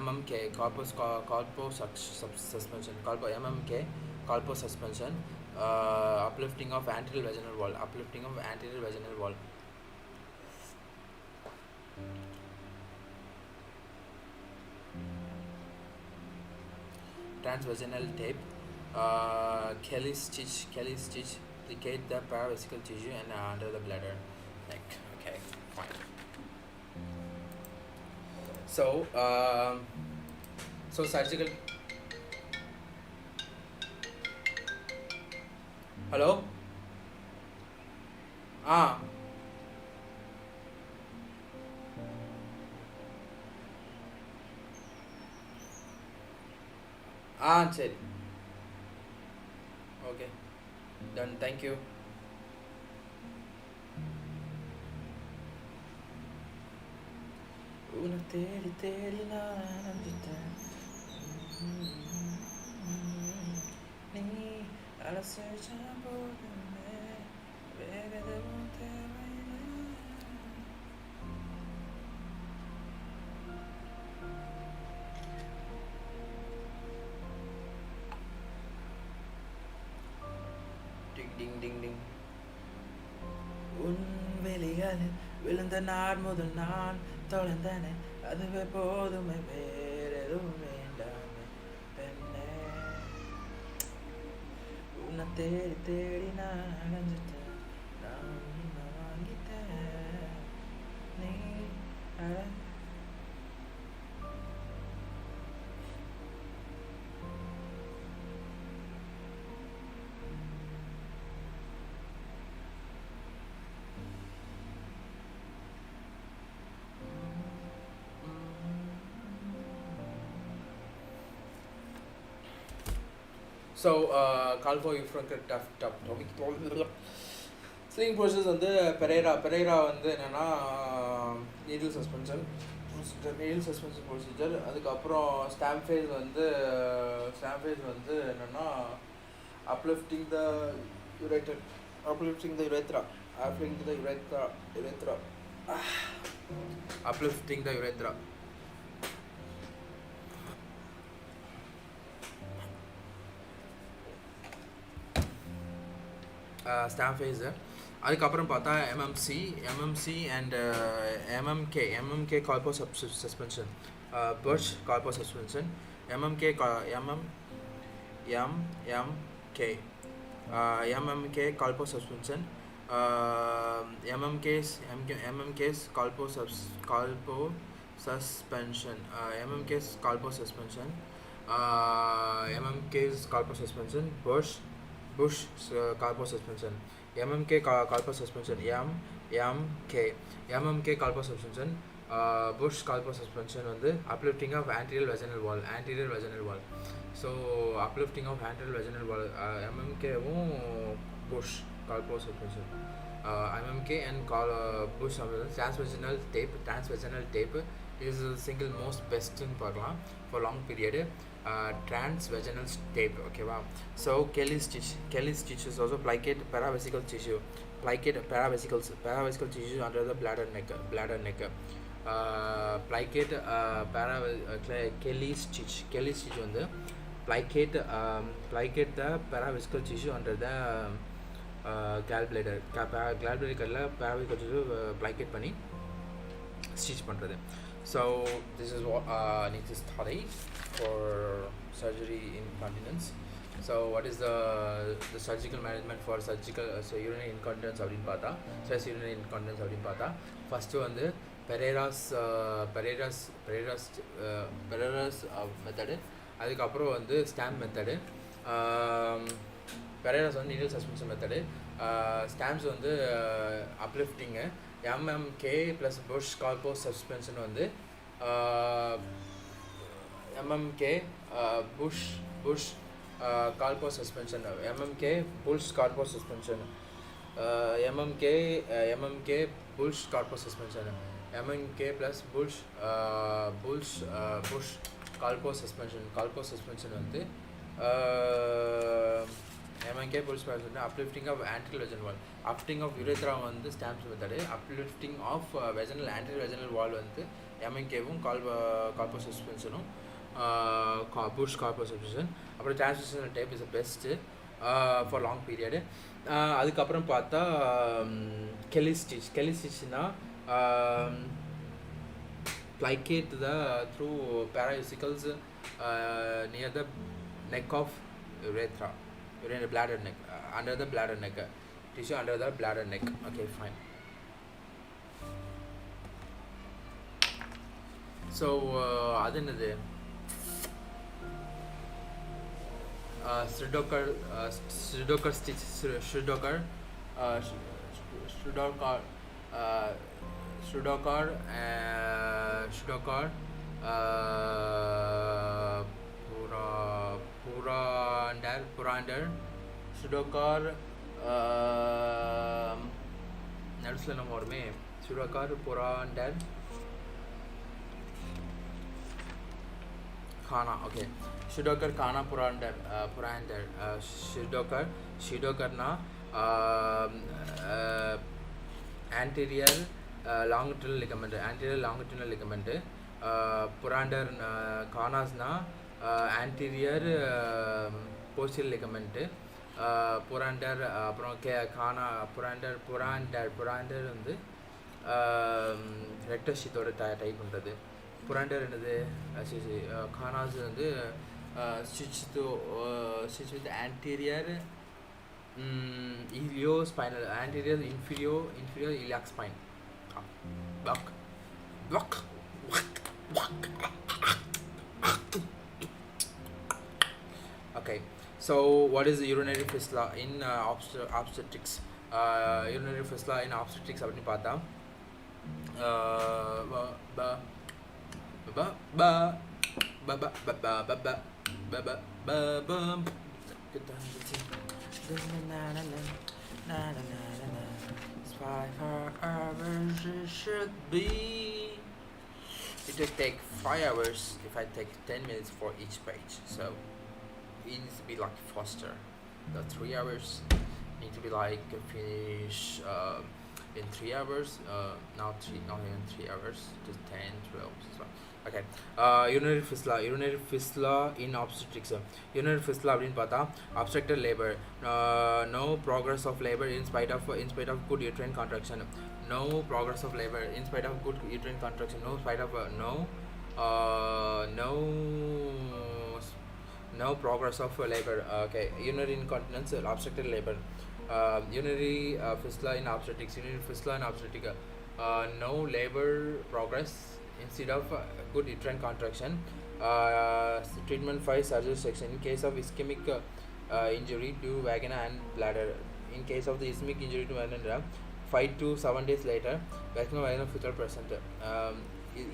MMK colpo suspension. MMK colpo suspension. Uplifting of anterior vaginal wall. Transvaginal tape. Kelly stitch placate the paravesical tissue and under the bladder. Okay, fine. So surgical. Hello? சரி. Okay. Done. Thank you. உன்னை தேடி நான் அலைஞ்சிட்டேன். ரசிச்சா போதுமே வேற எதுவும் தேவையில்லை. டிங் டிங் டிங் டிங். உன் வெளிகளில் விழுந்த நாள் முதல் நான் தொலைந்தனே அதுவே போதுமே வேற எதுவும் வேண்டாமே பெண்ணே. உன்னை தேடி தேடி நான் அடைஞ்சிட்டேன் நான் உன்னை வாங்கிட்டேன் நீ அடை. So call for you from tough topic. Sling process வந்து பெரேரா வந்து என்னென்னா நீடில் சஸ்பென்ஷன் ப்ரொசீஜர். அதுக்கப்புறம் ஸ்டாம்ப் ஃபேஸ் வந்து என்னென்னா uplifting the urethra. Uplifting the urethra. Stamp face. அதுக்கப்புறம் பார்த்தா MMC and MMK colposuspension, Burch colposuspension, MMK colposuspension, MMK's calpo suspension, Bush calpo suspension, MMK calpo suspension, MMK calpo suspension, Bush calpo suspension வந்து uplifting of anterior vaginal wall. So uplifting of anterior vaginal wall, MMK வும் Bush calpo suspension, MMK and Bush transvaginal tape is the single most best in பார்க்கலாம் for long period. Transvaginal tape, okay, wow. So Kelly's stitch is also plicate paravesical tissue, paravesical tissue under the bladder neck, plicate Kelly's stitch வந்து plicate the paravesical tissue under the gallbladder கல்ல paravesical tissue plicate பண்ணி stitch பண்றது. So this is what needs to study for surgery incontinence. So what is the surgical management for surgical urinary incontinence அப்படினு பார்த்தா, stress urinary incontinence அப்படினு பார்த்தா, first வந்து Pereira's method, அதுக்கப்புறம் வந்து ஸ்டாம்ப் மெத்தடு. Pereira's வந்து needle suspension method, ஸ்டாம்ப்ஸ் வந்து uplifting, MMK plus Bush calpo suspension வந்து MMK Bush calpo suspension, MMK Bush calpo suspension, MMK Bush calpo suspension, MMK plus Bush calpo suspension வந்து MMK Bush suspension, uplifting of anterior vaginal wall, uplifting of urethra வந்து stamps method, uplifting of anterior vaginal wall வந்து MMK வும் calpo suspension, Bush calpo suspension. அப்புறம் transvaginal tape is the best for long period. அதுக்கப்புறம் பார்த்தா Kelly's stitchனா plicate through paravesicles near the neck of urethra, bladder neck, under the bladder neck, tissue under the bladder neck. Okay, fine. So அது என்னது, Sridocker stitch, Sridocker Purander Sridocker நடுசுல நம்ம வருமே Sridocker Purander Kana. Okay. Shidokar Kana Purander. Shidokar na anterior longitudinal ligament. Anterior longitudinal ligament. Purander Kanas na anterior posterior ligament. Purander அப்புறம் கானா புராண்டர் வந்து ரெக்டஷீத்தோட type பண்ணுறது. புராண்டர் என்னது கானாஸ் வந்து stitch with anterior ilio spinal anterior inferior iliac spine. Block. Okay, so what is the urinary fistula in obstetrics? Urinary fistula in obstetrics apni paatha should be. It will take 5 hours if I take 10 minutes for each page, so it needs to be like faster. The 3 hours need to be like finish in 3 hours, not even 3 hours, just 10, 12. So, okay. Urinary fistula in obstetrics. Urinary fistula அப்படினு பார்த்தா obstructed labor, no progress of labor in spite of good uterine contraction. No progress of labor in spite of good uterine contraction. No progress of labor. Okay. Urinary incontinence, obstructed labor. Urinary fistula in obstetrics. No labor progress instead of good uterine contraction. Treatment 5 surgery section in case of ischemic injury to vagina and bladder. In case of the ischemic injury to vagina, 5 to 7 days later, vaginal fetal present.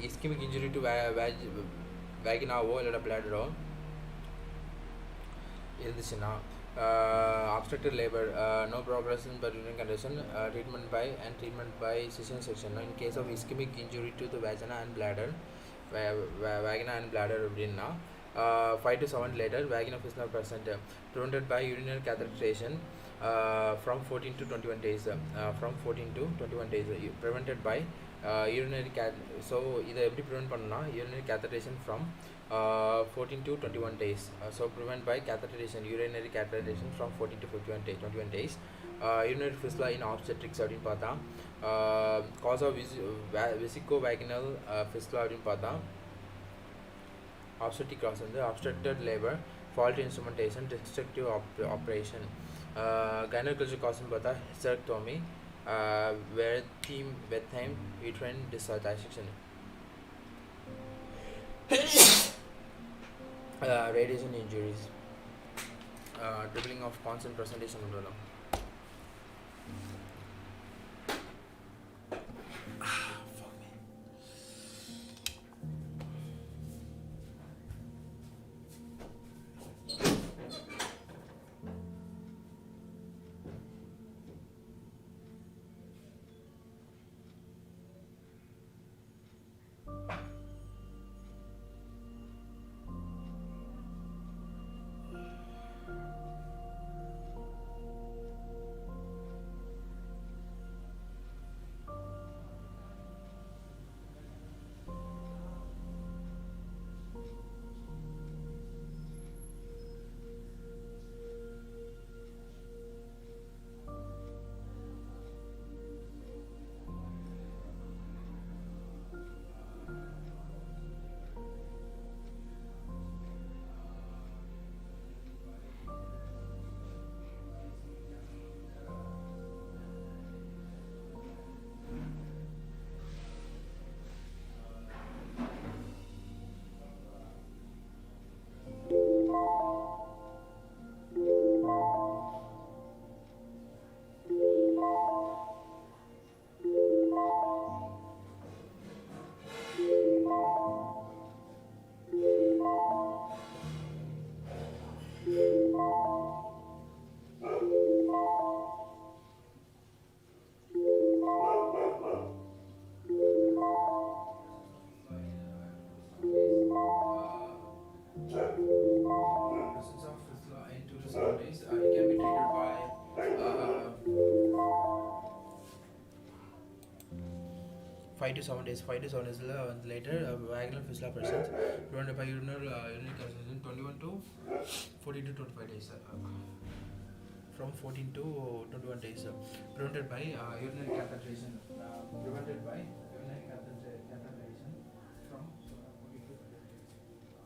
Ischemic injury to vagina or bladder irundhuchina, obstructed labor, no progress in urinary condition, treatment by cesarean section. In case of ischemic injury to the vagina and bladder அப்படின்னா 5 to 7 later, vaginal fistula present, prevented by urinary catheterization from 14 to 21 days. Prevented by urinary so இதை எப்படி prevent பண்ணா urinary catheterization from 14 to 21 days. So prevent by urinary catheterization from 14 to 21 days. Urinary fistula in obstetrics அப்படின்னு பார்த்தா cause of vesicovaginal fistula அப்படின்னு பார்த்தா obstetric cause வந்து obstructed labor, faulty instrumentation, destructive operation. Gynecology cause ன்னு பார்த்தா hysterectomy, bedtime uterine dissection. Radiation injuries, dribbling of constant presentation problem. 7 days. It can be treated by 5 to 7 days. 5 to 7 days later, vaginal fistula presents prevented by urinary catheterization 21 to 14 to 25 days. From 14 to 21 days, prevented by urinary catheterization. Prevented by urinary catheterization from 14 to 25 days.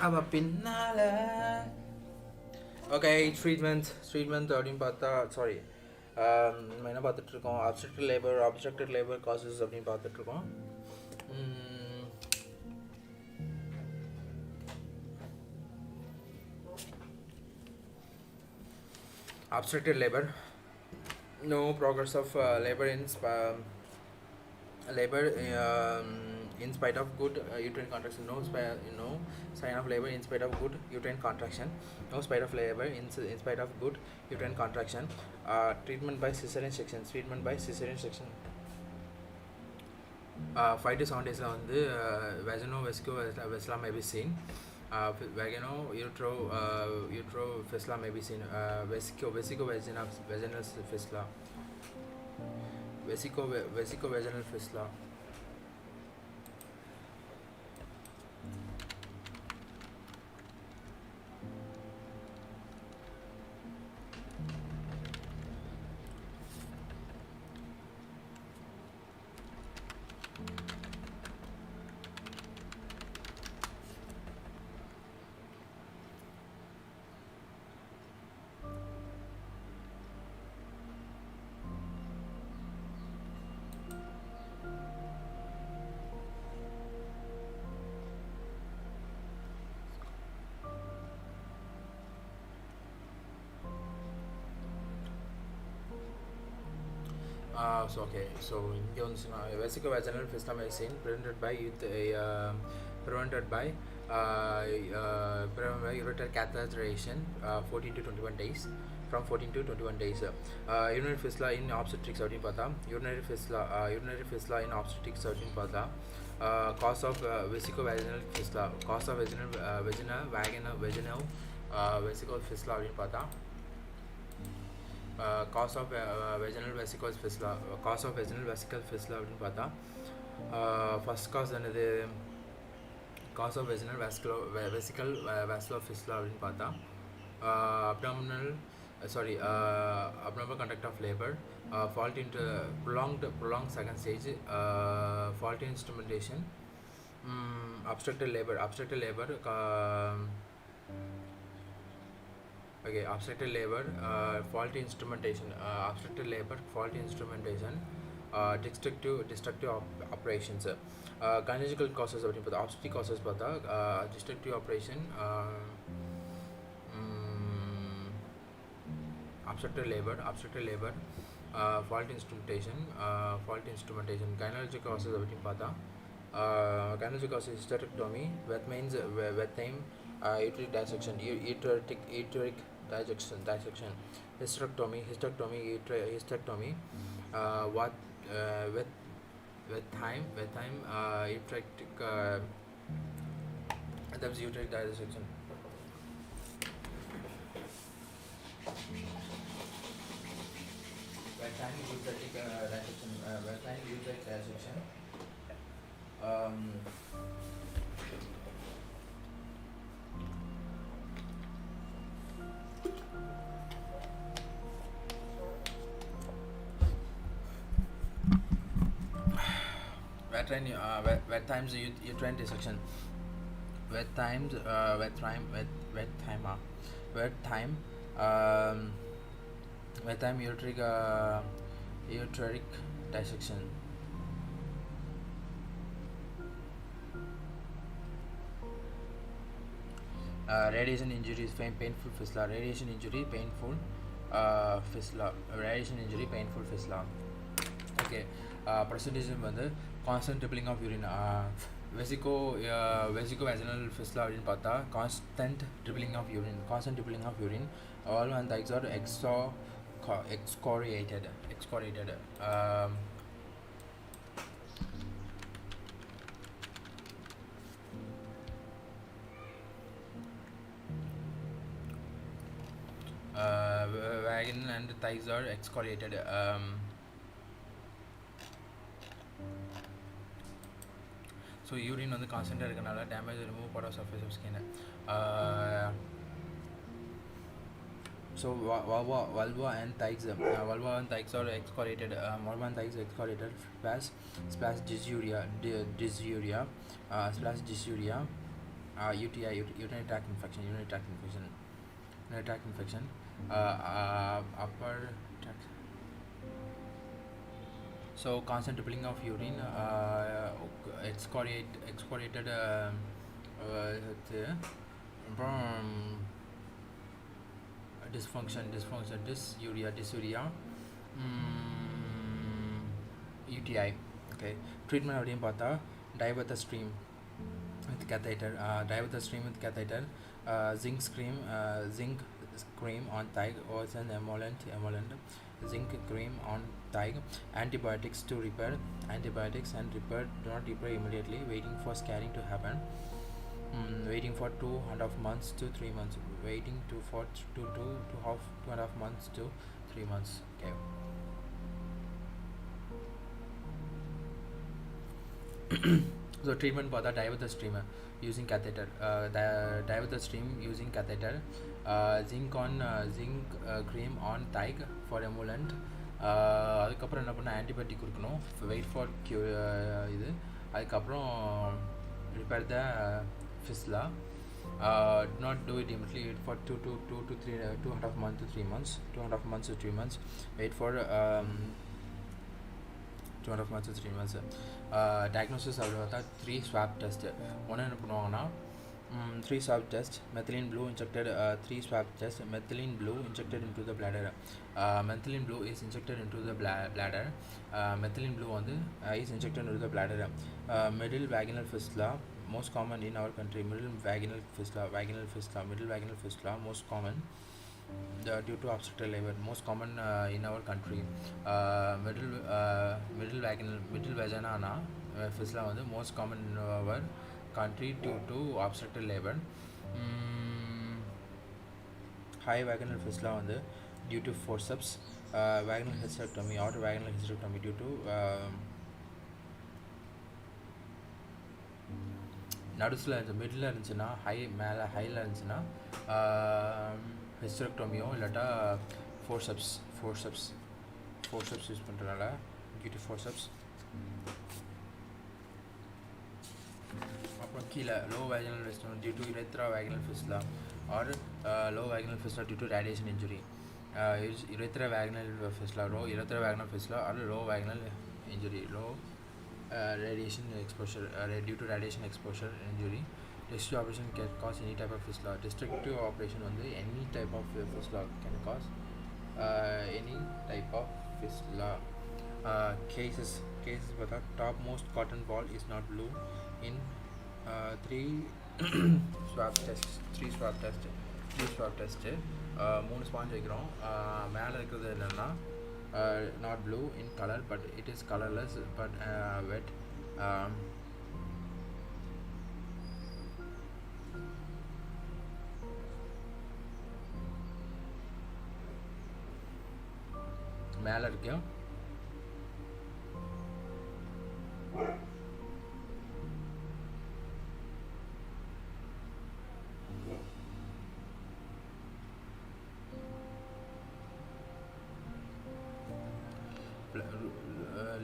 அவ பின்னால. Okay, treatment அப்படின்னு பார்த்தா sorry நம்ம என்ன பார்த்துட்ருக்கோம், obstructed labour causes அப்படின்னு பார்த்துட்ருக்கோம். Obstructed labor, no progress of labor in spite of good uterine contraction, no sign of labor in spite of good uterine contraction, no spite of labor in spite of good uterine contraction. Treatment by cesarean section. 5 to 7 days la வந்து vaginovesico-vesica may be seen. Utero-fistula may be seen. Vesico-vaginal fistula. Vesico-vaginal fistula. So vesico-vaginal fistula may be seen prevented by ureter catheterization 14 to 21 days. From 14 to 21 days. Urinary fistula in obstetrics அப்படின்னு பார்த்தா urinary fistula in obstetrics அப்படின்னு பார்த்தா cause of vesico-vaginal fistula, cause of vaginal vesical fistula அப்படின்னு பார்த்தா cause of vaginal vesical fistula அப்படின்னு பார்த்தா first cause என்னது, cause of vaginal vesical fistula அப்படின்னு பார்த்தா abdominal conduct of labor, fault into prolonged second stage, faulty instrumentation, obstructed labor, obstructed labor, faulty instrumentation, destructive operations. Gynecological causes அப்படின்னு பார்த்தா obstetric causes பார்த்தா destructive operation, obstructed labor, faulty instrumentation. Gynecological causes அப்படின்னு பார்த்தா gynecological causes hysterectomy, wet means wet time, uteric dissection, uteric dissection, hysterectomy, what with time uteric that's uteric dissection. Vaginal uteric dissection. Wet times uterine dissection. Wet time uteric dissection. Radiation injury is painful fistula. Radiation injury painful fistula. Okay. Presentation வந்து constant dribbling of urine. Vesico-vaginal fistula அப்படின்னு பார்த்தா constant dribbling of urine. All one thighs are excoriated. Vagin and thighs are excoriated. So urine வந்து கான்ஸ்டன்ட்டாக இருக்கனால damage remove part of surface of skin. So vulva and thighs are excoriated. Vulva and thighs excoriated. Splash dysuria. UTI, urinary tract infection, upper tract. So constant dribbling of urine, excoriated dysfunction, dysuria, UTI. Okay, treatment அப்படின்னு பார்த்தா diabetes stream with catheter, zinc cream on thigh, or an emollient, zinc cream on thigh, antibiotics and repair. Do not repair immediately, waiting for scarring to happen. Waiting for 2.5 months to 3 months. Waiting for 2.5 months to 3 months. Okay. So treatment for the diabetes stream using catheter. Diabetes stream using catheter. Zinc cream on thigh for emollient. அதுக்கப்புறம் என்ன பண்ண antibiotic கொடுக்கணும். Wait for இது. அதுக்கப்புறம் repair the fistula. Do not do it immediately. Wait for 2.5 months to 3 months. 2.5 months to 3 months. Wait for 2.5 months to 3 months. Diagnosis about 3 swab test. One என்ன பண்ணுவாங்கன்னா 3 swab test. Methylene blue injected. 3 swab test. Methylene blue injected into the bladder. Methylene blue is injected into the bladder. Methylene blue is injected into the bladder. Middle vaginal fistula, most common in our country. Middle vaginal fistula, most common due to obstetrical labor, most common in our country. Middle vagina fistula most common in our country due to obstetrical labor. High vaginal fistula due to forceps. Vaginal hysterectomy or vaginal hysterectomy due to நடுசில் middle இருந்துச்சுன்னா மேலே ஹையில் இருந்துச்சுன்னா ஹிஸ்டரெக்டோமியோ இல்லாட்டா forceps use பண்ணுறதுனால due to forceps. அப்புறம் கீழே low vaginal fistula due to urethra vaginal fistula or low vaginal fistula due to radiation injury. Urethra vaginal fistula or low vaginal injury, radiation exposure, due to radiation exposure injury. Destructive operation can cause any type of fistula. Destructive operation any type of fistula can cause any type of fistula. Cases for the topmost cotton ball is not blue in 3 swab tests. 3 swab test 3 sponge வைக்கிறோம். மேலே இருக்கிறது என்னென்னா not blue in color, but it is colorless but wet. மேலே இருக்கு.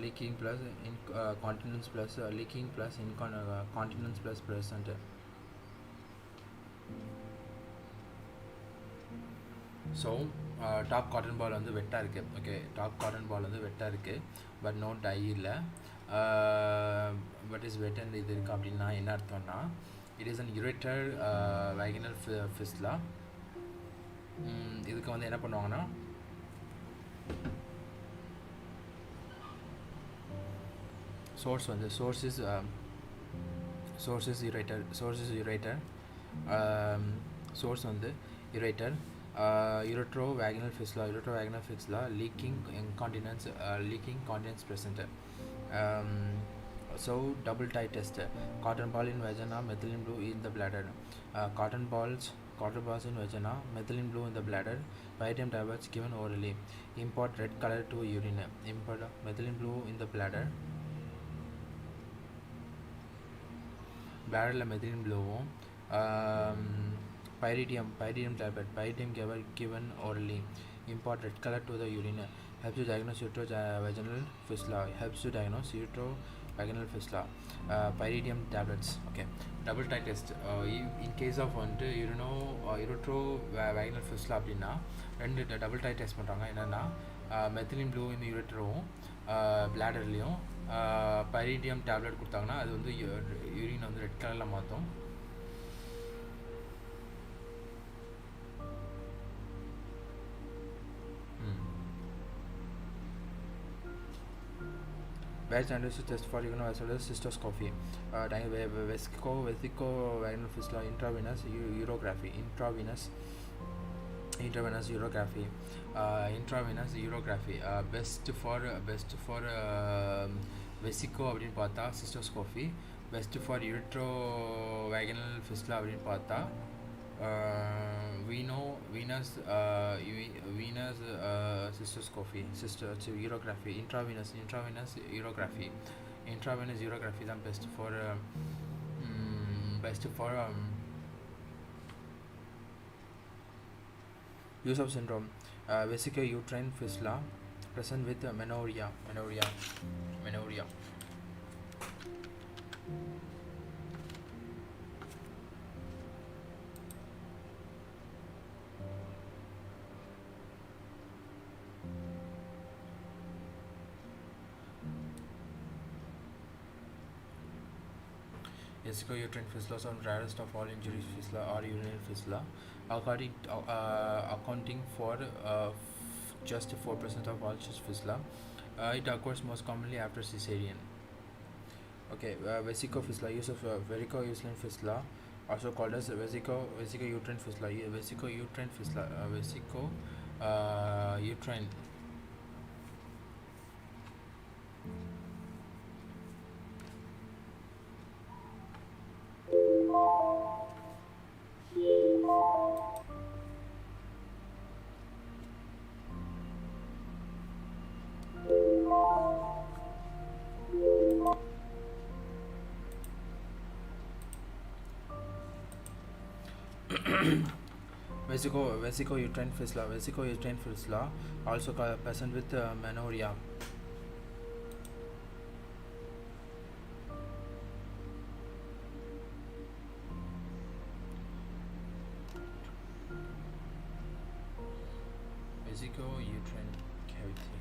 Leaking plus incontinence plus leaking plus incontinence plus present. So top cotton ball வெட்டா இருக்கு. Okay, top cotton ball வெட்டா இருக்கு, பட் நோ டை இல்லை. பட் இஸ் வெட் அண்ட் இது இருக்குது அப்படின்னா என்ன அர்த்தம்னா it is an ureter vaginal fistula. இதுக்கு என்ன பண்ணுவாங்கன்னா source is ureter. Source ureter. Ureterovaginal fistula, leaking continence present. So double tie test. Cotton ball in vagina, methylene blue in the bladder. Cotton balls in vagina, methylene blue in the bladder. Vitamin tablets given orally. Import red color to urine. Import methylene blue in the bladder. bladder methylene blue. Pyridium tablet. Pyridium given orally. Import red color to the urine. Helps to diagnose uterovaginal fistula. Helps to diagnose vaginal fistula, pyridium tablets. Okay, double tie test. In case of வந்துட்டு யூரோட்ரோ vaginal fistula அப்படின்னா ரெண்டு double tie test பண்ணுறாங்க. என்னென்னா மெத்திலின் blue இந்த யூரோட்ரோவும் பிளாடர்லேயும் பைரிடியம் tablet கொடுத்தாங்கன்னா அது வந்து urine வந்து ரெட் கலரில் மாற்றும். Batch analysis test for as well as cystoscopy, vesico vaginal fistula, intravenous urography, intravenous urography, best for vesico அப்படின்னு பார்த்தா cystoscopy, best for uretrovaginal fistula அப்படின்னு பார்த்தா venous cystoscopy, urography, intravenous urography தான் best for use of syndrome, vesicouterine fistula present with menorrhea. Vesicouterine fistula are rarest of all injuries fistula or urinary fistula, accounting for just 4% of all such fistula. It occurs most commonly after cesarean. Okay, vesicofistula, use of varicocele fistula, also called as vesicouterine fistula. Vesicouterine. Vesicouterine fistula, also present with menorrhea. Vesicouterine cavity.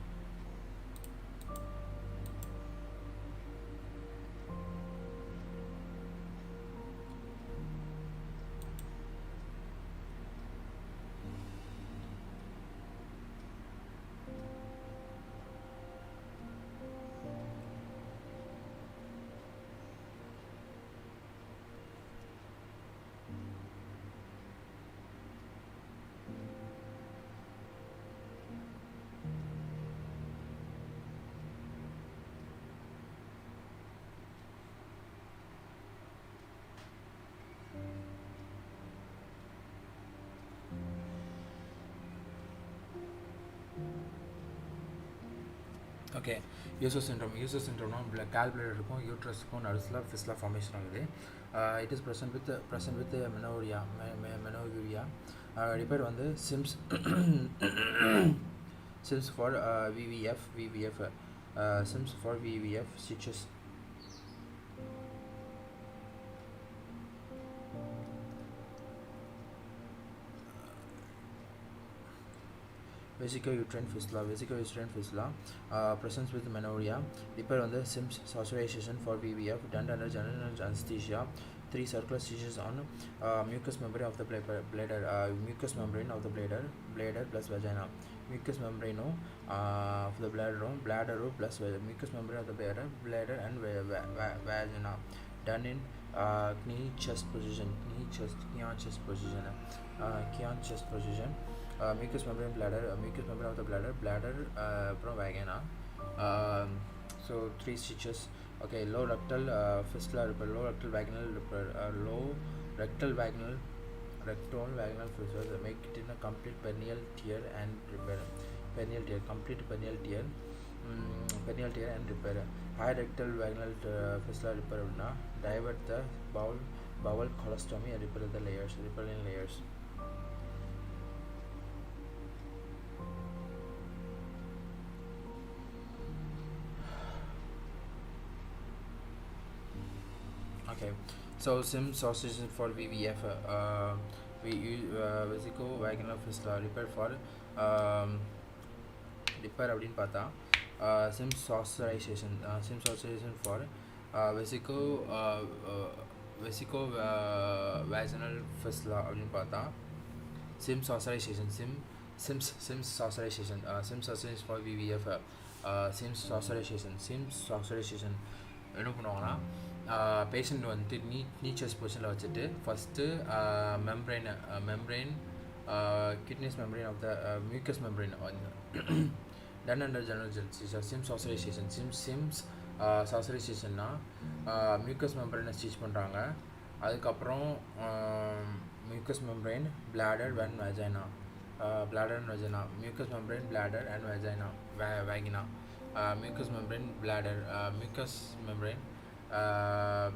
Okay, user syndrome call bladder இருக்கும், யூட்ரஸுக்கும் நடுவில் ஃபிஸ்லா formation ஆகுது. It is present with menorrhea. Repair வந்து sims for VVF sims for VVF stitches. Vesicouterine fistula, presence with menorrhea. Repair on the Sims saturation for VVF, done under general anesthesia. 3 circular stitches on mucous membrane of the bladder, mucous membrane of the bladder plus vagina, mucous membrane of the bladder plus mucous membrane of the bladder and vagina. Done in knee chest position, mucous membrane bladder, mucous membrane of the bladder from vagina. So 3 stitches. Okay, low rectal fistula repair, low rectal vaginal repair, low rectal vaginal fistula, make it in a complete perineal tear and repair. Complete perineal tear and repair. High rectal vaginal fistula repair na divert the bowel colostomy and repair in layers. Okay, so sim association for VVF, we use vesicovaginal fistula repair for repair அப்படின்னு பார்த்தா sim saucerization for vesicovaginal fistula அப்படின்னு பார்த்தா sim saucerization for VVF, sim saucerization என்ன பண்ணுவாங்கன்னா patient வந்துட்டு நீ chest பொசிஷனில் வச்சுட்டு first membrane kidneys membrane of the mucous membrane done under general anesthesia. Sims authorization authorization mucous membrane stitch பண்ணுறாங்க. அதுக்கப்புறம் mucous membrane bladder and vagina mucous membrane bladder and vagina mucous membrane bladder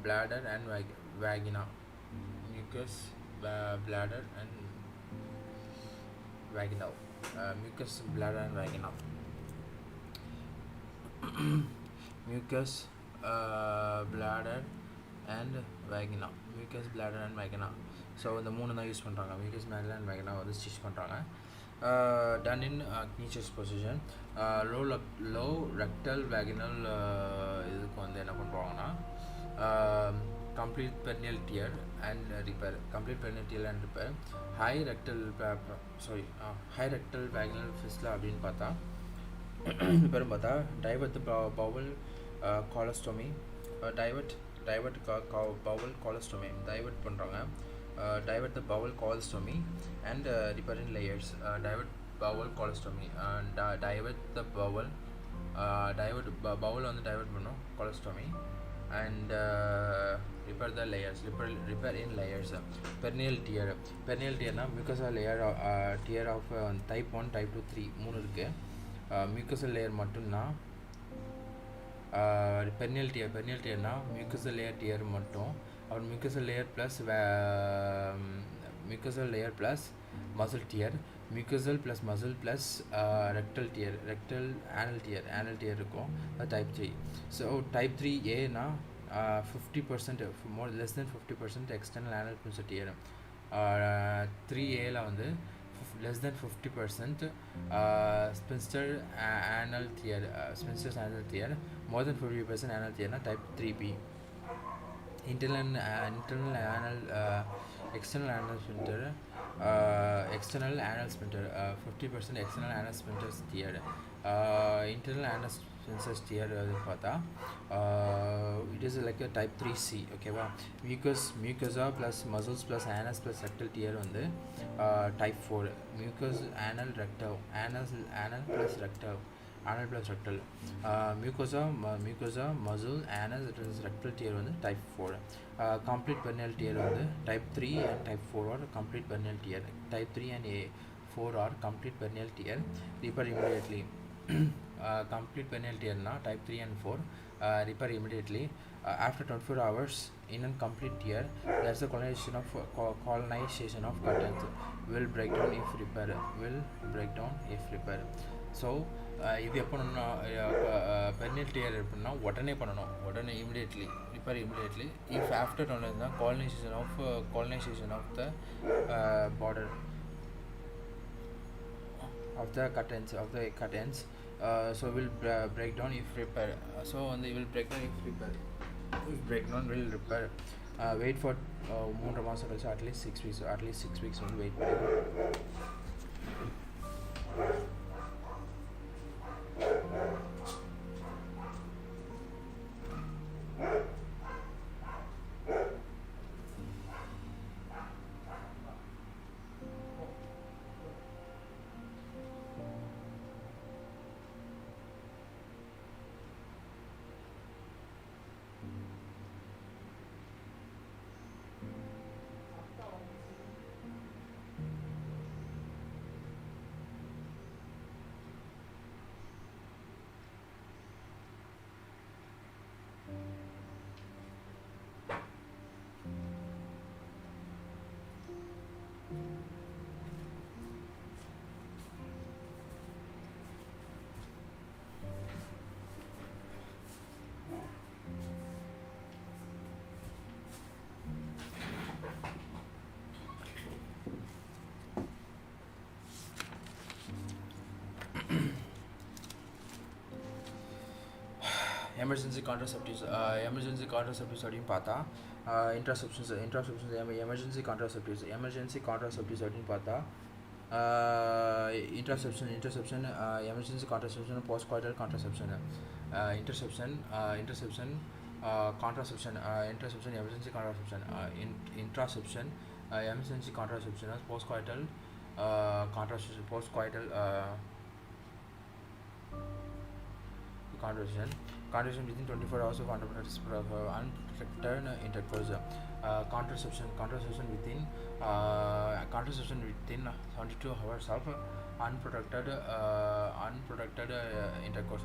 bladder and vagina mucous bladder and vaginal mucous bladder and vaginal mucous bladder and vagina so இந்த மூணு தான் use பண்ணுறாங்க. mucous bladder and vagina வந்து stitch பண்ணுறாங்க. done in knee position. low rectal vaginal இதுக்கு வந்து என்ன பண்ணுறாங்கன்னா complete perineal tear and repair. high rectal vaginal fistula அப்படின்னு பார்த்தா பெரும் பார்த்தா divert the bowel colostomy divert பண்ணுறாங்க. divert the bowel colostomy and repair in layers. divert bowel colostomy and divert the bowel வந்து divert பண்ணும் colostomy and repair the layers. repair in layers. perineal tear na mucosal layer tear of type 1 type 2 3 மூணு இருக்கு. mucosal layer மட்டும்னா perineal tear na mucosal layer tear மட்டும் और mucosal layer plus muscle tear, mucosal plus muscle plus rectal anal tear இருக்கும். type 3. so type 3A na 50% more less than 50% external anal sphincter tear. 3A la வந்து less than 50% sphincter anal tear more than 50% anal tear na type 3B. internal anal external anal sphincter 50% external anal sphincter tear. internal anal sphincter tear பார்த்தா it is like a type 3C. ஓகேவா. mucosa plus muscles plus anus plus rectal tear வந்து type 4. anal plus rectal mucosa muscle anus rectal tear வந்து type 4. complete perineal tear வந்து type 3 and type 4 are complete perineal tear. type 3 and 4 are complete perineal tear. repair immediately. complete perineal tear na type 3 and 4 repair immediately. after 24 hours in a complete tear there is a colonization of curtains will break down if repair. so இது எப்போ perineal tear எப்படின்னா உடனே பண்ணணும். immediately repair immediately. if after colonization of the border of the curtains so will break down if repair. so வந்து will break down if repair. if break down will repair. wait for 3 மாசம் கழிச்சு at least 6 weeks வந்து wait பண்ணுங்க. emergency contraceptives அப்படின்னு பார்த்தா இன்ட்ராசெப்ஷன்ஸ் emergency contraceptives அப்படின்னு பார்த்தா interception emergency contraception postcoital contraception interception contraception emergency contraception intraception emergency contraception postcoital contraception contraception within 24 hours of unprotected intercourse contraception within 72 hours of unprotected intercourse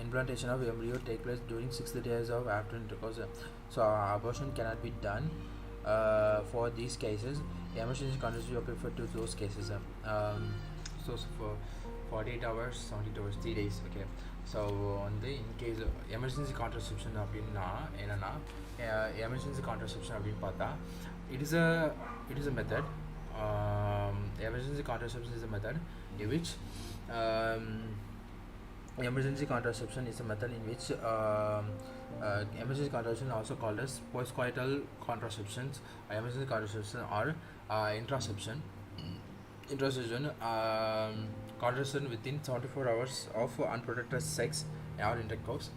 implantation of embryo take place during 60 days of after intercourse, so abortion cannot be done for these cases. Emergency contraception are preferred to those cases. So for 48 hours 72 hours 3 days. Okay, so on the in case emergency contraception அப்படின்னா என்னன்னா emergency contraception அப்படின்னு பார்த்தா it is a method. Emergency contraception is a method in which emergency contraception is a method in which emergency contraception also called as postcoital contraceptions, emergency contraception or intraception contraception within 74 hours of unprotected sex or intercourse.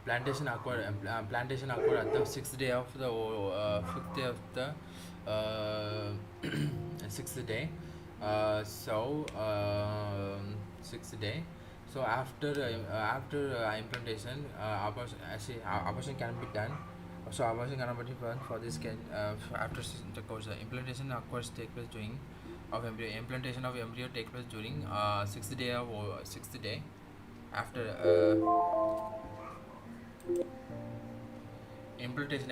Plantation occur at the 6th day of the 5th day of the 6th day. So 6th day. So after implantation, abortion can be done. So abortion cannot be done for this after intercourse. Implantation occurs take place during of embryo. Implantation of embryo take place during 6th day after implantation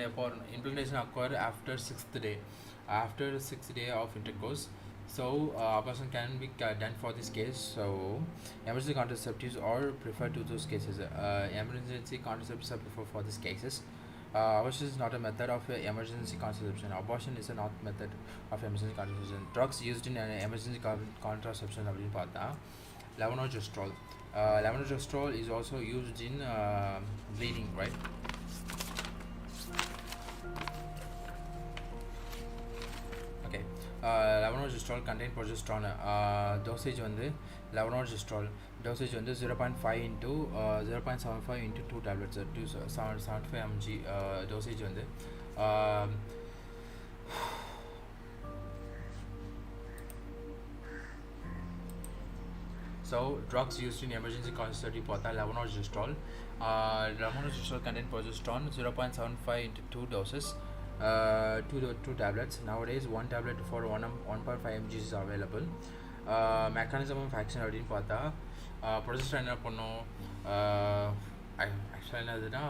occur after 6th day of intercourse. So abortion can be done for this case. So emergency contraceptives are preferred to those cases. Emergency contraceptives are preferred for these cases. Abortion is not a method of emergency contraception. Abortion is a not method of emergency contraception. Drugs used in emergency contraception அப்படின்னு பார்த்தா levonorgestrel. Levonorgestrel is also used in bleeding, right? Okay. Levonorgestrel contain progesterone. Dosage வந்து levonorgestrel dosage வந்து 0.5 into 0.75 into 2 tablets, 275 mg dosage வந்து so drugs used in emergency contraceptive பார்த்தா levonorgestrel contain progesterone 0.75 into 2 doses, 2 tablets. Nowadays 1 tablet for 1.5 mg is available. Mechanism of action அப்படின்னு பார்த்தா progesterone என்ன பண்ணும் ஆக்சுவலாக என்னதுன்னா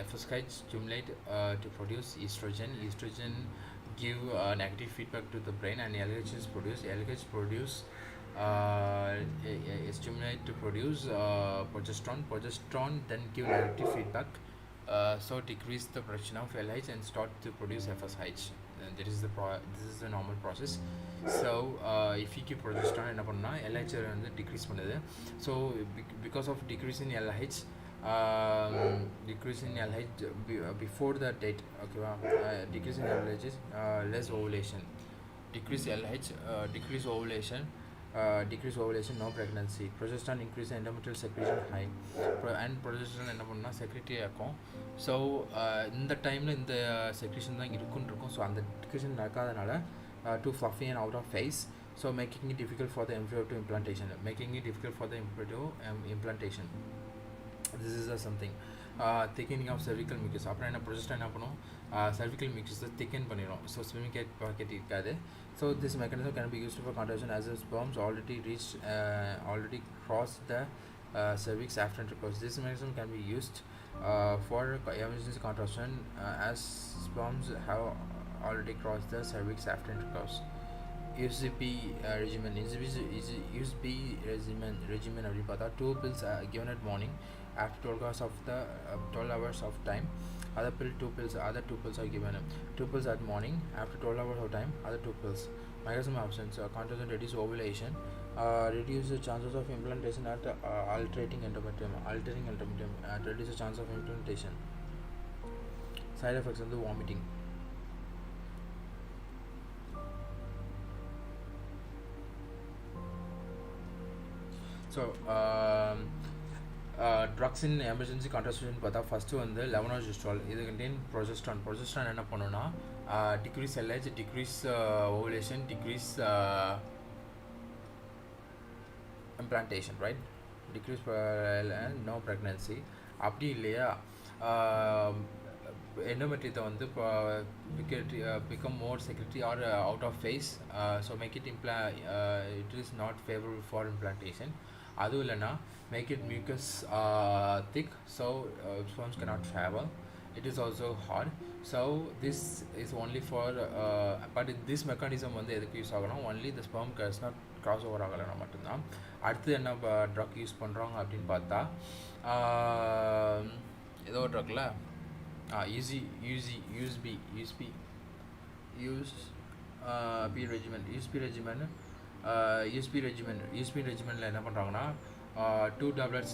FSH stimulate to produce estrogen give negative feedback to the brain, and LH stimulate to produce progesterone then give negative feedback, so decrease the production of LH and start to produce FSH. This is the normal process. So if you keep progesterone என்ன பண்ணா LH வந்து decrease பண்ணுது. So because of decrease in LH before the date, okay, decrease in LH is less ovulation. Decrease LH, decrease ovulation, no pregnancy. Progesterone increase endometrial secretion high, and progesterone என்ன பண்ணா secrete ஆகும். So இந்த டைம்ல இந்த secretion தான் இருக்கும். So அந்த secretion நடக்காதனால too fluffy and out of phase, so making it difficult for the embryo to implantation. This is something. Thickening of cervical mucus. அப்புறம் என்ன progesterone என்ன பண்ணும் cervical mucus thicken பண்ணிரும். So swimming pocket இருக்காது. So this mechanism can be used for contraception as the sperms already crossed the cervix after intercourse. This mechanism can be used for emergency contraception as sperms have already crossed the cervix after intercourse. USP regimen. USP regimen அப்படின்னு பார்த்தா 2 pills given at morning, after 12 hours of time. Other two pills are given. 2 pills at morning after 12 hours of time. Other 2 pills. Mechanism of absence. Contraception reduce ovulation. Reduce the chances of implantation at altering endometrium. Reduce the chance of implantation. Side effects of the vomiting. So drugs in emergency contraception பார்த்தா first வந்து levonorgestrel. இது contain progesterone என்ன பண்ணுனா decrease LH, decrease ovulation, decrease implantation, right? Decrease and no pregnancy. அப்படி இல்லையா endometrium வந்து become more secretory or out of phase, so make it it is not favorable for implantation. அதுவும் இல்லைனா make it mucus thick, so sperms cannot travel. It is also hard, so this is only for but this mechanism வந்து எதுக்கு use ஆகணும், only the sperm does not cross over ஆகலைன்னா மட்டும்தான். அடுத்து என்ன drug use பண்ணுறாங்க அப்படின்னு பார்த்தா ஏதோ ட்ரக்கில் USP regimen என்ன பண்ணுறாங்கன்னா 2 tablets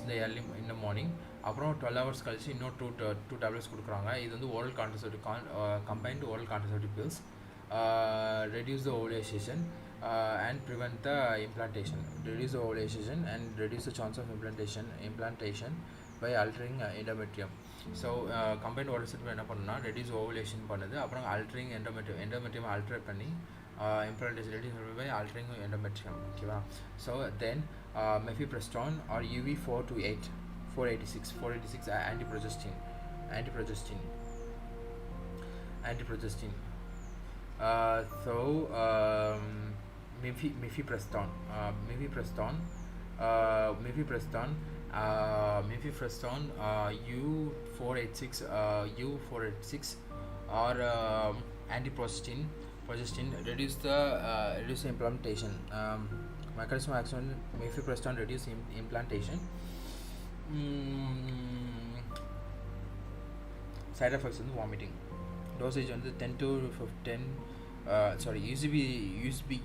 in the morning, அப்புறம் 12 hours கழிச்சு இன்னும் 2 tablets கொடுக்குறாங்க. இது வந்து oral contraceptive combined oral contraceptive pills, reduce the ovulation and prevent the implantation. Reduce the ovulation and reduce the chance of implantation by altering endometrium. So combined oral contraceptive என்ன பண்ணுன்னா reduce ovulation பண்ணுது, அப்புறம் altering endometrium alter பண்ணி implantation reduce by altering endometrium. Okay, so then mifepristone or UV 486 antiprogestin. So mifepristone U486 or antiprogestin reduce the implantation. Mechanism of action mifepristone reduce implantation. Side effects and vomiting. Dosage on the 10 to 15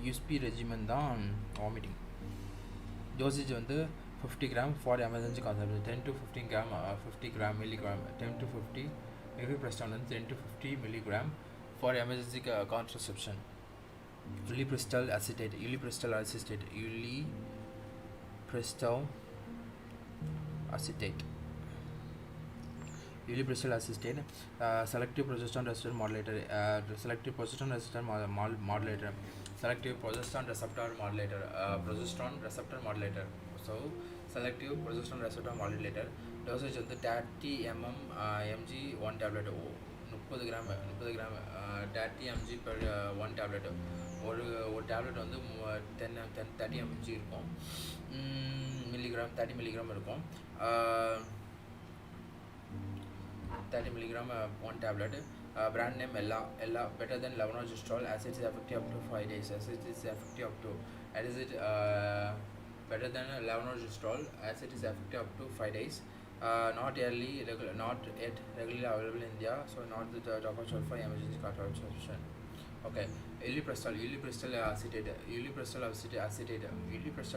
USP regimen தான் vomiting. Dosage on the 50 gram for emergency consumption, 10 to 15 gram 50 gram milligram, 10 to 50 mifepristone and 10 to 50 milligram for emergency contraception. Ulipristal acetate, selective progesterone receptor modulator, selective progesterone receptor modulator. So selective progesterone receptor modulator. Dosage of the 30 mg 1 tablet, 30 gram 30 mg per 1 tablet. ஒரு tablet வந்து 30 mg இருக்கும், milligram 30 milligram இருக்கும். 30 milligram 1 tablet. Brand name Ella better than levonorgestrel, as it is effective up to 5 days. Better than levonorgestrel, as it is effective up to 5 days. Not yet regularly available in India, so not the doctor choice for emergency contraception. Okay, ulipristal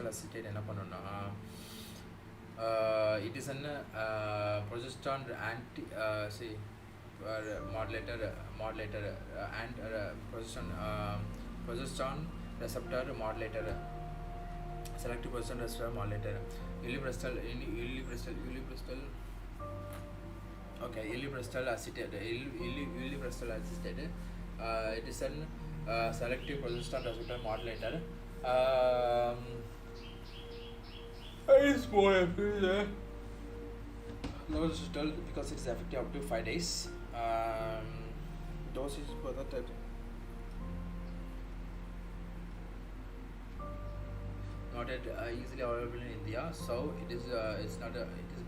acetate என்ன பண்ணுன்னா it is an progesterone modulator and progesterone receptor modulator, selective progesterone receptor modulator. Ulipristal acetate. It is an selective progesterone receptor modulator. It's more effective because it is effective up to 5 days. Dosage for that type. Not yet easily available in India, so it is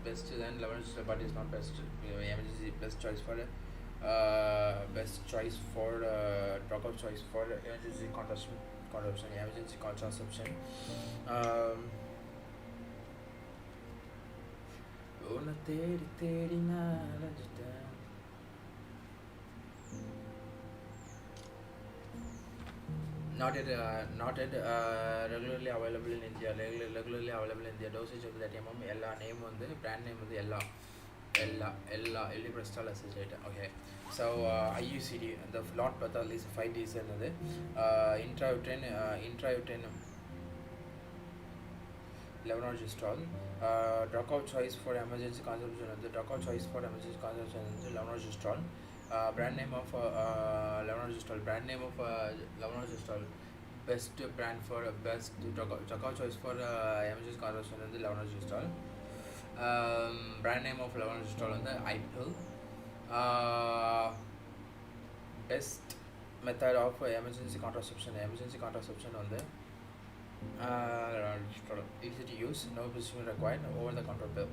best than levonorgestrel, but it's not best. Emergency best choice for drug of choice for emergency contraception. உன்னை தேடி தேடி நான் அலைஞ்சிட்டேன். Not yet regularly available in India. Regularly available in India. Dosage of that mmm. Ella name on the brand name on the Ella Eliprestol acetate. Okay. So IUCD the lot pathal is 5 days another intrauterine levonorgestrel. Drug of choice for emergency consumption. The drug of choice for emergency consumption is levonorgestrel. Brand name of levonorgestrel. Brand name of levonorgestrel. Best brand for best drug of choice for emergency consumption is the levonorgestrel. Brand name of levonorgestrel on the iPill. Best method of emergency contraception on the easy to use, no prescription required, over the counter pill.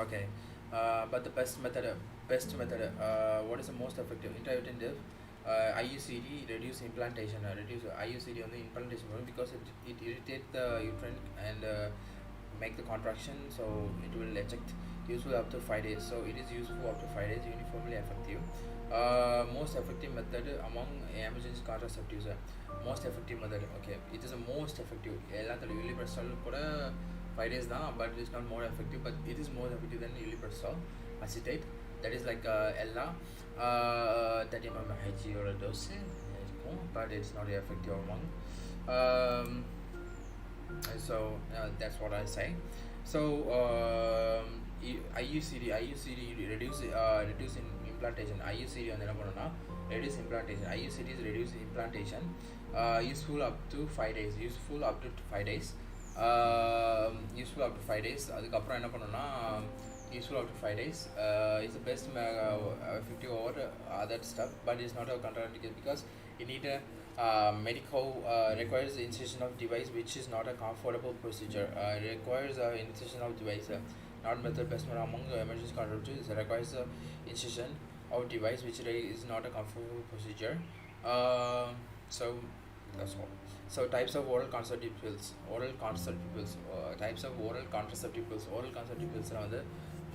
Okay, but the best method, what is the most effective? Intrauterine IUCD reduce implantation, reduce IUCD on the implantation because it irritates the uterine and make the contraction, so it will eject. Useful up to 5 days, so it is useful up to 5 days, uniformly effective. Most effective method among emergency contraceptives. Most effective method, okay, it is the most effective. Eliprestol 5 days da, but it is not more effective, but it is more effective than eliprestol acetate. That is like Ella 30 ml Hg or a dose, but it's not effective among. So that's what I say. So IUCD reduce implantation. IUCD on the reduce implantation. IUCD is reduce implantation. Useful up to 5 days. Useful up to 5 days. Useful up to 5 days. அதுக்கப்புறம் என்ன பண்ணணும்னா useful up to 5 days. It's the best effective over other stuff, but it's not a contraindicated because you need a medical requires the insertion of device which is not a comfortable procedure. Requires insertion of device. Not method best among emergency contraceptives. Requires the insertion of device which is not a comfortable procedure. So that's all. So types of oral contraceptive pills. Types of oral contraceptive pills. Oral contraceptive pills are the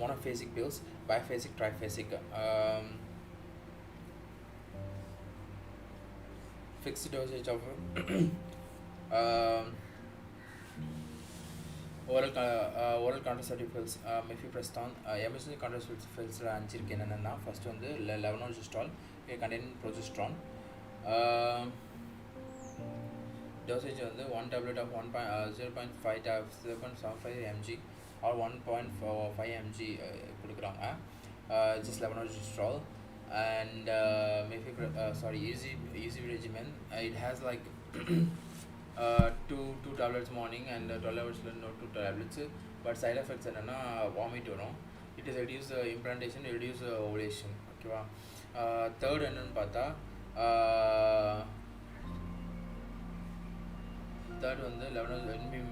monophasic pills, biphasic, triphasic. Fixed dosage of oral contraceptive pills. Mifepristone. Emergency contraceptive pills are anchirkenana. First one the levonorgestrel. It contains progesterone. Dosage on the 1 tablet of 0.5 mg or 1.5 mg just levonorgestrel and easy regimen. It has like two tablets morning and 12 hours no 2 tablets, but side effects are vomit. It is reduce implantation, reduce ovulation. Okay, third and third one the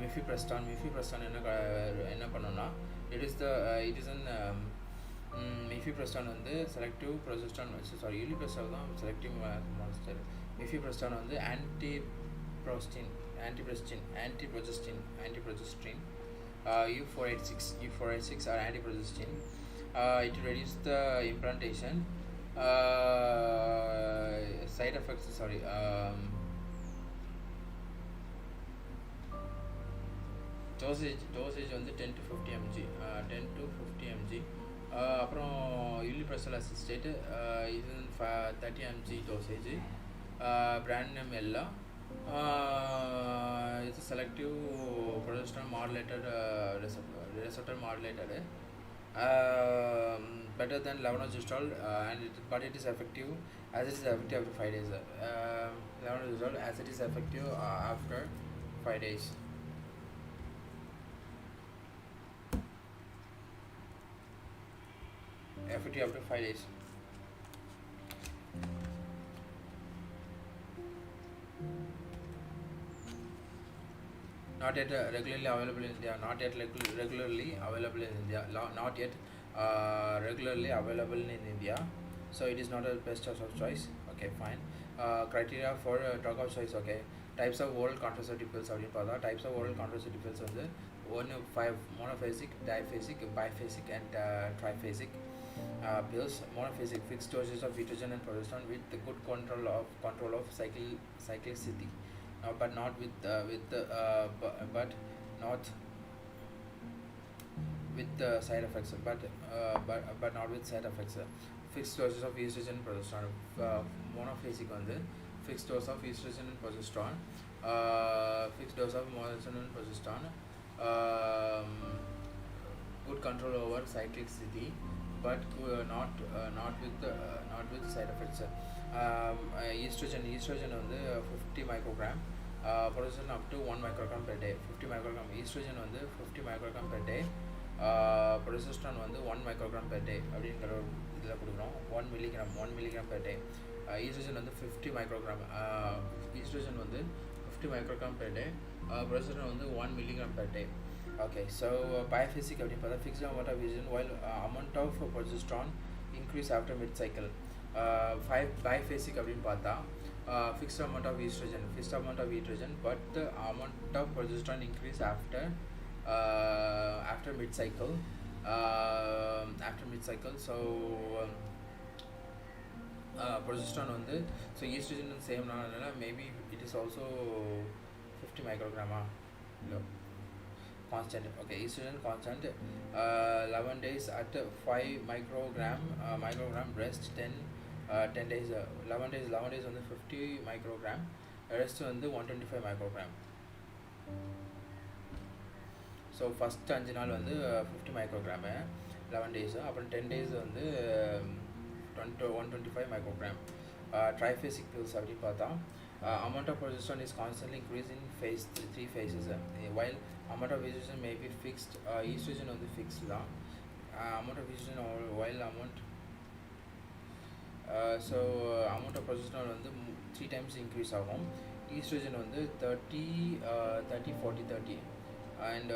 mifepristone. Enna pannona, it is an mifepristone on the selective progesterone, eliprestol selective monster. Mifepristone on the antiprogesterone, U486 are antiprogesterone. It reduces the implantation. Side effects, dosage on the 10 to 50 mg. அப்புறம் யூலிப்ரெஸ்டல் அசிஸ்டேட் இது 30 mg dosage. Brand name Ella. It's a selective progesterone modulated receptor modulated. Better than levonorgestrel, but it is effective as it is effective after 5 days. Levonorgestrel as it is effective after 5 days. Effective after 5 days. Not yet regularly available in India. Not yet regularly available in India. Not yet regularly available in India. So it is not a best of choice. Okay, fine. Criteria for drug of choice. Okay, types of oral contraceptive pills. Types of oral contraceptive pills on the 5 monophasic, diphasic, biphasic, and triphasic pills. Monophasic, fixed doses of estrogen and progesterone with the good control of cyclicity, but not with side effects. But not with side effects. Fixed doses of estrogen and progesterone. Monophasic fixed dose of estrogen and progesterone. Fixed dose of estrogen and progesterone. Good control over cyclicity, but not with side effects. Estrogen 50 microgram, progesterone up to 1 microgram per day. 50 microgram estrogen 50 microgram per day, progesterone 1 microgram per day அப்படிங்கிற இதில் கொடுக்குறோம். 1 milligram per day. Estrogen 50 microgram, estrogen 50 microgram per day, progesterone 1 milligram per day. Okay, so biphasic அப்படின்னு பார்த்தா fixed amount of estrogen while amount of progesterone increase after mid cycle. Biphasic அப்படின்னு பார்த்தா fixed amount of estrogen, but the amount of progesterone increase after mid cycle. So progesterone so estrogen same maybe it is also 50 microgram constant. Okay, estrogen constant, 11 days at 5 microgram breast, 10 days 11 days 50 microgram, rest 125 microgram. So first 5 நாள் 50 microgram 11 days, அப்புறம் 10 days 125 microgram. Triphasic pills அப்படின்னு பார்த்தா amount of progesterone is constantly increasing in three phases. While amount of estrogen may be fixed, estrogen fixed amount of estrogen while amount amount of progesterone 3 times increase ஆகும். Estrogen 30 40 30, and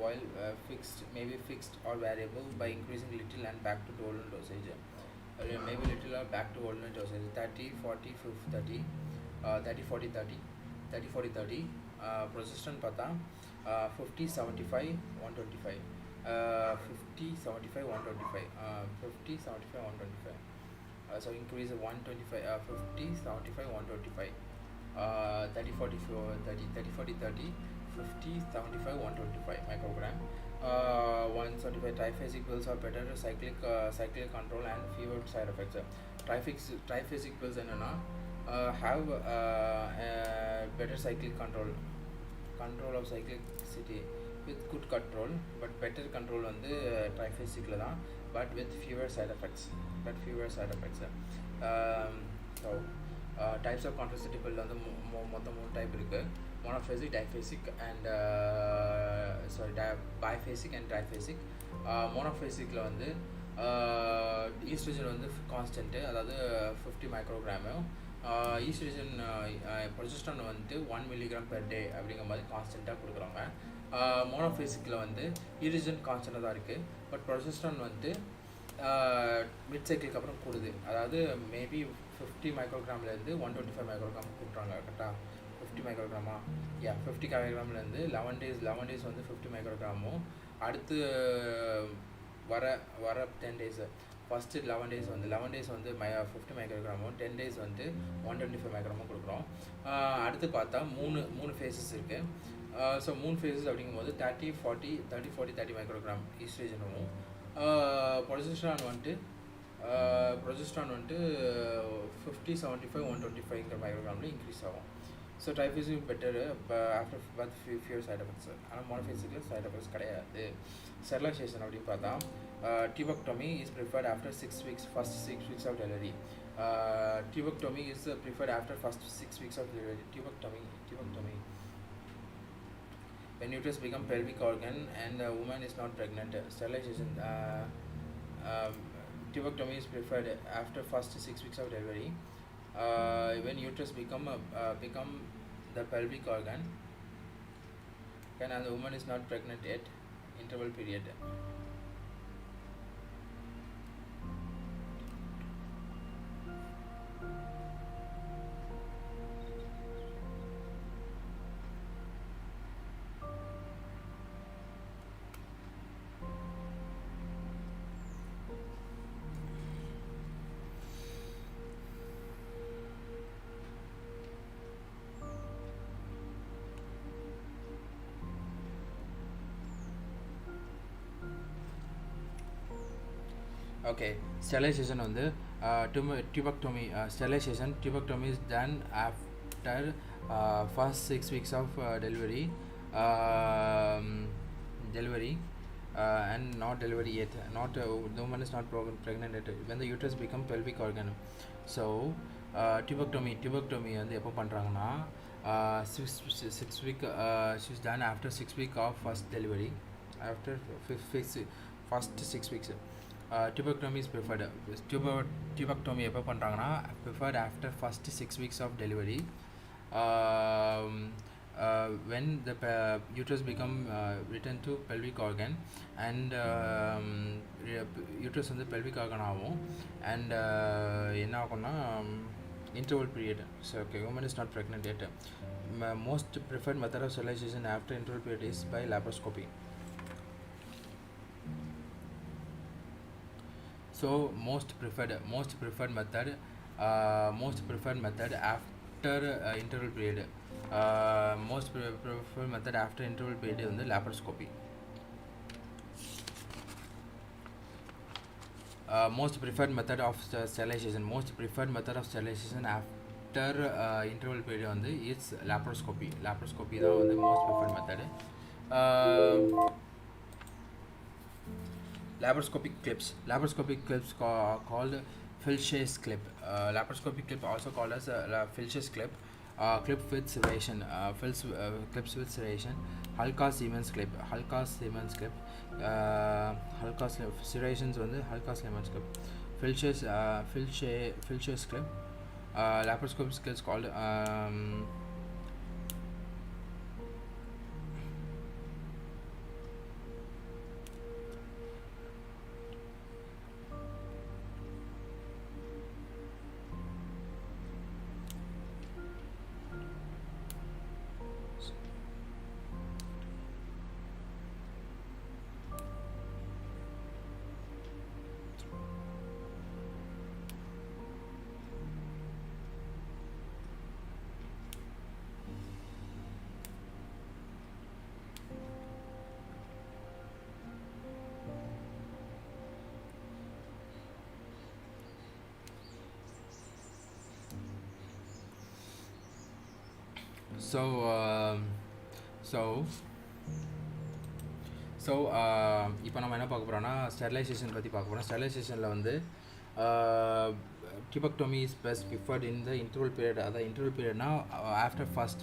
while fixed may be fixed or variable by increasing little and back to total dosage. Maybe little or back to ordinary dosage. 30 40 30, 30 40 30, 30 40 30. Progesterone பார்த்தா 50 75 125, 50 75 125, 50 75 125. So increase 125, 50 75 125, 30 40 30, 30 40 30, 50 75 125 microgram. 175 triphasic pills are better cyclic control and fewer side effects. Triphasic pills have better cyclic control of cyclicity with good control, but better control triphasic but with fewer side effects. So types of contraceptive pill மொத்தம் 3 type இருக்கு. Monophasic, diphasic, and biphasic and triphasic. Monophasic estrogen constant, அதாவது 50 microgram. Estrogen progesterone 1 milligram per day அப்படிங்கிற மாதிரி கான்ஸ்டண்ட்டாக கொடுக்குறாங்க. மோனோஃபேசிக்கில் estrogen கான்ஸ்டண்ட்டாக தான் இருக்குது, பட் progesterone மிட் சைக்கிளுக்கு அப்புறம் கூடுது. அதாவது மேபி 50 மைக்ரோகிராம்லேருந்து 125 மைக்ரோகிராம் கூட்டுறாங்க. கரெக்டாக 50 மைக்ரோகிராமா? 50 மைக்ரோகிராம்லேருந்து 11 days 50 மைக்ரோகிராமும், அடுத்து வர 10 days ஃபஸ்ட்டு 11 days 50 மைக்ரோகிராமும், 10 days 125 மைக்ரோகிராமும் கொடுக்குறோம். அடுத்து பார்த்தா மூணு ஃபேஸஸ் இருக்குது. ஸோ 3 ஃபேஸஸ் அப்படிங்கும்போது 30 40 30 மைக்ரோகிராம் ஈஸ்ட்ரோஜனும், progesterone 50 75 125 மைக்ரோகிராமில் இன்க்ரீஸ் ஆகும். So triphasic better after but fewer side effects. ஆனால் மோனோஃபேசிக்கில் சைட் எஃபெக்ட்ஸ் கிடையாது. ஸ்டெரிலைசேஷன் அப்படின்னு பார்த்தா tubectomy is preferred after 6 weeks, first 6 weeks of delivery. Tubectomy is preferred after first 6 weeks of delivery. Tubectomy. When uterus become pelvic organ and the woman is not pregnant. Sterilization. Tubectomy is preferred after first 6 weeks of delivery. When uterus become the pelvic organ, and the woman is not pregnant yet, interval period. Okay, sterilization வந்து tubectomy. Tubectomy is done after first 6 weeks of delivery. And not delivery yet. Not the woman is not pregnant yet. When the uterus become pelvic organ. So tubectomy வந்து எப்போ பண்ணுறாங்கன்னா 6 week she's done after 6 week of first delivery. After first 6 weeks. Tubectomy is preferred. Tubectomy எப்போ பண்ணுறாங்கன்னா preferred after first 6 weeks of delivery. When the uterus become returned to pelvic organ and uterus வந்து pelvic organ ஆகும் and என்ன ஆகும்னா interval period. So okay, woman is not pregnant yet. Most preferred method of sterilization after interval period is by laparoscopy. So most preferred method after interval period. Most preferred method after interval period is the laparoscopy. Most preferred method of sterilization after interval period is laparoscopy. Laparoscopy is the most preferred method. Laparoscopic clips called Filch's clip. Laparoscopic clip also called as Filch's clip. Clip with serration. Clips with serration. Halka Siemens clip. Serrations on the Halka Siemens clip. Filch's clip. Laparoscopic clips called இப்போ நம்ம என்ன பார்க்க போகிறோம்னா sterilisation பற்றி பார்க்க போகிறோம். ஸ்டெரிலைசேஷனில் வந்து tubectomy is best preferred in the interval period. அதாவது interval periodனா after first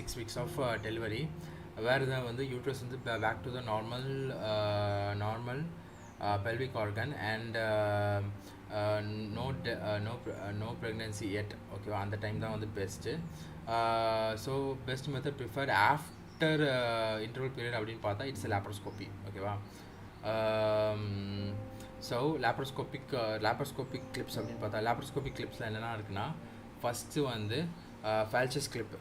6 weeks of delivery, where the வந்து uterus வந்து back to the normal pelvic organ and no pregnancy yet. Okay, அந்த டைம் தான் வந்து best. So best method preferred after interval period அப்படின்னு பார்த்தா it's laparoscopy. ஓகேவா? So laparoscopic clips அப்படின்னு பார்த்தா லாப்ரோஸ்கோபிக் கிளிப்ஸில் என்னென்னா இருக்குன்னா ஃபஸ்ட்டு வந்து ஃபில்ச்சஸ் கிளிப்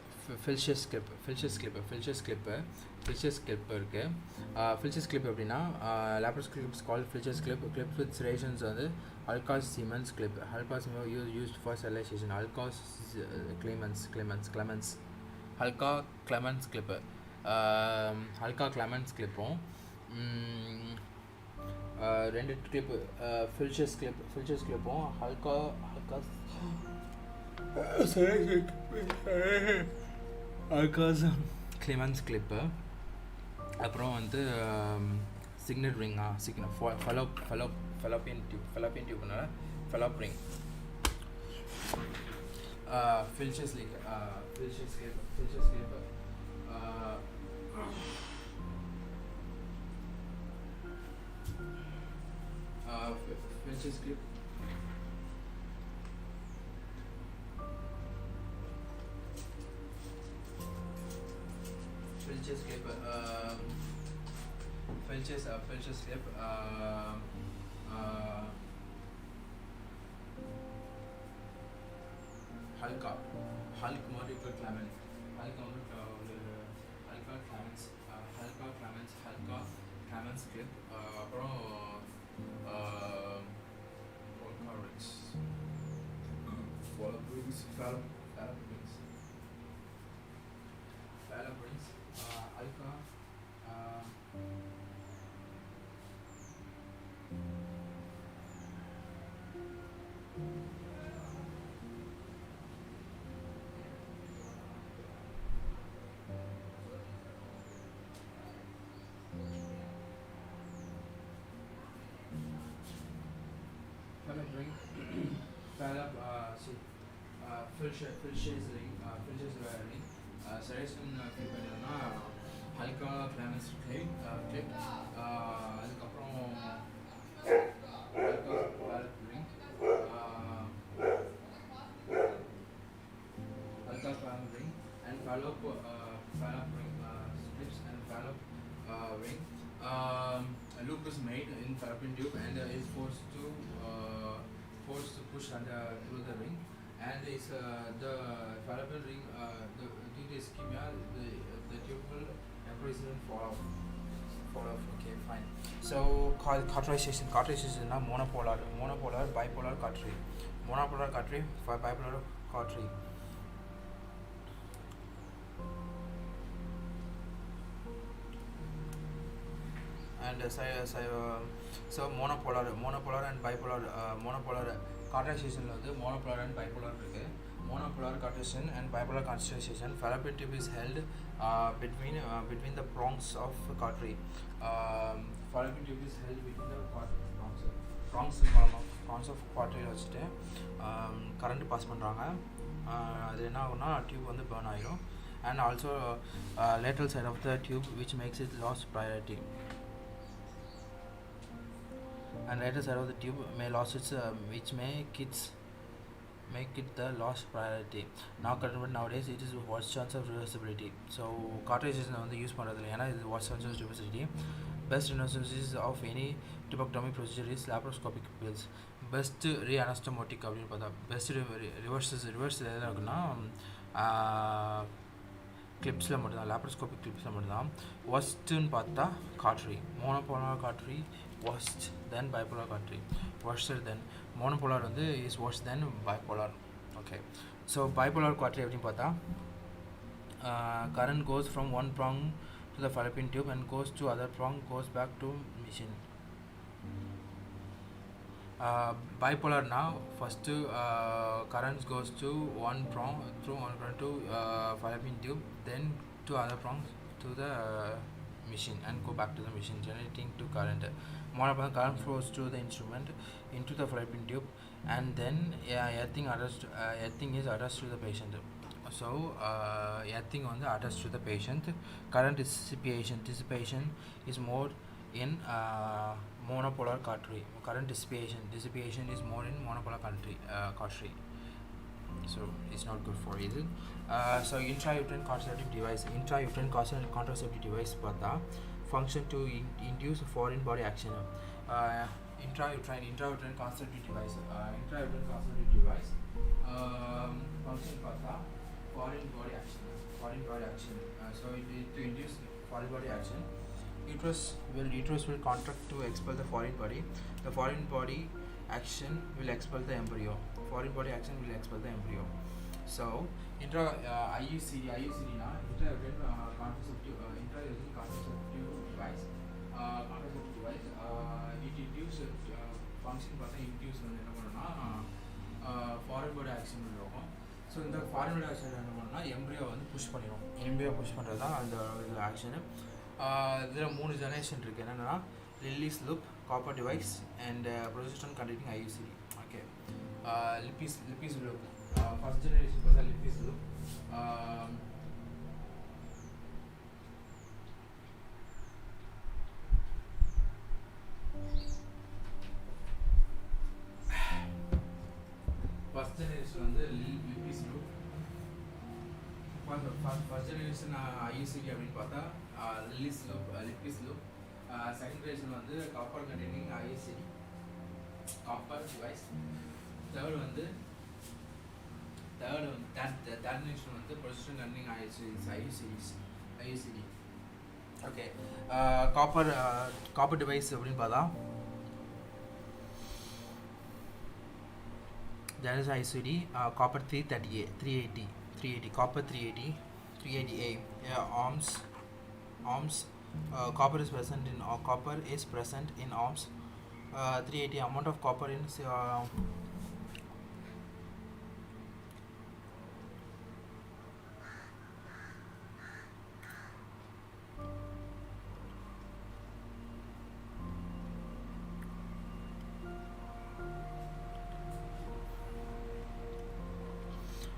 இருக்குது. ஃபில்ச்சஸ் கிளிப் அப்படின்னா laparoscopic clips call Filshie clip with serrations வந்து Halka Siemens clip. Halka Siemens used for sterilization. Halka Clemens Halka Clemens clip. Halka Clemens clip-um ரெண்டு clip Filch's clip-um Halka Clemens clip. அப்புறம் வந்து signet ரிங்கா fallopian tube fallopian ring. Filch's clip. Filch's clip. Filch's clip Filch's clip Hulk molecular Clemens clip. அப்புறம் Filches ring, serration clip என்னன்னா ஹல்கா Clemens clip அதுக்கப்புறம் Hulka பேலட் ring Hulka பேலட் ring and fallop ring strips and fallop ring. A loop is made in fallopian tube and is forced to push through the ring, and is the fallopian ring due to ischemia the tube will temporarily fall off. Okay, fine. So cauterization na monopolar, bipolar cautery, monopolar cautery, bipolar cautery. And so monopolar and bipolar monopolar cauterization வந்து monopolar and bipolar இருக்கு. Monopolar cauterization and bipolar cauterization, fallopian tube is held between the prongs of cautery. Fallopian tube is held between the prongs of cautery வச்சுட்டு current pass பண்ணுறாங்க. அது என்ன ஆகும்னா tube வந்து burn ஆகிடும், and also lateral side of the tube which makes it lost priority, and lateral side of the tube may lose its which make it the lost priority. Nowadays it is what's chance of reversibility. So cauterization வந்து use பண்ணுறதில்ல, ஏன்னா இது what's chance of reversibility. Best diagnosis of any tubectomy procedure is laparoscopic pills. Best re-anastomotic அப்படின்னு பார்த்தா best reverse எதாவது இருக்குன்னா கிளிப்ஸில் மட்டும்தான், laparoscopic கிளிப்ஸில் மட்டும்தான். ஒஸ்ட்டுன்னு பார்த்தா காட்ரி, மோனோபோலார் காட்ரி worst then bipolar cautery, worse than monopolar வந்து is worse than bipolar. Okay, so bipolar cautery எப்படின்னு பார்த்தா current goes from one prong to the fallopian tube and goes to other prong, goes back to machine. Bipolar now first current goes to one prong to fallopian tube, then to other prong to the machine and go back to the machine, generating to current. Monopolar current flows to the instrument into the fallopian tube, and then earthing is attached to the patient. So earthing on the attached to the patient. Current dissipation is more in monopolar cautery. Current dissipation is more in monopolar cautery. So it's not good for it. So intrauterine contraceptive device பார்த்தா function to induce foreign body action. Intrauterine contraceptive device function பார்த்தா foreign body action. So to induce foreign body action, uterus will contract to expel the foreign body. The foreign body action will expel the embryo. So IUCD na intrauterine contraceptive device. It induces function பார்த்தா induce வந்து என்ன பண்ணுன்னா foreign body action இருக்கும். So இந்த foreign body action என்ன பண்ணுன்னா embryo வந்து push பண்ணிடும். எம்ப்ரியோ புஷ் பண்ணுறது தான் அந்த ஆக்ஷனு. இதில் 3 ஜெனரேஷன் இருக்குது. என்னென்னா Lippes loop, copper device and progesterone containing IUCD. Okay, Lippes loop first generation பார்த்தா லிப்பிஸ் லூப். ஃபர்ஸ்ட் ஜெனரேஷன் வந்து Lippes loop. First generation IUCD அப்படின்னு பார்த்தா லிப்பிஸ் லூப். செகண்ட் ஜெனரேஷன் வந்து copper containing IUCD, copper device. Third generation வந்து progesterone containing IUCD. Okay, copper device அப்படின்னு பார்த்தா there is IUCD, copper 380, copper 380A. Arms. Copper is present in arms. 380 amount of copper in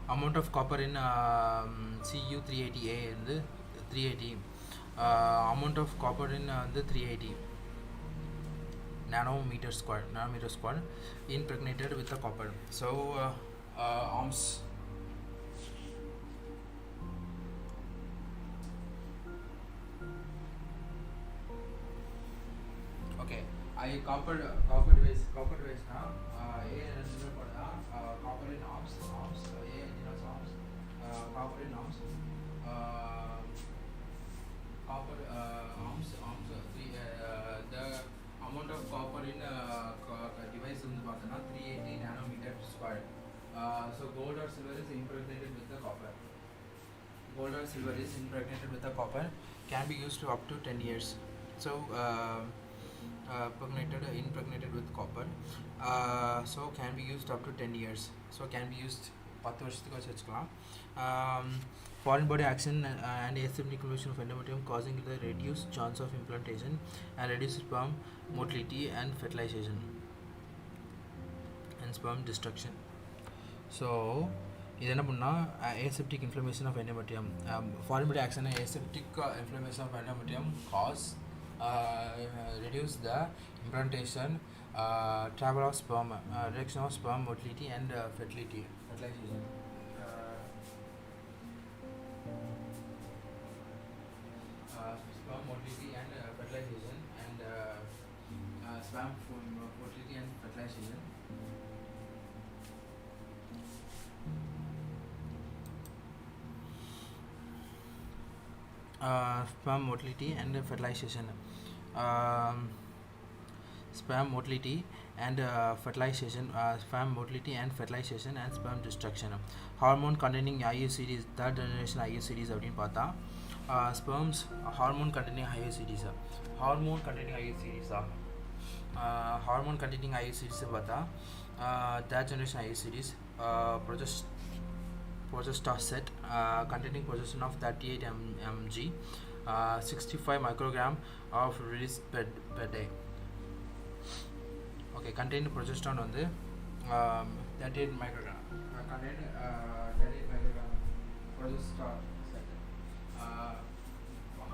amount of copper in Cu380A is 380. Amount of copper in the 380 nanometer square impregnated with the copper. So ohms. Okay, I copper device now. Copper in ohms, copper in ohms, copper ohms, the amount of copper in device is 380 nanometer square. So gold or silver is impregnated with the copper. Gold or silver is impregnated with the copper, can be used up to 10 years. So impregnated with copper, so can be used up to 10 years. So can be used 10 வருஷத்துக்கு வச்சுக்கலாம். Foreign body action and asymmetric conversion of endometrium causing the reduced chance of implantation and reduced sperm motility and fertilization and sperm destruction. So இது என்ன பண்ணா aseptic inflammation of endometrium, foreign body action and aseptic inflammation of endometrium cause reduce the implantation, travel of sperm, reduction of sperm motility and fertilization. Sperm motility and fertilization and sperm motility and fertilization. Sperm motility and fertilization. Sperm motility and fertilization, sperm motility and fertilization and sperm destruction. Hormone containing IUCDs, third generation IUCDs அப்படின்னு பார்த்தா sperms hormone containing IUCDs, hormone containing IUCDs hormone containing IUCDs பார்த்தா third generation IUCDs, progestin set containing progestin of 38 mg, 65 microgram of release per day. Okay, contained progesterone on the 38 microgram contained 38 microgram progesterone set,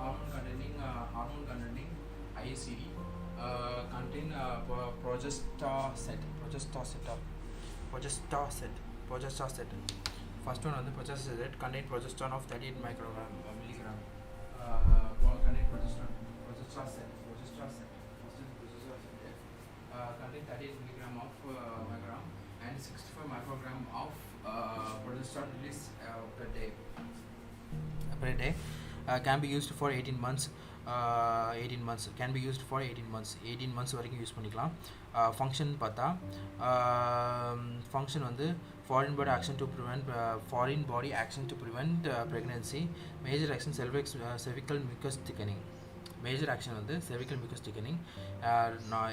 hormone containing IUCD contain progestin set. First one on the progestin set contain progesterone of 38 milligram contain progestin set contain 38 milligram of microgram and 65 microgram of progesterone release per day. Can be used for 18 months. 18 months can be used for 18 months வரைக்கும் use பண்ணிக்கலாம். Function பார்த்தா function வந்து foreign body action to prevent pregnancy, major action cervical mucus thickening. Major action வந்து cervical mucus thickening,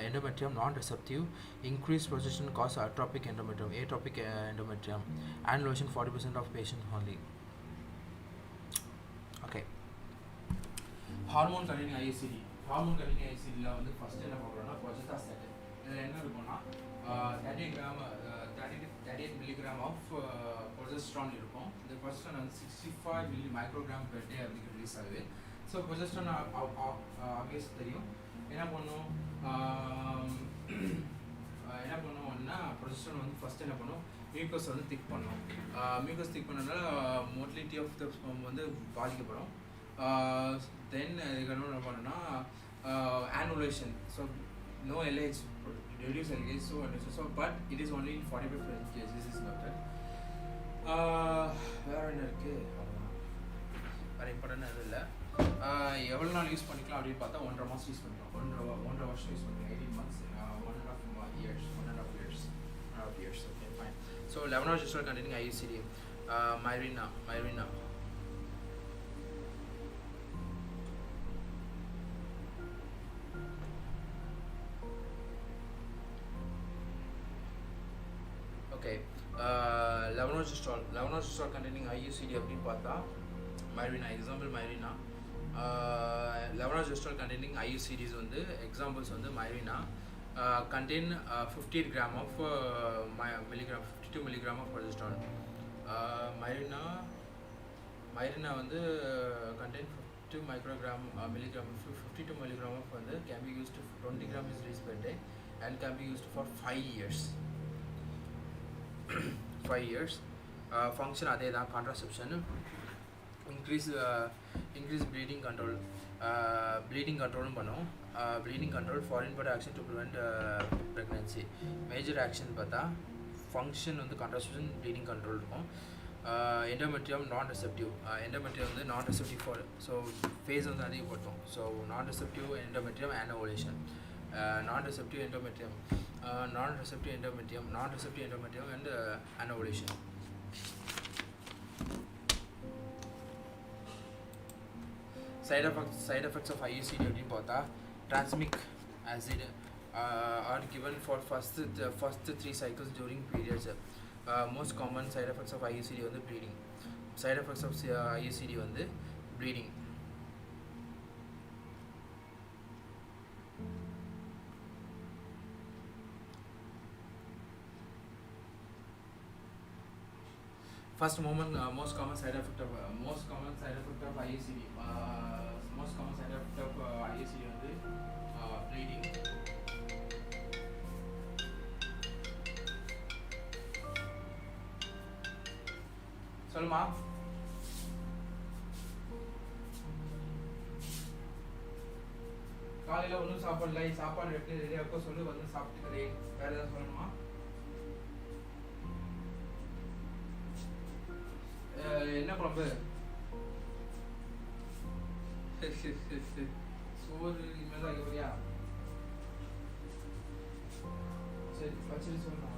endometrium non-receptive, increased progesterone cause atopic endometrium, annulation 40% of patient only. Okay, hormone containing IUCD ல வந்து first என்ன பார்க்கறோம்னா progestin set. இதுல என்ன இருக்கும்னா 38 milligram of progesterone இருக்கும். இந்த progesterone வந்து 65 microgram per day அப்படி ரிலீஸ் ஆகுது. ஸோ progesterone ஆப்வியஸ் தெரியும். என்ன பண்ணுவோம்னா progesterone வந்து ஃபர்ஸ்ட் என்ன பண்ணும், மியூக்கஸ் வந்து திக் பண்ணும். மியூக்கஸ் திக் பண்ணனால மோட்டிலிட்டி ஆஃப் த ஸ்பெர்ம் வந்து பாதிக்கப்படும். தென் இதுக்கு என்ன பண்ணணும்னா annulation. So no LH, reduce LH, so but it is only in 45% cases. This is noted. வேறு என்ன இருக்குது, வேறு இம்பார்ட்டன்ட் எதுவும் இல்லை. எவ்வளோ நாள் யூஸ் பண்ணிக்கலாம் அப்படின்னு பார்த்தா 1.5 மாதம் யூஸ் பண்ணிக்கலாம். 1.5 வருஷம் யூஸ் பண்ணிக்கலாம். 18 months, 1.5 years. Okay, fine. So levonorgestrel containing IUCD, Mirena. Okay, levonorgestrel containing IUCD அப்படின்னு பார்த்தா Mirena, example Mirena. Levonorgestrel containing IUCDs வந்து examples வந்து Mirena contain 58 gram of 52 milligram of progesterone. Myrina வந்து contain 52 microgram milligram 52 milligram of வந்து can be used to 20 gram is released per day and can be used for 5 years. 5 years. Function அதே தான், contraception, increase bleeding control, bleeding control பண்ணும், bleeding control, foreign body action to prevent pregnancy. Major action பார்த்தா function வந்து contraception, bleeding control இருக்கும். Endometrium non-receptive, endometrium வந்து non-receptive for, so phase வந்து அதிகப்படுத்தும். So non-receptive endometrium and ovulation, non-receptive endometrium, non-receptive endometrium and anovulation. Side effects of IUCD அப்படின்னு பார்த்தா transmic acid are given for first 3 cycles during periods. Most common side effects of IUCD வந்து bleeding. Side effects of IUCD வந்து bleeding. First moment, most common side effect of IUCD. Most common side effect of IUCD வந்து bleeding. சொல்லுமா. காலையில் ஒன்றும் சாப்பிடல, சாப்பாடு எப்படி ரெடியாக இருக்கோ சொல்லி வந்து சாப்பிட்டுக்கிறேன். வேறு ஏதாவது சொல்லணுமா? என்ன குழம்பு? சோறு இனிமேல் தான் வைக்க சரி, பச்சடி சொல்லணும்.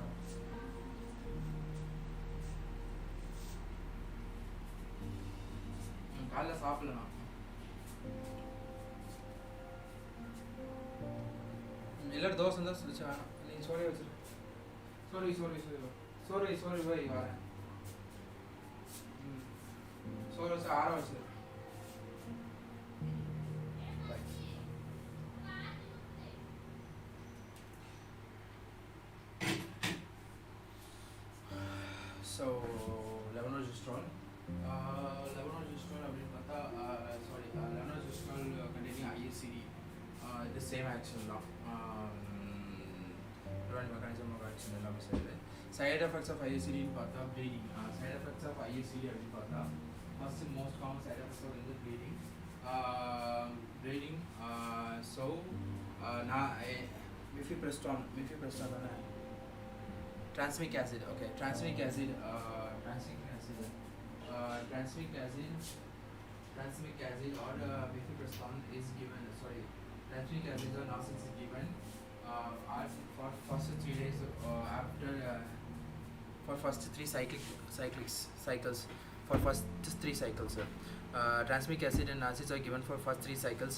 காலைல சாப்பிடல நான். எல்லாரும் தோசை தான் சொல்லிச்சு, வேணாம் நீ சோறே வச்சிரு. சோறு வை வரேன். சோறு வச்சு ஆற வச்சிரு. So levonorgestrel அப்படின்னு பார்த்தா levonorgestrel containing IUCD, the same action தான், prevent mechanism of action எல்லாமே சரி. Side effects of IUCD ன்னு பார்த்தா bleeding. Side effects of IUCD அப்படின்னு பார்த்தா first most common side effects of the bleeding. So mifepristone transmic acid. Okay, transmic acid or mifepristone is given. Transmic acid or Nausix is given for first 3 days after for first 3 cycles. For first 3 cycles, transmic acid and Nausix are given for first 3 cycles.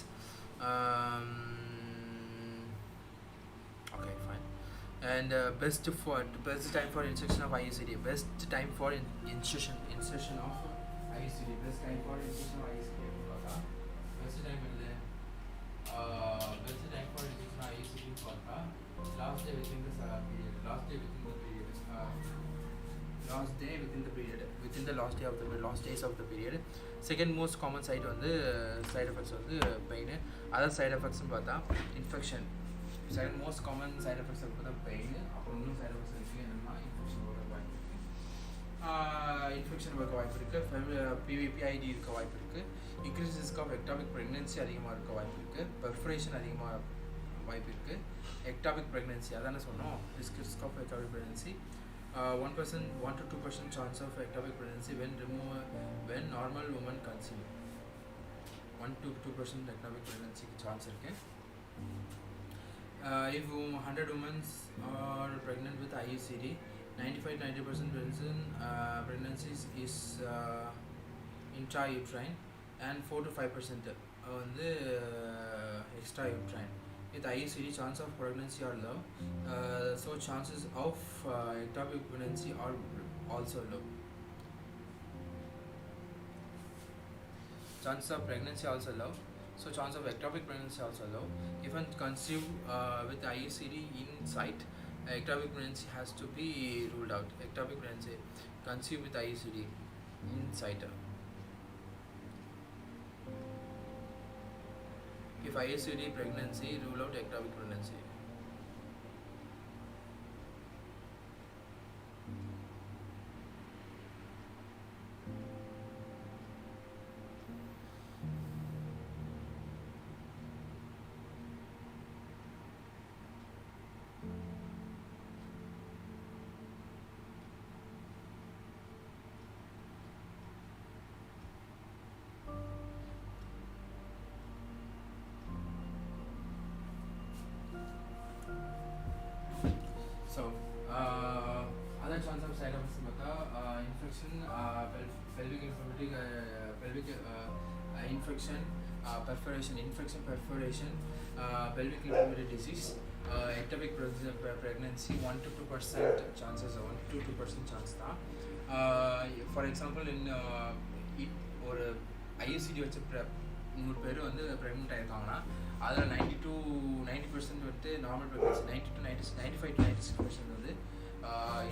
Okay, fine. And best time for insertion of IUCD. Best time for insertion of IUCD. Best time for insertion of IUCD. Best time for insertion of IUCD. Last day within the period. Within the last days of the period. Second most common side effects வந்து pain. Other side effects பார்த்தா infection. Second most common side effects பார்த்தா pain. அப்புறம் இன்னும் side effects இருக்கு, என்னன்னா infection வர வாய்ப்பு இருக்கு, PVPID இருக்க வாய்ப்பு இருக்கு, increased risk of ectopic pregnancy அதிகமாக இருக்க வாய்ப்பு இருக்கு, perforation அதிகமாக வாய்ப்பு இருக்கு. ectopic pregnancy அதானே சொன்னோம், risk of ectopic pregnancy. 1% to 2% chance of ectopic pregnancy when normal woman conceive. 1 to 2% ectopic pregnancy chance இருக்கு. If 100 women are pregnant with IUCD, 95-90% pregnancies is intrauterine and 4 to 5% வந்து extrauterine. With IUCD, chance of pregnancy are low, so chances of ectopic pregnancy are also low. Chances of pregnancy also low, so chance of ectopic pregnancy also low. If one conceive with IUCD in sight, ectopic pregnancy has to be ruled out. Ectopic pregnancy conceived with IUCD inside. If IUCD pregnancy, rule out ectopic pregnancy. So, other chance of side effects infection, pelvic inflammatory, pelvic infection, perforation, pelvic inflammatory disease, ectopic pregnancy, 1 to 2% chances, 1 to 2% chance. For example, in or IUCD வச்ச 100 பேர் வந்து pregnant ஆகிருக்காங்கன்னா அதில் 90 to 90% வந்து normal pregnancy, 90 to 95 to 96% வந்து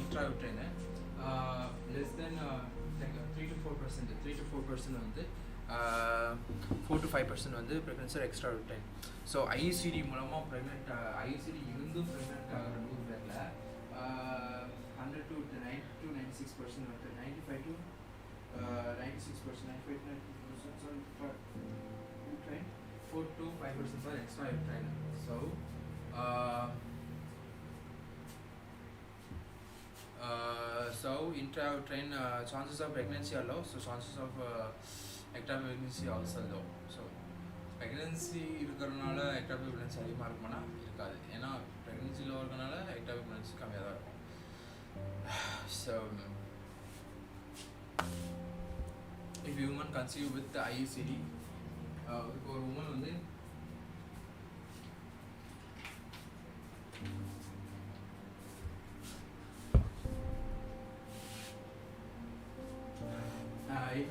intrauterine, less than 3 to 4% வந்து 4 to 5% வந்து pregnancy extra uterine. So IUCD மூலமாக pregnant, IUCD இருந்தும் ப்ரெக்னென்ட் ஆகிற 100 பேரில் 100 to 90 to 96% வந்து 95 to 96%, 95 to 96%, sorry, for uterine, 4 to 5% for extra uterine. So, intrauterine chances of pregnancy are low. So chances of ectopic pregnancy also low. So pregnancy இருக்கிறதுனால ectopic pregnancy அதிகமாக இருக்குமானா இருக்காது. ஏன்னா pregnancy low இருக்கனால ectopic pregnancy கம்மியாக தான் இருக்கும். So if a woman conceive with the IUCD, ஒரு woman வந்து if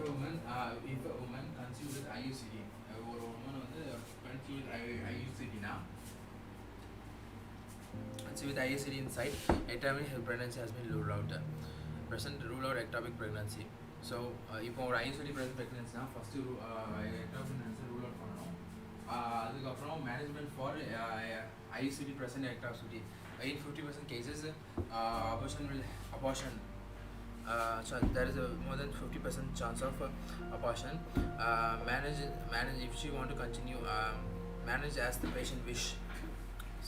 a woman conceive with IUCD, ஒரு woman வந்து conceive with IUCD னா, conceive with IUCD inside, ectopic pregnancy has been ruled out. Present rule out ectopic pregnancy. So இப்போ ஒரு IUCD ப்ரெக்னன்சினா first ectopic pregnancy rule out பண்ணணும். அதுக்கப்புறம் management for IUCD present ectopic. In 50% cases, abortion. So there is a more than 50% chance of abortion. Manage if she want to continue. Manage as the patient wish.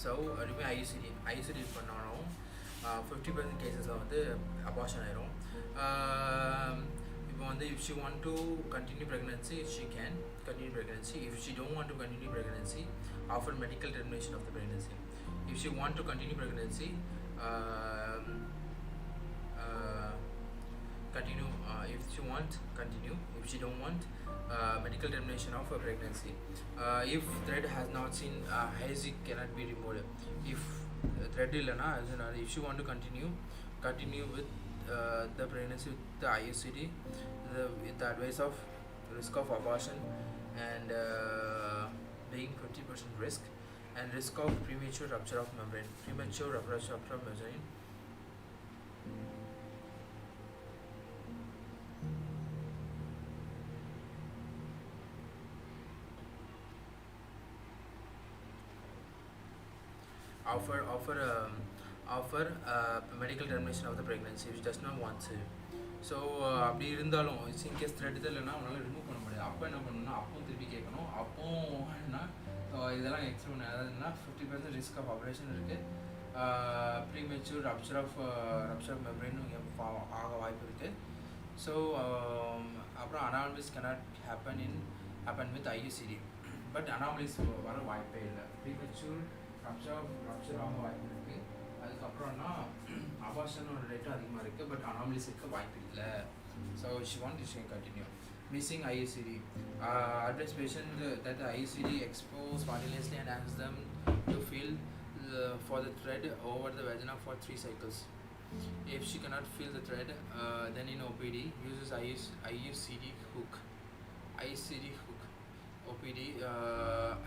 So remember IUCD பண்ணாலும் 50% cases வந்து abortion ஆயிரும். இப்போ வந்து if she want to continue pregnancy, she can continue pregnancy. If she don't want to continue pregnancy, offer medical termination of the pregnancy. If she want to continue pregnancy, continue. If she want, continue. If she don't want, medical termination of a pregnancy. If thread has not seen, hazy cannot be removed. If thread illana, if she want to continue with the pregnancy with the IUCD, with the advice of risk of abortion and being 50% risk, and risk of premature rupture of membrane. Premature rupture of membrane. Offer medical termination of the pregnancy which does not want to. So அப்படி இருந்தாலும் in case thread இல்லைன்னா அவனால் remove பண்ண முடியாது. அப்போ என்ன பண்ணணும்னா அப்பவும் திருப்பி கேட்கணும். அப்போ என்னன்னா இதெல்லாம் எக்ஸ்ட்ரா அதாவதுன்னா 50% ரிஸ்க் ஆஃப் ஆப்ரேஷன் இருக்குது. ப்ரீமெச்சூர் ரப்ச்சர் ஆஃப் மெம்பரேன் ஆக வாய்ப்பு இருக்குது. ஸோ அப்புறம் anomalies cannot happen with IUCD. But anomalies வர வாய்ப்பே இல்லை. ப்ரீமெச்சூர் ரப்ச்சர் ஆக வாய்ப்பு இருக்குது. அதுக்கப்புறம்னா அபார்ஷனோட ரேட்டும் அதிகமாக இருக்குது. பட் அனாமலிஸ் இருக்க வாய்ப்பு இல்லை. So she want to continue. Missing IUCD. Advise patient that the IUCD expose spontaneously and ask them to feel for the thread over the vagina for 3 cycles. If she cannot feel the thread, then in OPD uses IUCD hook. OPD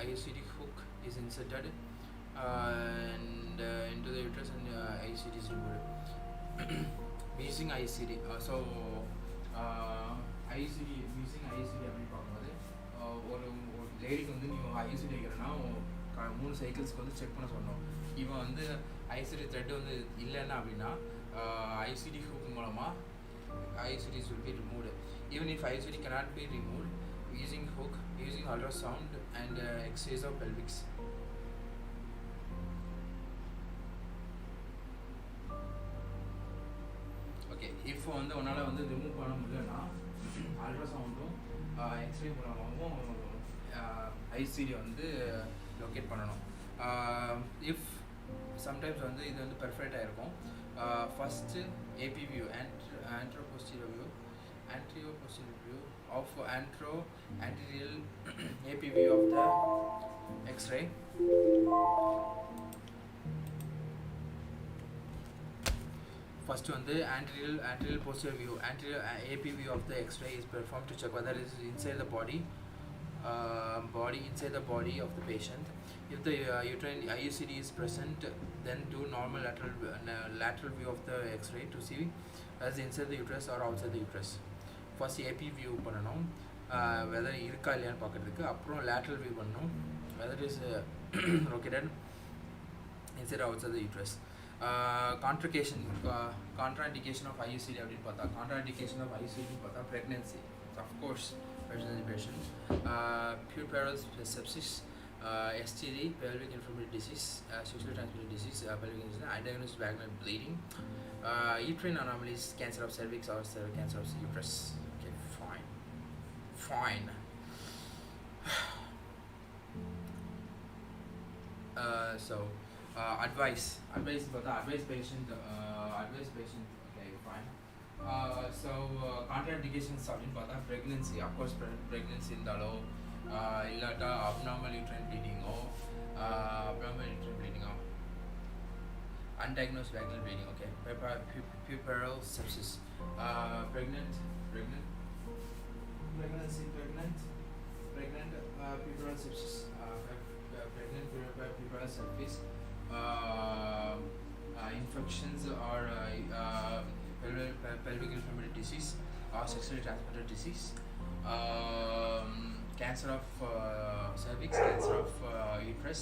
IUCD hook is inserted and and into the uterus and IUCD is removed using IUCD. IUCD using IUCD அப்படின்னு பார்க்கும்போது ஒரு லேடிக்கு வந்து நீ IUCD வைக்கிறேன்னா 3 சைக்கிள்ஸ்க்கு வந்து check பண்ண சொன்னோம். இவன் வந்து IUCD த்ரெட் வந்து இல்லைன்னா அப்படின்னா IUCD ஹூக் மூலமாக IUCDs will be removed. Even if IUCD cannot be removed using hook, using ultrasound and X-rays of pelvics. Okay, if வந்து உன்னால வந்து ரிமூவ் பண்ண முடியலன்னா அல்ட்ராசவுண்டும் எக்ஸ்ரே மூலமாகவும் IUCD வந்து லொக்கேட் பண்ணணும். இஃப் சம்டைம்ஸ் வந்து இது வந்து பெர்ஃபெக்டாக இருக்கும். First AP view anteroposterior view of anterior AP view of the X-ray. First one, the anterior posterior view, anterior AP view of the X-ray is performed to check whether it is inside the body inside the body of the patient. If the uterine IUCD is present, then do normal lateral view of the X-ray to see as inside the uterus or outside the uterus. First AP view பண்ணனும், whether இருக்கா இல்லையான்னு பார்க்கிறதுக்கு. அப்புறம் lateral view பண்ணனும், whether it is located inside or outside the uterus. Contraindication of IUCD அப்படின்னு பார்த்தா, contraindication of IUCD பார்த்தா pregnancy, of course, patient, puerperal sepsis, STD, pelvic inflammatory disease, sexually transmitted disease, pelvic inflammation, undiagnosed vaginal bleeding, uterine anomalies, cancer of cervix or cancer of uterus. Okay, fine. Advice patient. Okay, fine. Contraindications அப்படின்னு பார்த்தா pregnancy, of course pregnancy இருந்தாலோ இல்லாட்டா abnormal uterine bleeding undiagnosed vaginal bleeding. Okay, puerperal sepsis, pregnancy, puerperal sepsis, pregnant puerperal sepsis, infections or pelvic inflammatory disease or sexually transmitted disease, cancer of cervix, cancer of uterus,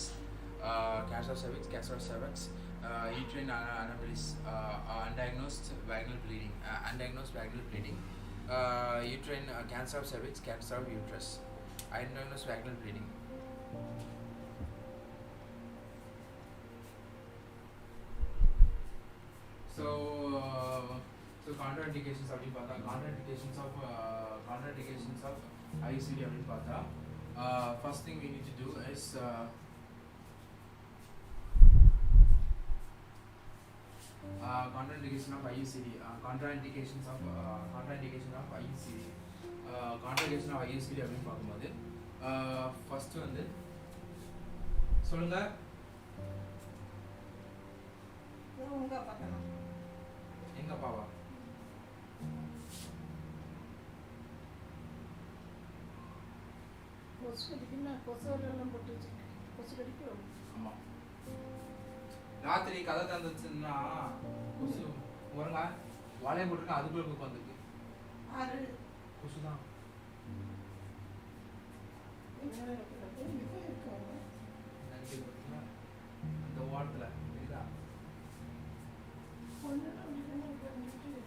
cancer of cervix, uterine anomalies, undiagnosed vaginal bleeding, uterine cancer of cervix, cancer of uterus, undiagnosed vaginal bleeding. So contraindications of IUCD அப்படின்னு பார்த்தா, first thing we need to do is contraindication of IUCD. Contraindication of IUCD அப்படின்னு பார்க்கும்போது first வந்து சொல்லுங்க. எங்க அப்பாவா? ஆமா, ராத்திரி கதை தந்துச்சுன்னா கொசு வருங்க, வலையை போட்டுருக்க அதுக்குள்ள போய் வந்துருக்கு கொசு தான். அந்த வாரத்தில் தெரியுதா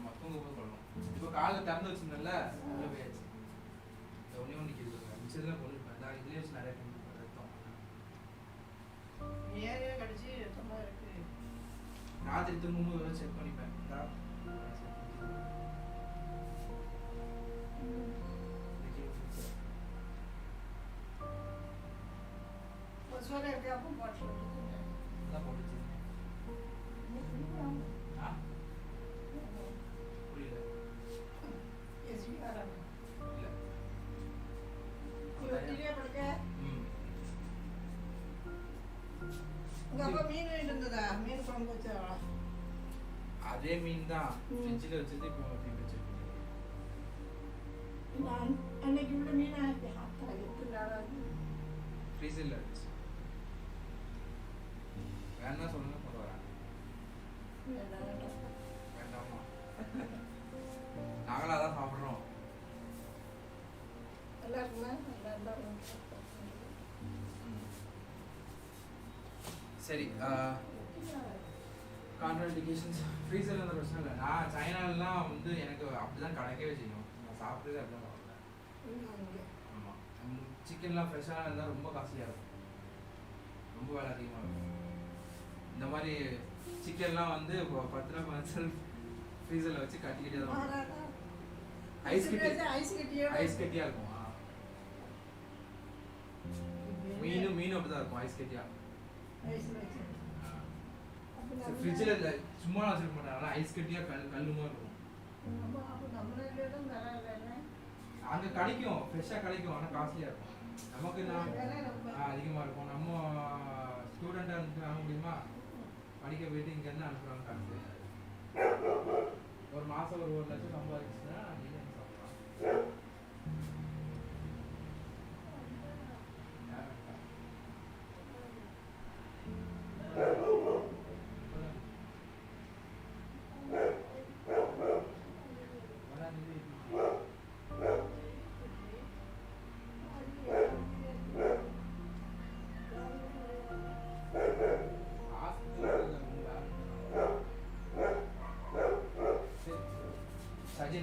மத்தவங்க போய் கொள்ளணும். இப்போ காலை திறந்து வச்சிருந்தேன்ல, உள்ள போயாச்சு. ஒன்னே ஒன்று நிற்கிறது, மிச்சத்தில் கொண்டு இதுலேயே வச்சு நிறைய ரத்தம் ராத்திரி திரும்பவும் செக் பண்ணிப்பேன். அதே மீன் தான் ஃப்ரிட்ஜில் வச்சது. இப்போ அப்படி வச்சிருக்கேன். அன்னைக்கு உள்ள மீன் ஃப்ரீசரில் இருந்துச்சு. வேணா சொல்லுங்க, பரவாயில்ல. வேண்டாமா நாங்களும் அதான் சாப்பிட்றோம். சரி கான்ட்ராண்டிகேஷன்ஸ் ஃப்ரீசரில் இருந்த பிரச்சனை இல்லை. நான் சைனாலலாம் வந்து எனக்கு அப்படி தான் கிடைக்கவே செய்யும். நான் சாப்பிட்றதே அப்படி தான் சாப்பிட்றேன். ஆமாம் சிக்கன்லாம் ஃப்ரெஷ்ஷாக இருந்தால் ரொம்ப காஸ்ட்லியாக இருக்கும், ரொம்ப வேலை அதிகமாக இருக்கும். இந்த மாதிரி சிக்கன்லாம் வந்து 10 ரூபா 15 ஃப்ரீசரில் வச்சு கட்டிக்கிட்டே தான் ஐஸ் கட்டியாக இருக்கும். மீன் அப்படி தான் இருக்கும், ஐஸ் கட்டியாக. ஃப்ரிட்ஜில் இல்லை சும்மா வச்சுக்க மாட்டாங்க, ஐஸ் கட்டியாக கல்லுமா இருக்கும். அங்கே கிடைக்கும், ஃப்ரெஷ்ஷாக கிடைக்கும், ஆனால் காஸ்ட்லியாக இருக்கும். நமக்கு அதிகமாக இருக்கும். நம்ம ஸ்டூடெண்ட்டாக இருந்து வாங்க முடியுமா? படிக்க போயிட்டு இங்கேருந்து அனுப்புகிறாங்க காசு. ஒரு மாதம் ஒரு 1 லட்சம் சம்பாதிச்சுன்னா நீங்கள் சாப்பிடலாம்.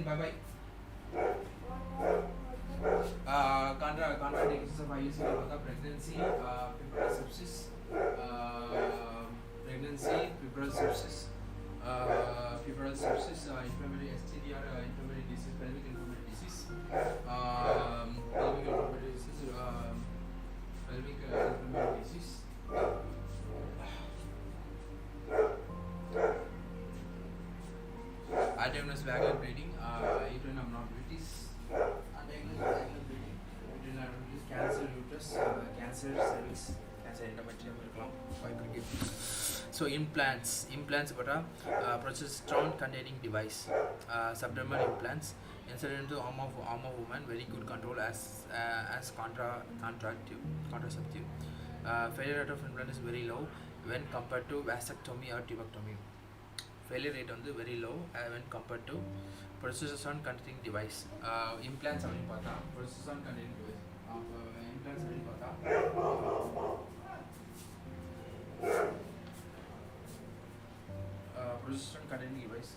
Bye-bye. Contraindications of IUC are pregnancy, febrile sepsis, inflammatory STD or inflammatory disease, pelvic inflammatory disease, pelvic inflammatory disease. Undiagnosed vaginal bleeding, uterine abnormalities, undiagnosed vaginal bleeding, uterine abnormalities, cancer uterus, cancer cervix, cancer endometrium, fibroid. So implants but progesterone containing device, subdermal implants inserted into arm of woman, very good control as contraceptive. Failure rate of implant is very low when compared to vasectomy or tubectomy. Failure rate on the very low when compared to progesterone containing device. Implants are important. Progesterone containing device. Implants are important. Progesterone containing device.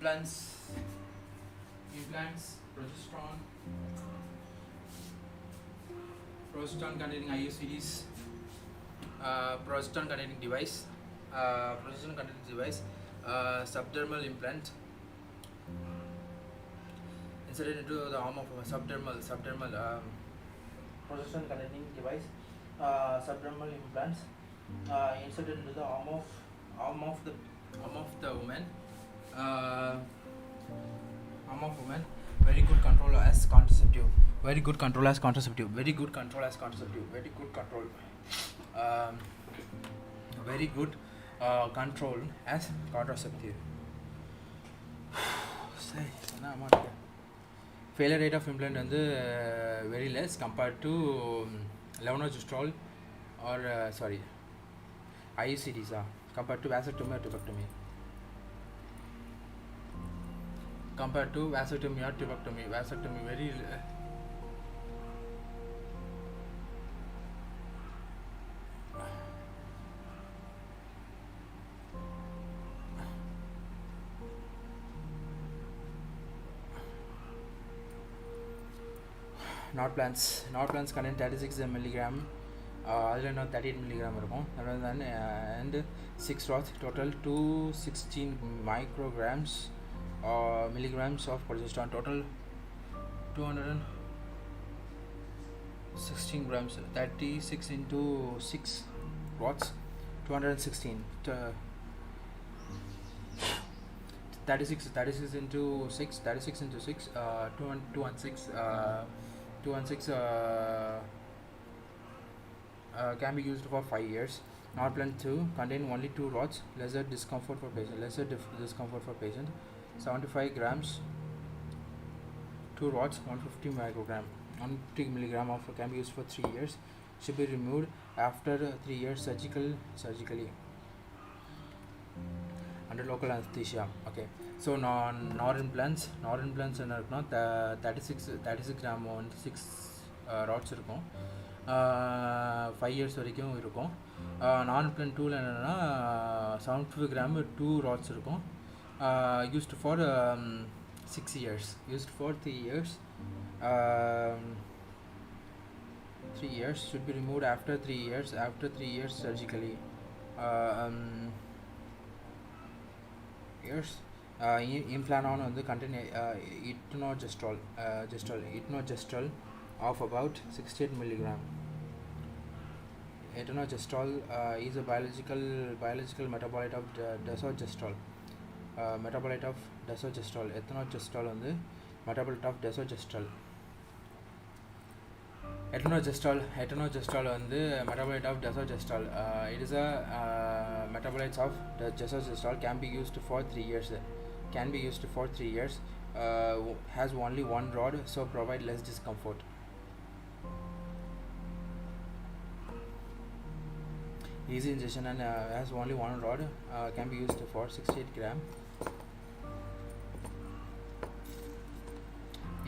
implants progesterone containing IUCDs, progesterone containing device, subdermal implant inserted into the arm of a subdermal progesterone containing device, subdermal implants inserted into the arm of the woman. Very good control as contraceptive. Very good control as contraceptive. Very good control as contraceptive. Very good control. Very good control as contraceptive. Failure rate of implant and very less compared to levonorgestrel or IUCDs compared to vasectomy or tubectomy. Compared to vasectomy or tubectomy, vasectomy very not plants contain 36 milligram அதில் 38 milligram இருக்கும் and 6 rods total 216 micrograms milligrams of progesterone, total 216 grams, 36 into 6 rods 216 36 into 6 216 can be used for 5 years. Norplant 2 contain only 2 rods, lesser discomfort for patient, 75 grams 2 rods, 150 milligram of can be used for 3 years, should be removed after 3 years surgically under local anesthesia. Okay, so NOR implants என்ன இருக்குன்னா 36 gram 6 rods இருக்கும், 5 years வரைக்கும் இருக்கும். நான் implant 2ல என்னென்னா 75 gram 2 rods இருக்கும், used for 6 years, used for 3 years. 3 years should be removed after 3 years surgically. Years Implanon வந்து contain etonogestrel of about 68 milligram. Etonogestrel is a biological metabolite of desogestrel. Etonogestrel வந்து metabolite of desogestrel. Etonogestrel வந்து metabolite of desogestrel. It is a metabolite of desogestrel, can be used for 3 years. Has only one rod, so provide less discomfort. Easy injection and has only one rod, can be used for 68 gram.